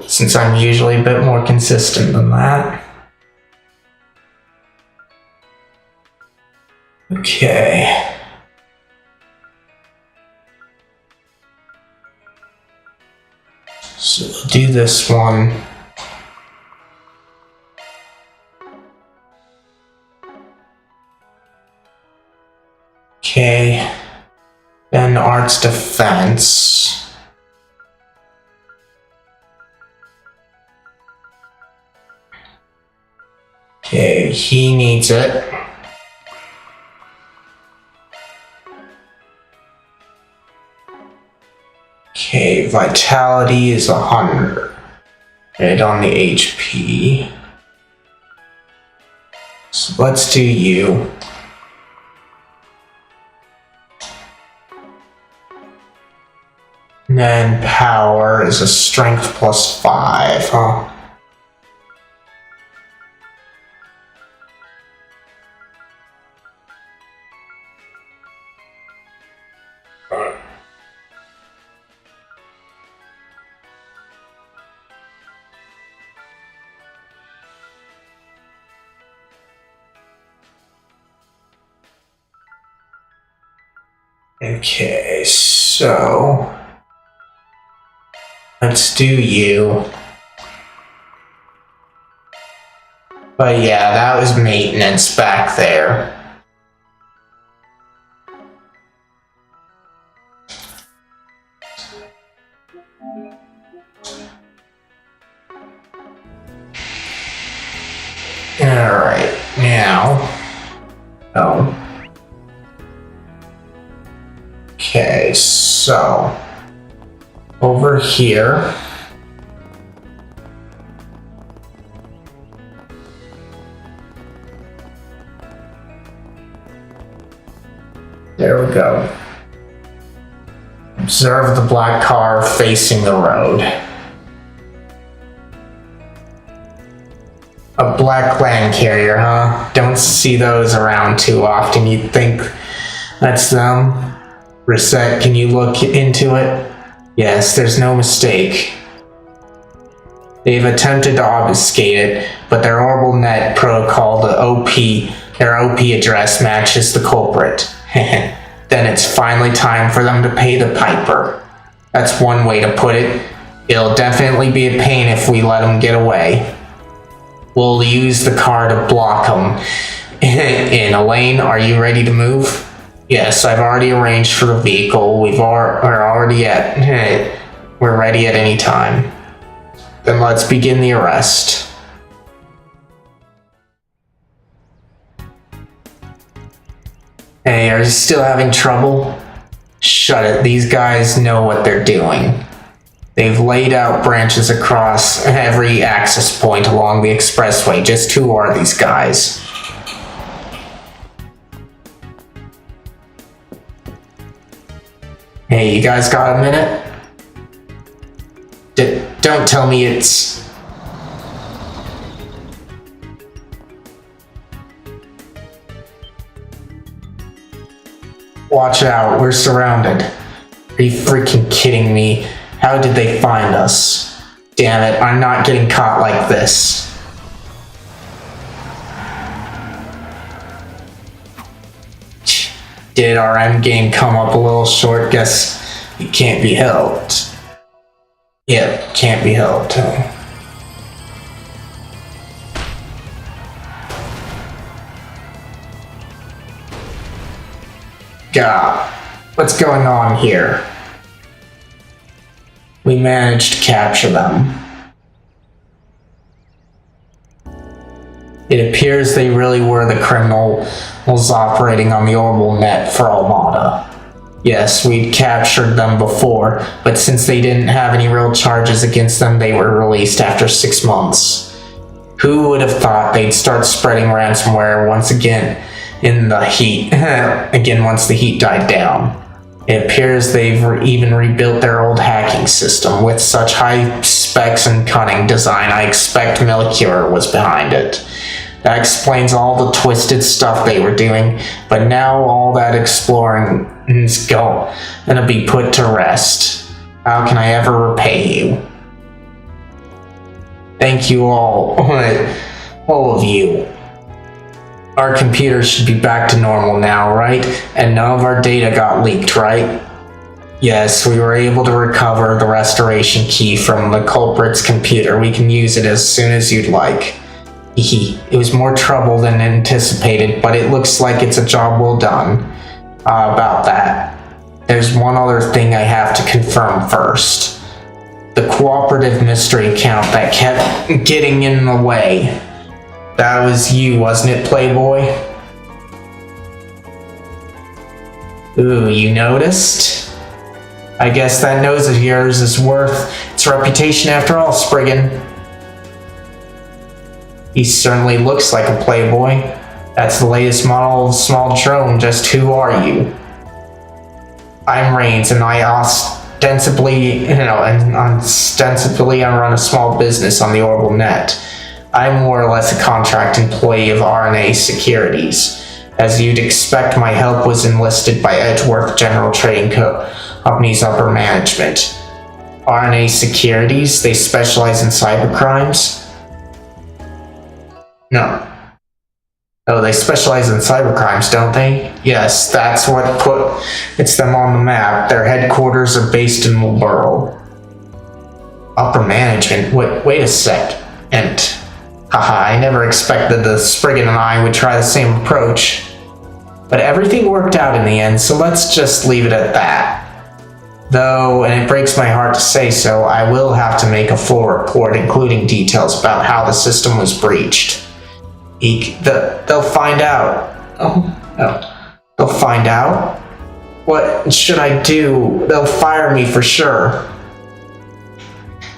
since I'm usually a bit more consistent than that. Okay. So we'll do this one. Okay. Then Art's Defense. Okay, he needs it. Okay, Vitality is 100. Right on the HP. So let's do you. And then Power is a Strength plus 5, huh? Okay, so let's do you. But yeah, that was maintenance back there. Alright, now. Oh. Okay, so over here. There we go. Observe the black car facing the road. A black land carrier, huh? Don't see those around too often. You'd think that's them. Reset, can you look into it? Yes, there's no mistake. They've attempted to obfuscate it, but their orbital net protocol, their OP address matches the culprit. Then it's finally time for them to pay the piper. That's one way to put it. It'll definitely be a pain if we let them get away. We'll use the car to block them. In Elaine, are you ready to move? Yes, I've already arranged for the vehicle. We're ready at any time. Then let's begin the arrest. Hey, are you still having trouble? Shut it, these guys know what they're doing. They've laid out branches across every access point along the expressway. Just who are these guys? Hey, you guys got a minute? Don't tell me it's... Watch out, we're surrounded. Are you freaking kidding me? How did they find us? Damn it, I'm not getting caught like this. Did our endgame come up a little short? Guess it can't be helped. Yep, can't be helped. God. What's going on here? We managed to capture them. It appears they really were the criminals operating on the orbital net for Armada. Yes, we'd captured them before, but since they didn't have any real charges against them, they were released after 6 months. Who would have thought they'd start spreading ransomware once again in the heat, once the heat died down. It appears they've even rebuilt their old hacking system. With such high specs and cunning design, I expect Melchior was behind it. That explains all the twisted stuff they were doing, but now all that exploring is gonna be put to rest. How can I ever repay you? Thank you all of you. Our computers should be back to normal now, right? And none of our data got leaked, right? Yes, we were able to recover the restoration key from the culprit's computer. We can use it as soon as you'd like. It was more trouble than anticipated, but it looks like it's a job well done. About that, there's one other thing I have to confirm first. The cooperative mystery account that kept getting in the way. That was you, wasn't it, Playboy? Ooh, you noticed? I guess that nose of yours is worth its reputation after all, Spriggan. He certainly looks like a playboy. That's the latest model of small drone. Just who are you? I'm Reigns, and I ostensibly I run a small business on the orbital net. I'm more or less a contract employee of RNA Securities. As you'd expect, my help was enlisted by Edgeworth General Trading Company's upper management. RNA Securities, they specialize in cybercrimes? No. Oh, they specialize in cybercrimes, don't they? Yes, that's what puts them on the map. Their headquarters are based in Mulborough. Upper management? Wait a sec. And, haha, I never expected the Spriggan and I would try the same approach. But everything worked out in the end, so let's just leave it at that. Though, and it breaks my heart to say so, I will have to make a full report including details about how the system was breached. They'll find out. Oh, no. They'll find out? What should I do? They'll fire me for sure.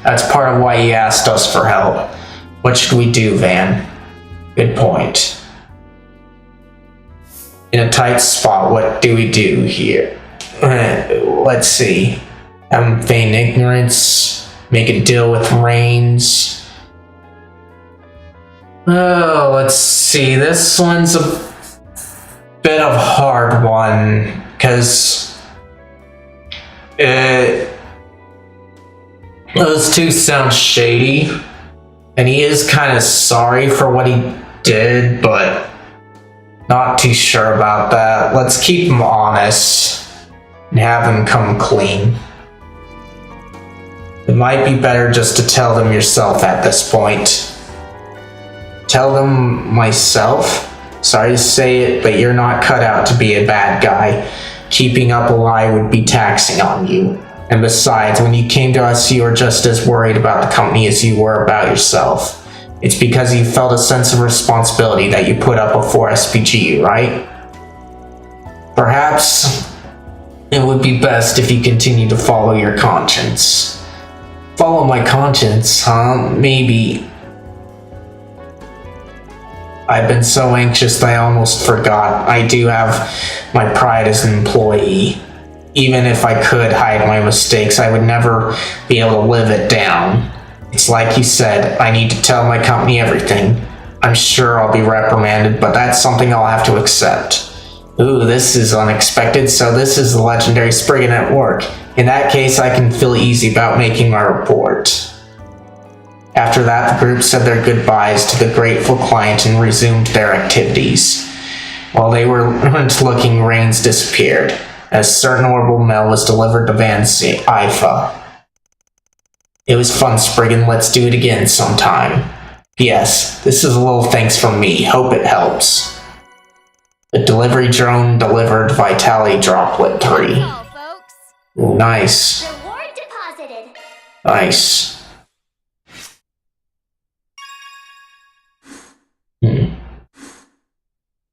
That's part of why he asked us for help. What should we do, Van? Good point. In a tight spot, what do we do here? Let's see. Feign ignorance. Make a deal with Reigns. Oh, let's see. This one's a bit of a hard one, because those two sound shady, and he is kind of sorry for what he did, but not too sure about that. Let's keep him honest and have him come clean. It might be better just to tell them yourself at this point. Tell them myself? Sorry to say it, but you're not cut out to be a bad guy. Keeping up a lie would be taxing on you. And besides, when you came to us, you were just as worried about the company as you were about yourself. It's because you felt a sense of responsibility that you put up before SPG, right? Perhaps it would be best if you continue to follow your conscience. Follow my conscience, huh? Maybe. I've been so anxious that I almost forgot. I do have my pride as an employee. Even if I could hide my mistakes, I would never be able to live it down. It's like you said, I need to tell my company everything. I'm sure I'll be reprimanded, but that's something I'll have to accept. Ooh, this is unexpected, so this is the legendary Spriggan at work. In that case, I can feel easy about making my report. After that, the group said their goodbyes to the grateful client and resumed their activities. While they weren't looking, Reigns disappeared, as certain orbital mail was delivered to Van Ifa. It was fun, Spriggan. Let's do it again sometime. P.S. This is a little thanks from me. Hope it helps. The delivery drone delivered Vitality Droplet 3. Ooh, nice. Reward deposited. Nice. Ooh,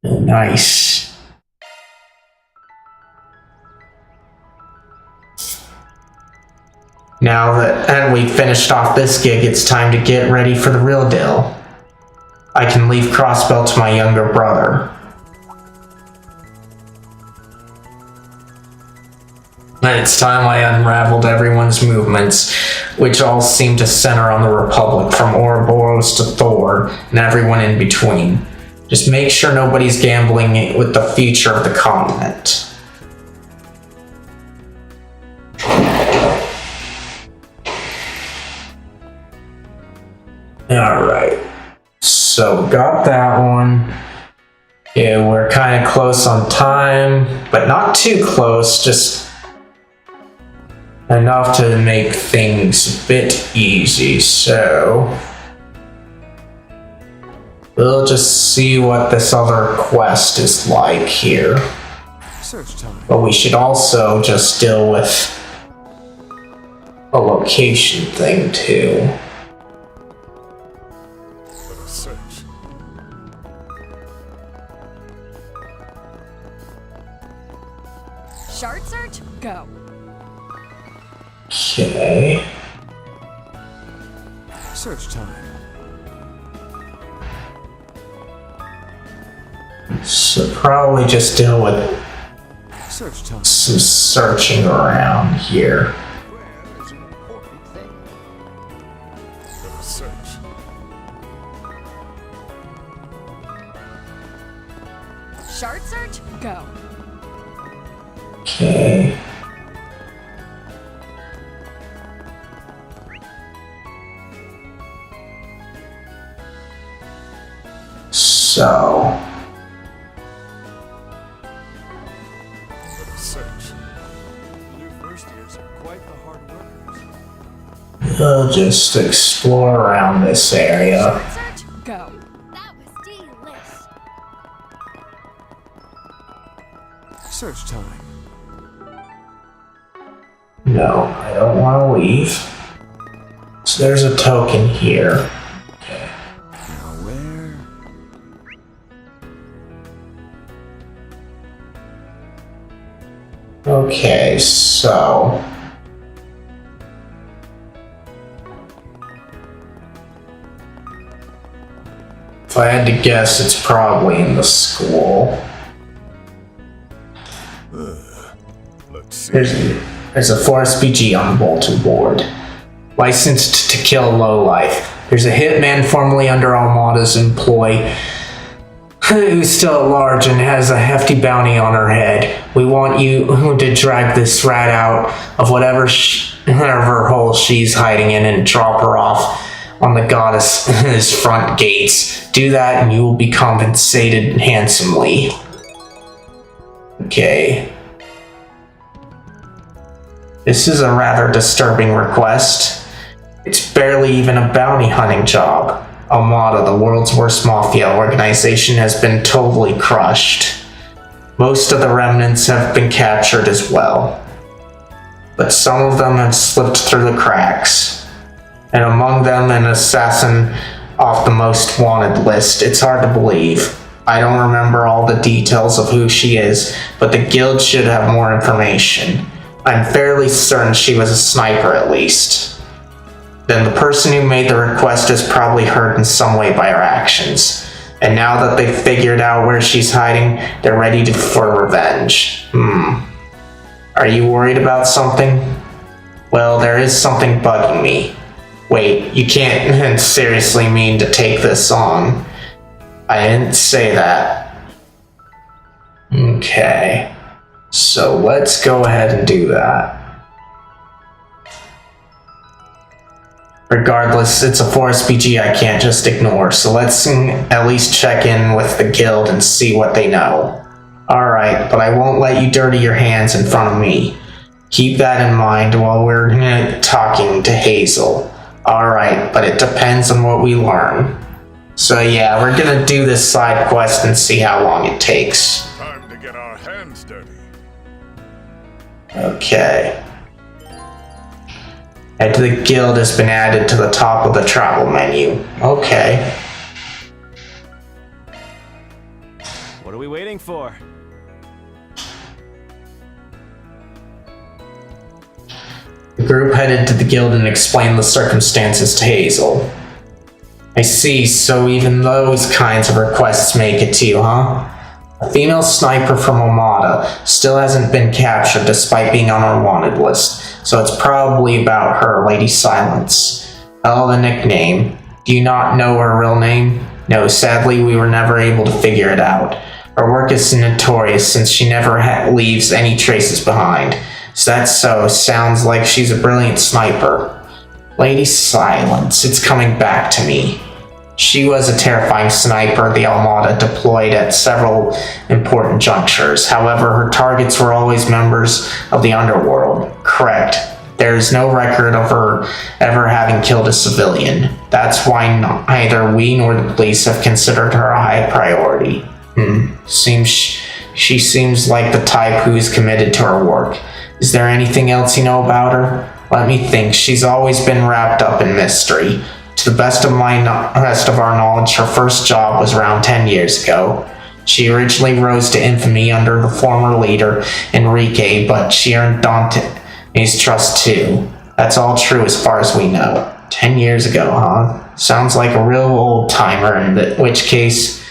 nice. Now that we finished off this gig, it's time to get ready for the real deal. I can leave Crossbell to my younger brother. And it's time I unraveled everyone's movements, which all seem to center on the Republic, from Ouroboros to Thor, and everyone in between. Just make sure nobody's gambling with the future of the continent. Alright, so got that one. Yeah, we're kind of close on time, but not too close, just enough to make things a bit easy, so we'll just see what this other quest is like here. Search time. But we should also just deal with a location thing too. Shard search, go. Okay. Search time. So probably just deal with Search time. some searching around here. Shard search, go. Okay. So we'll just explore around this area. Search, go. That was delish. Search time. No, I don't want to leave. So there's a token here. Okay. Now where? Okay, so if I had to guess, it's probably in the school. Let's see. There's a Forest BG on the bulletin board. Licensed to kill lowlife. There's a hitman formerly under Armada's employ who's still at large and has a hefty bounty on her head. We want you to drag this rat out of whatever hole she's hiding in and drop her off on the goddess's front gates. Do that and you will be compensated handsomely. Okay. This is a rather disturbing request. It's barely even a bounty hunting job. Armada, the world's worst mafia organization, has been totally crushed. Most of the remnants have been captured as well. But some of them have slipped through the cracks. And among them, an assassin off the most wanted list. It's hard to believe. I don't remember all the details of who she is, but the guild should have more information. I'm fairly certain she was a sniper at least. Then the person who made the request is probably hurt in some way by her actions. And now that they've figured out where she's hiding, they're ready for revenge. Are you worried about something? Well, there is something bugging me. Wait, you can't seriously mean to take this on. I didn't say that. Okay. So let's go ahead and do that. Regardless, it's a Forest BG I can't just ignore, so let's at least check in with the guild and see what they know. Alright, but I won't let you dirty your hands in front of me. Keep that in mind while we're talking to Hazel. Alright, but it depends on what we learn. So yeah, we're gonna do this side quest and see how long it takes. Time to get our hands dirty. Okay. Head to the guild has been added to the top of the travel menu. Okay. What are we waiting for? The group headed to the guild and explained the circumstances to Hazel. I see, so even those kinds of requests make it to you, huh? A female sniper from Omada still hasn't been captured despite being on our wanted list, so it's probably about her, Lady Silence. Oh, the nickname. Do you not know her real name? No, sadly we were never able to figure it out. Her work is notorious since she never leaves any traces behind. So that's so, sounds like she's a brilliant sniper. Lady Silence, it's coming back to me. She was a terrifying sniper the Armada deployed at several important junctures. However, her targets were always members of the underworld. Correct. There is no record of her ever having killed a civilian. That's why neither we nor the police have considered her a high priority. She seems like the type who is committed to her work. Is there anything else you know about her? Let me think. She's always been wrapped up in mystery. To the best of our knowledge, her first job was around 10 years ago. She originally rose to infamy under the former leader, Enrique, but she earned Dante's trust too. That's all true as far as we know. 10 years ago, huh? Sounds like a real old-timer, in which case,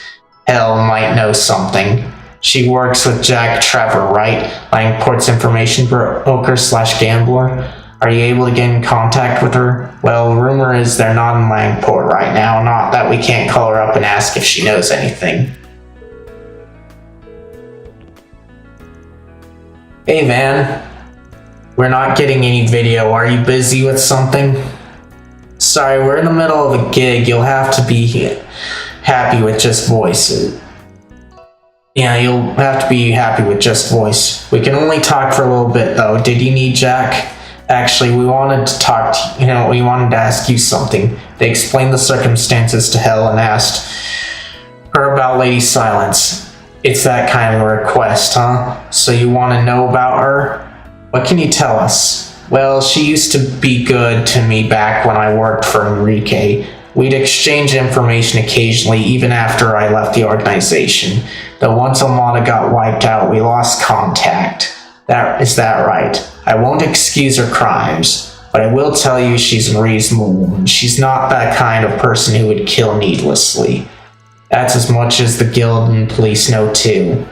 Hell might know something. She works with Jack Trevor, right? Langport's information broker/gambler. Are you able to get in contact with her? Well, rumor is they're not in Langport right now, not that we can't call her up and ask if she knows anything. Hey Van, we're not getting any video. Are you busy with something? Sorry, we're in the middle of a gig. You'll have to be happy with just voice. Yeah, you'll have to be happy with just voice. We can only talk for a little bit though. Did you need Jack? Actually, we wanted to talk to we wanted to ask you something. They explained the circumstances to Hell and asked her about Lady Silence. It's that kind of a request, huh? So you want to know about her? What can you tell us? Well, she used to be good to me back when I worked for Enrique. We'd exchange information occasionally, even after I left the organization. Though once Almada got wiped out, we lost contact. Is that right? I won't excuse her crimes, but I will tell you she's a reasonable woman. She's not that kind of person who would kill needlessly. That's as much as the guild and police know too.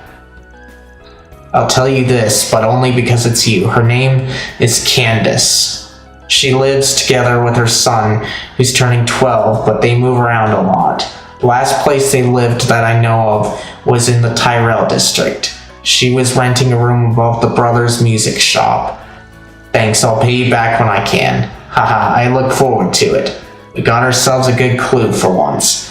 I'll tell you this, but only because it's you. Her name is Candace. She lives together with her son, who's turning 12, but they move around a lot. The last place they lived that I know of was in the Tyrell district. She was renting a room above the brothers' music shop. Thanks, I'll pay you back when I can. Haha, I look forward to it. We got ourselves a good clue for once.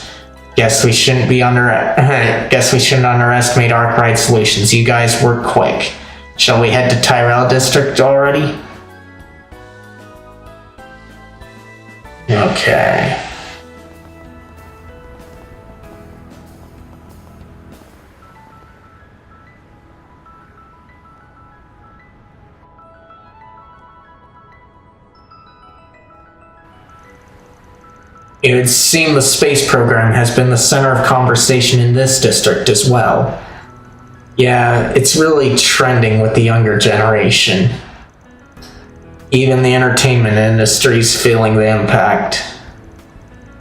Guess we shouldn't underestimate Arkwright Solutions. You guys work quick. Shall we head to Tyrell district already? Okay. It would seem the space program has been the center of conversation in this district as well. Yeah, it's really trending with the younger generation. Even the entertainment industry's feeling the impact.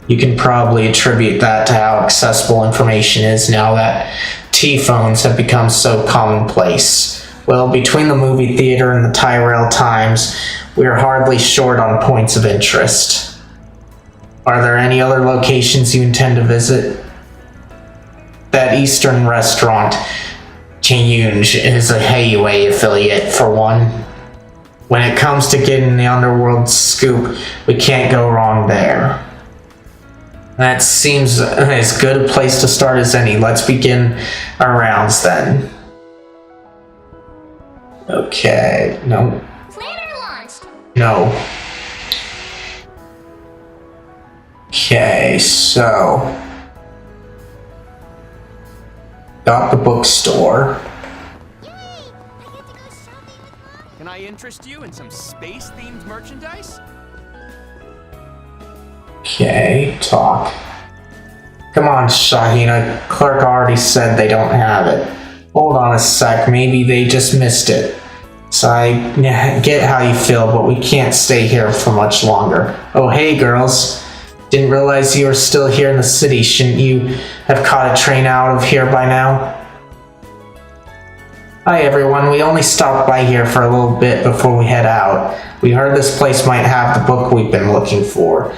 You can probably attribute that to how accessible information is now that T-phones have become so commonplace. Well, between the movie theater and the Tyrell Times, we are hardly short on points of interest. Are there any other locations you intend to visit? That Eastern restaurant, Chiyunj, is a Heiwei affiliate for one. When it comes to getting the underworld scoop, we can't go wrong there. That seems as good a place to start as any. Let's begin our rounds then. Okay, no. Planner launched. No. Okay, so got the bookstore. Can I interest you in some space-themed merchandise? Okay, talk. Come on, Shahina. Clerk already said they don't have it. Hold on a sec, maybe they just missed it. So I get how you feel, but we can't stay here for much longer. Oh, hey, girls. Didn't realize you were still here in the city. Shouldn't you have caught a train out of here by now? Hi, everyone. We only stopped by here for a little bit before we head out. We heard this place might have the book we've been looking for.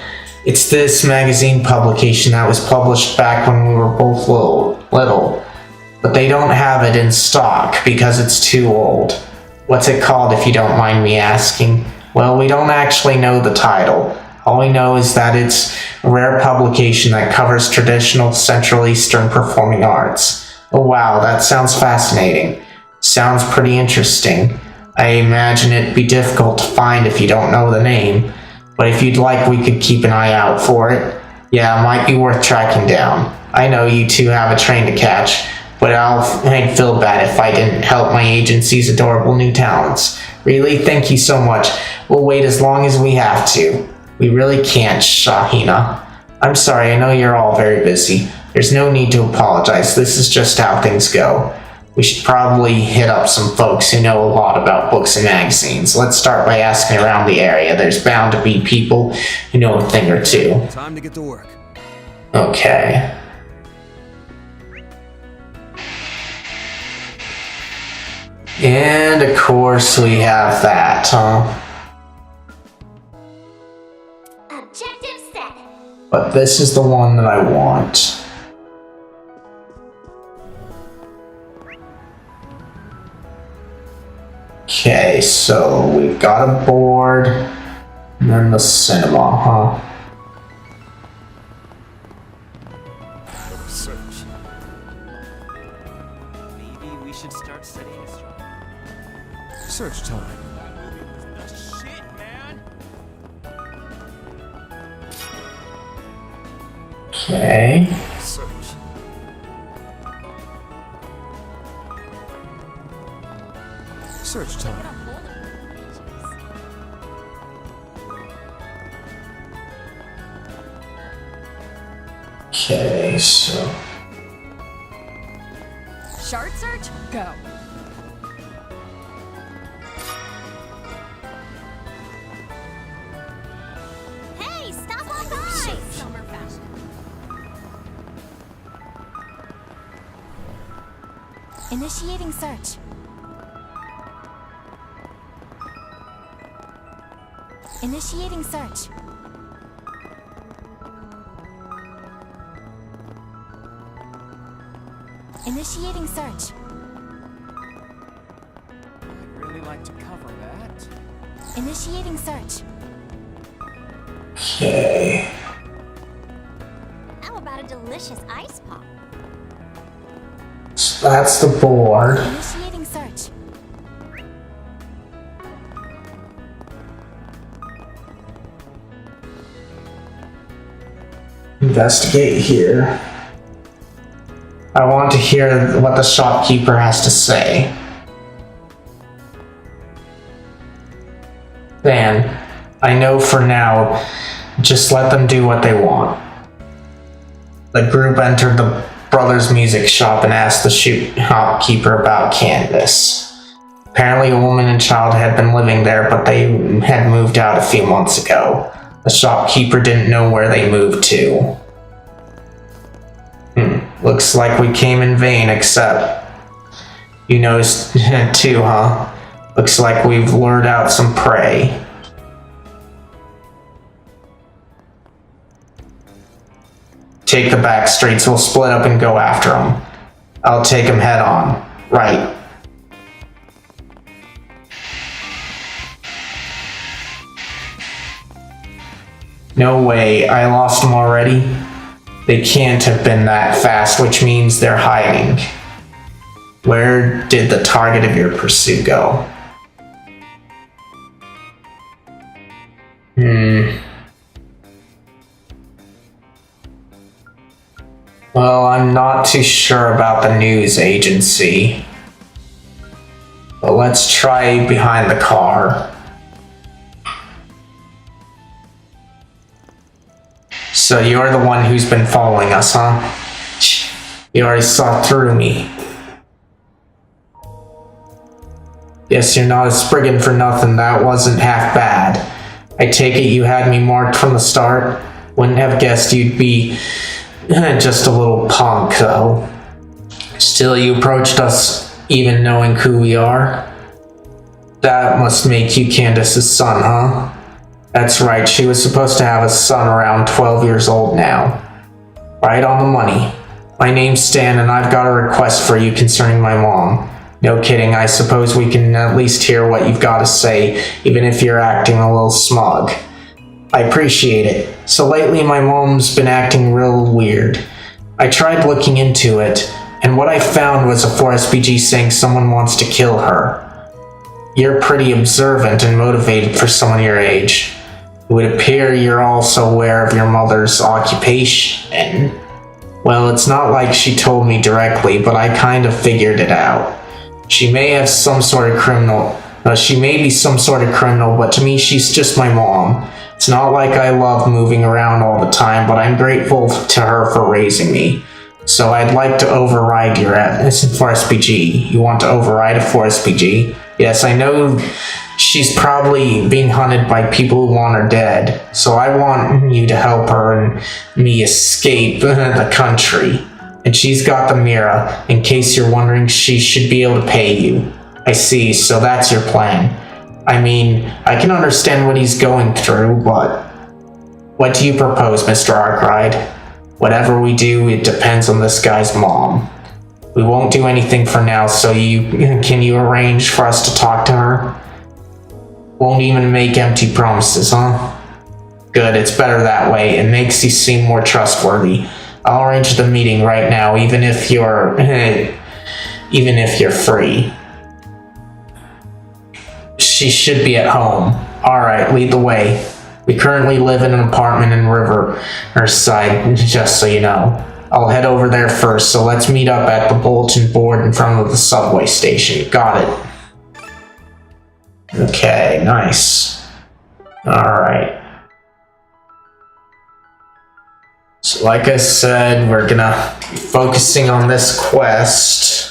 It's this magazine publication that was published back when we were both little. But they don't have it in stock because it's too old. What's it called, if you don't mind me asking? Well, we don't actually know the title. All we know is that it's a rare publication that covers traditional Central Eastern performing arts. Oh wow, that sounds fascinating. Sounds pretty interesting. I imagine it'd be difficult to find if you don't know the name, but if you'd like, we could keep an eye out for it. Yeah, it might be worth tracking down. I know you two have a train to catch, but I'd feel bad if I didn't help my agency's adorable new talents. Really, thank you so much. We'll wait as long as we have to. We really can't, Shahina. I'm sorry, I know you're all very busy. There's no need to apologize. This is just how things go. We should probably hit up some folks who know a lot about books and magazines. Let's start by asking around the area. There's bound to be people who know a thing or two. Time to get to work. Okay. And of course we have that, huh? Objective set. But this is the one that I want. Okay, so we've got a board, and then the cinema, huh? Search. Maybe we should start setting a strategy. Search time. The shit, man! Okay. Search. Search time. Okay, so Shard search, go. Hey, stop on by! Summer fashion. Initiating search. Initiating search. Initiating search. I'd really like to cover that. Initiating search. okay. How about a delicious ice pop? So that's the board. Initiating search. Investigate here. I want to hear what the shopkeeper has to say. Then, I know for now, just let them do what they want. The group entered the brothers' music shop and asked the shopkeeper about Canvas. Apparently a woman and child had been living there, but they had moved out a few months ago. The shopkeeper didn't know where they moved to. Looks like we came in vain, except you noticed too, huh? Looks like we've lured out some prey. Take the back streets, we'll split up and go after them. I'll take them head on. Right. No way, I lost them already? They can't have been that fast, which means they're hiding. Where did the target of your pursuit go? Well, I'm I'm not too sure about the news agency. But let's try behind the car. So you're the one who's been following us, huh? You already saw through me. Guess you're not a Spriggan for nothing. That wasn't half bad. I take it you had me marked from the start. Wouldn't have guessed you'd be just a little punk, though. Still, you approached us even knowing who we are? That must make you Candace's son, huh? That's right, she was supposed to have a son around 12 years old now. Right on the money. My name's Stan, and I've got a request for you concerning my mom. No kidding, I suppose we can at least hear what you've got to say, even if you're acting a little smug. I appreciate it. So lately my mom's been acting real weird. I tried looking into it, and what I found was a 4SPG saying someone wants to kill her. You're pretty observant and motivated for someone your age. It would appear you're also aware of your mother's occupation. Well, it's not like she told me directly, but I kind of figured it out. She may have some sort of criminal. She may be some sort of criminal, but to me, she's just my mom. It's not like I love moving around all the time, but I'm grateful to her for raising me. So I'd like to override your 4SPG. You want to override a 4SPG? Yes, I know she's probably being hunted by people who want her dead. So I want you to help her and me escape the country. And she's got the Mira. In case you're wondering, she should be able to pay you. I see, so that's your plan. I mean, I can understand what he's going through, but what do you propose, Mr. Arkwright? Whatever we do, it depends on this guy's mom. We won't do anything for now, so can you arrange for us to talk to her? Won't even make empty promises, huh? Good, it's better that way. It makes you seem more trustworthy. I'll arrange the meeting right now, even if you're free. She should be at home. Alright, lead the way. We currently live in an apartment in Riverside, just so you know. I'll head over there first, so let's meet up at the bulletin board in front of the subway station. Got it. Okay, nice. Alright. So like I said, we're gonna be focusing on this quest.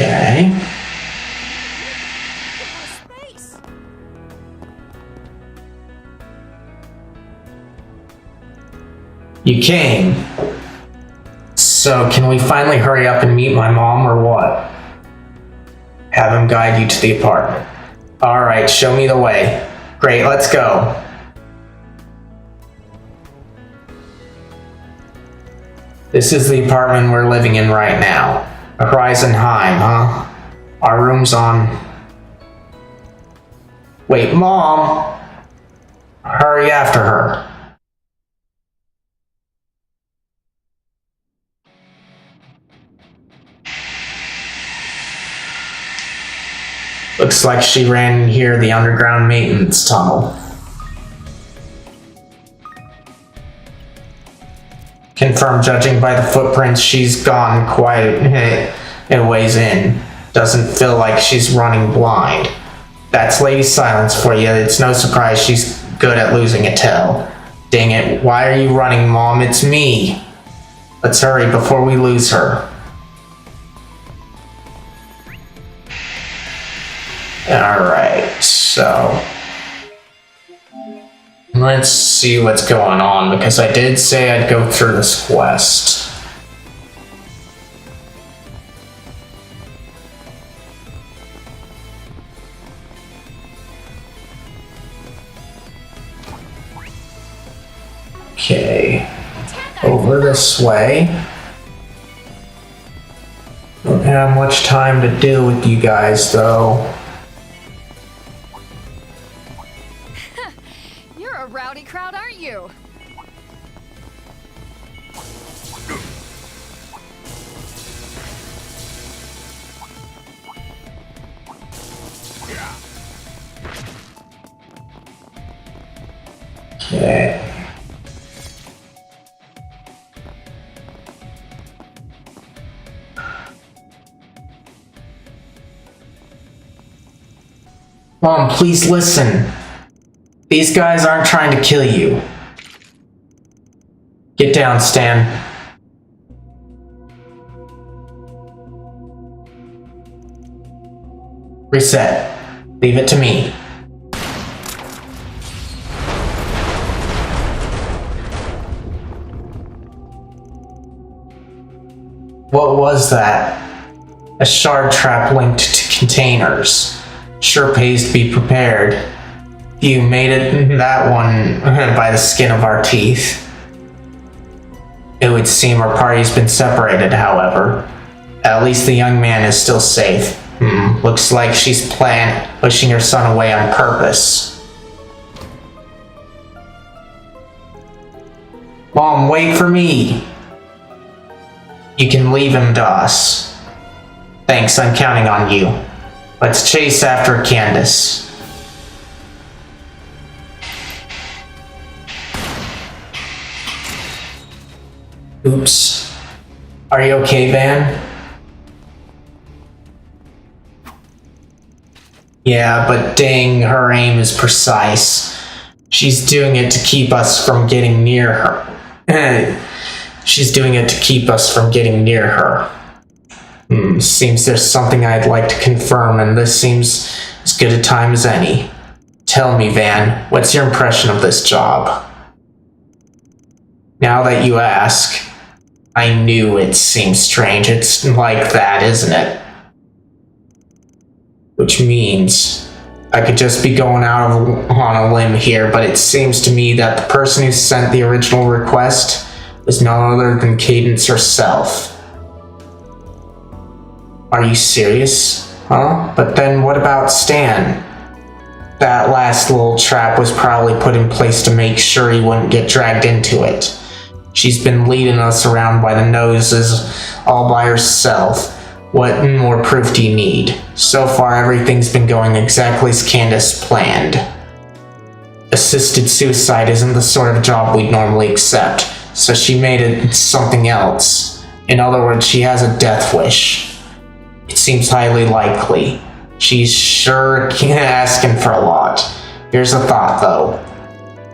Okay. You came. So can we finally hurry up and meet my mom or what? Have him guide you to the apartment. Alright, show me the way. Great, let's go. This is the apartment we're living in right now. Horizon Heim, huh? Our room's on... Wait, Mom! Hurry after her. Looks like she ran in here, the underground maintenance tunnel. Confirmed, judging by the footprints, she's gone quite a ways in. Doesn't feel like she's running blind. That's Lady Silence for you. It's no surprise she's good at losing a tail. Dang it, why are you running, Mom? It's me. Let's hurry before we lose her. Alright, so... let's see what's going on, because I did say I'd go through this quest. Okay, over this way. Don't have much time to deal with you guys, though. You're a rowdy crowd, aren't you? Mom, please listen. These guys aren't trying to kill you. Get down, Stan. Reset. Leave it to me. What was that? A shard trap linked to containers. Sure pays to be prepared. You made it that one by the skin of our teeth. It would seem our party's been separated, however. At least the young man is still safe. Looks like she's pushing her son away on purpose. Mom, wait for me! You can leave him to us. Thanks, I'm counting on you. Let's chase after Candace. Oops. Are you okay, Van? Yeah, but dang, her aim is precise. She's doing it to keep us from getting near her. She's doing it to keep us from getting near her. Seems there's something I'd like to confirm, and this seems as good a time as any. Tell me, Van, what's your impression of this job? Now that you ask, I knew it seemed strange. It's like that, isn't it? Which means I could just be going out on a limb here, but it seems to me that the person who sent the original request was none other than Cadence herself. Are you serious? Huh? But then what about Stan? That last little trap was probably put in place to make sure he wouldn't get dragged into it. She's been leading us around by the noses all by herself. What more proof do you need? So far, everything's been going exactly as Candace planned. Assisted suicide isn't the sort of job we'd normally accept, so she made it something else. In other words, she has a death wish. It seems highly likely. She's sure asking for a lot. Here's a thought, though.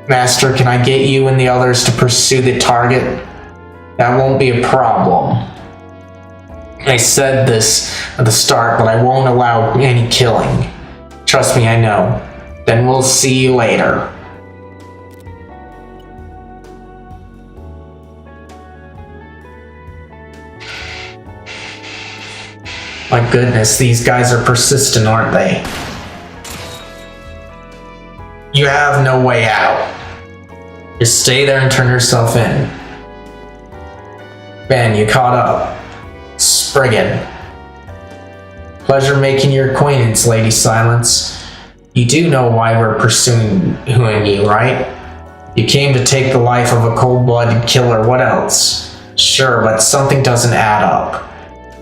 Master, can I get you and the others to pursue the target? That won't be a problem. I said this at the start, but I won't allow any killing. Trust me, I know. Then we'll see you later. My goodness, these guys are persistent, aren't they? You have no way out. Just stay there and turn yourself in. Ben, you caught up. Spriggan. Pleasure making your acquaintance, Lady Silence. You do know why we're pursuing you, right? You came to take the life of a cold-blooded killer, what else? Sure, but something doesn't add up.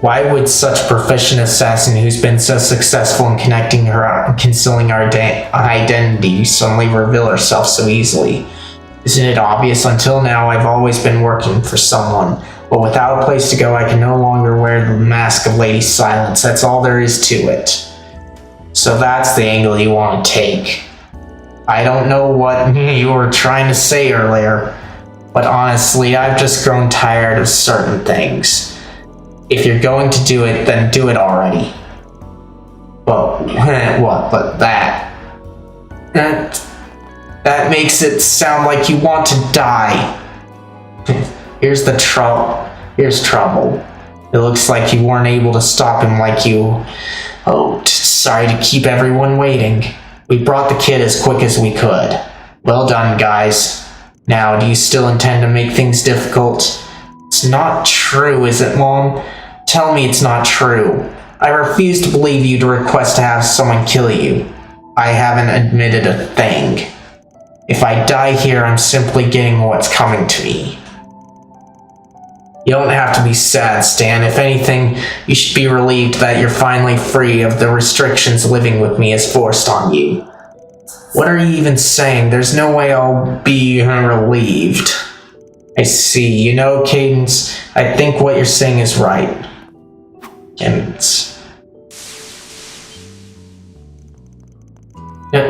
Why would such a proficient assassin who's been so successful in concealing our identity suddenly reveal herself so easily? Isn't it obvious? Until now, I've always been working for someone. But without a place to go, I can no longer wear the mask of Lady Silence. That's all there is to it. So that's the angle you want to take. I don't know what you were trying to say earlier, but honestly, I've just grown tired of certain things. If you're going to do it, then do it already. Well, what? But that makes it sound like you want to die. Here's trouble. It looks like you weren't able to stop him like you hoped. Sorry to keep everyone waiting. We brought the kid as quick as we could. Well done, guys. Now, do you still intend to make things difficult? It's not true, is it, Mom? Tell me it's not true. I refuse to believe you to request to have someone kill you. I haven't admitted a thing. If I die here, I'm simply getting what's coming to me. You don't have to be sad, Stan. If anything, you should be relieved that you're finally free of the restrictions living with me has forced on you. What are you even saying? There's no way I'll be relieved. I see. You know, Cadence, I think what you're saying is right. Cadence.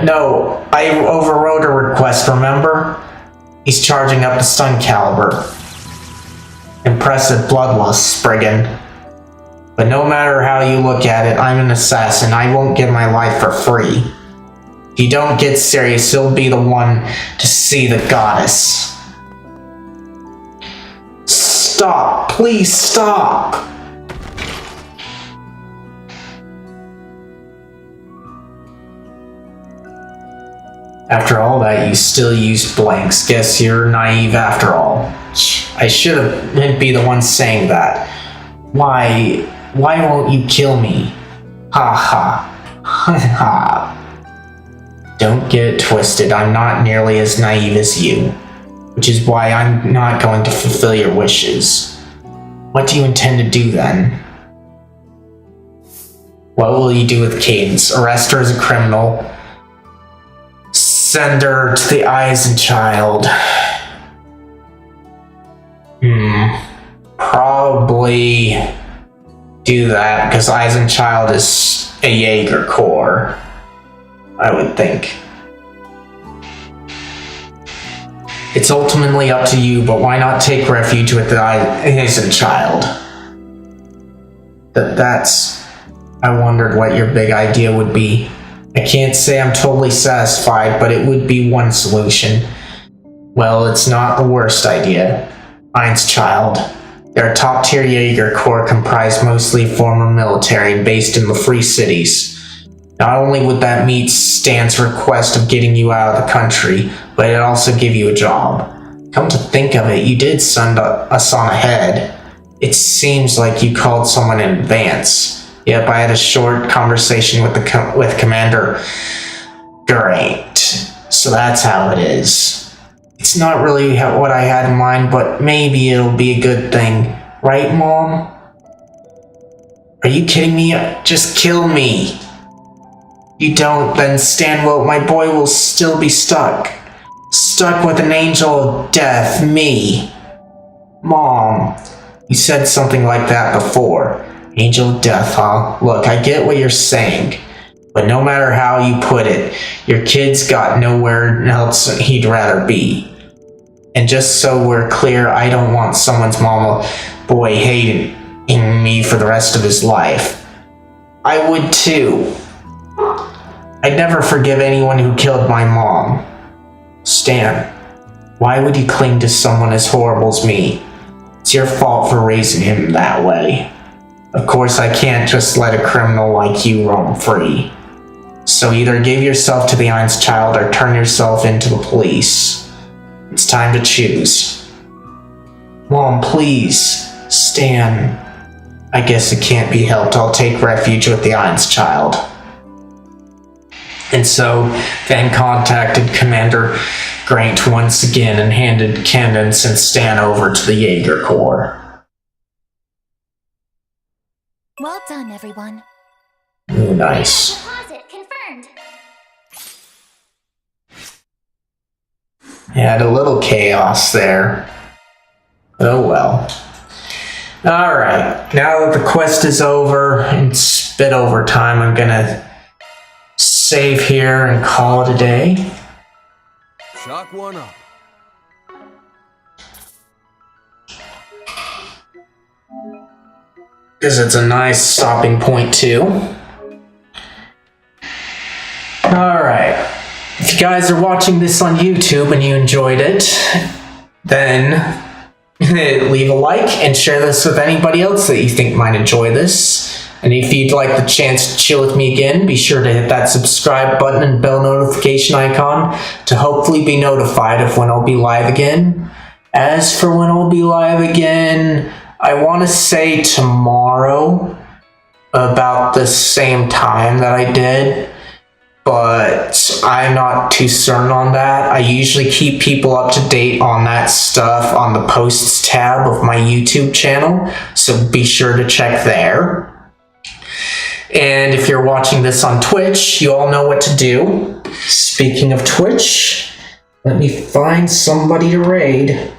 No, I overrode a request, remember? He's charging up the stun caliber. Impressive bloodlust, Spriggan. But no matter how you look at it, I'm an assassin. I won't give my life for free. If you don't get serious, you'll be the one to see the goddess. Stop! Please stop! After all that, you still used blanks. Guess you're naive after all. I shouldn't be the one saying that. Why won't you kill me? Ha ha. Ha ha. Don't get it twisted, I'm not nearly as naive as you. Which is why I'm not going to fulfill your wishes. What do you intend to do then? What will you do with Cadence? Arrest her as a criminal? Send her to the Eisen Child? Probably do that, because Eisen Child is a Jaeger Corps, I would think. It's ultimately up to you, but why not take refuge with the Eisen Child? I wondered what your big idea would be. I can't say I'm totally satisfied, but it would be one solution. Well, it's not the worst idea. Ein's Child. They're a top-tier Jaeger Corps comprised mostly of former military based in the Free Cities. Not only would that meet Stan's request of getting you out of the country, but it'd also give you a job. Come to think of it, you did send us on ahead. It seems like you called someone in advance. Yep, I had a short conversation with Commander. Great. So that's how it is. It's not really what I had in mind, but maybe it'll be a good thing. Right, Mom? Are you kidding me? Just kill me. You don't, then Stanwell, my boy will still be stuck. Stuck with an angel of death, me. Mom, you said something like that before. Angel of death, huh? Look, I get what you're saying. But no matter how you put it, your kid's got nowhere else he'd rather be. And just so we're clear, I don't want someone's mama boy hating me for the rest of his life. I would too. I'd never forgive anyone who killed my mom. Stan, why would you cling to someone as horrible as me? It's your fault for raising him that way. Of course, I can't just let a criminal like you roam free. So either give yourself to the Ein's Child or turn yourself into the police. It's time to choose. Mom, please. Stan. I guess it can't be helped. I'll take refuge with the Ein's Child. And so, Van contacted Commander Grant once again and handed Candace and Stan over to the Jaeger Corps. Well done, everyone. Ooh, nice. Deposit confirmed. Had a little chaos there. Oh well. Alright, now that the quest is over, it's a bit over time, I'm gonna save here and call it a day. Chalk one up. Because it's a nice stopping point too. Alright, if you guys are watching this on YouTube and you enjoyed it, then leave a like and share this with anybody else that you think might enjoy this. And if you'd like the chance to chill with me again, be sure to hit that subscribe button and bell notification icon to hopefully be notified of when I'll be live again. As for when I'll be live again, I want to say tomorrow about the same time that I did, but I'm not too certain on that. I usually keep people up to date on that stuff on the posts tab of my YouTube channel, so be sure to check there. And if you're watching this on Twitch, you all know what to do. Speaking of Twitch, let me find somebody to raid.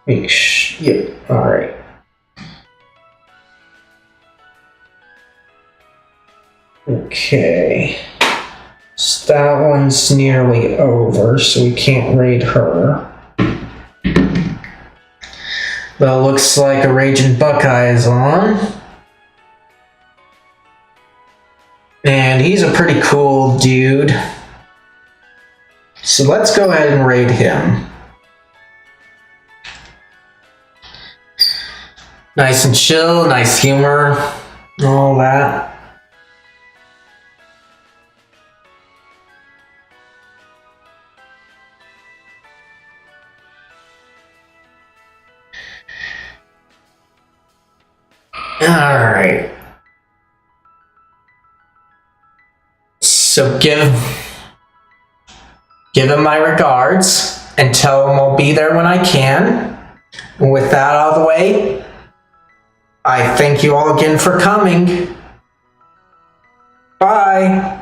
Yep, alright. Okay. So that one's nearly over, so we can't raid her. But it looks like a Raging Buckeye is on. And he's a pretty cool dude. So let's go ahead and raid him. Nice and chill, nice humor, all that. Alright. So give him my regards and tell him I'll be there when I can. And with that out of the way, I thank you all again for coming. Bye.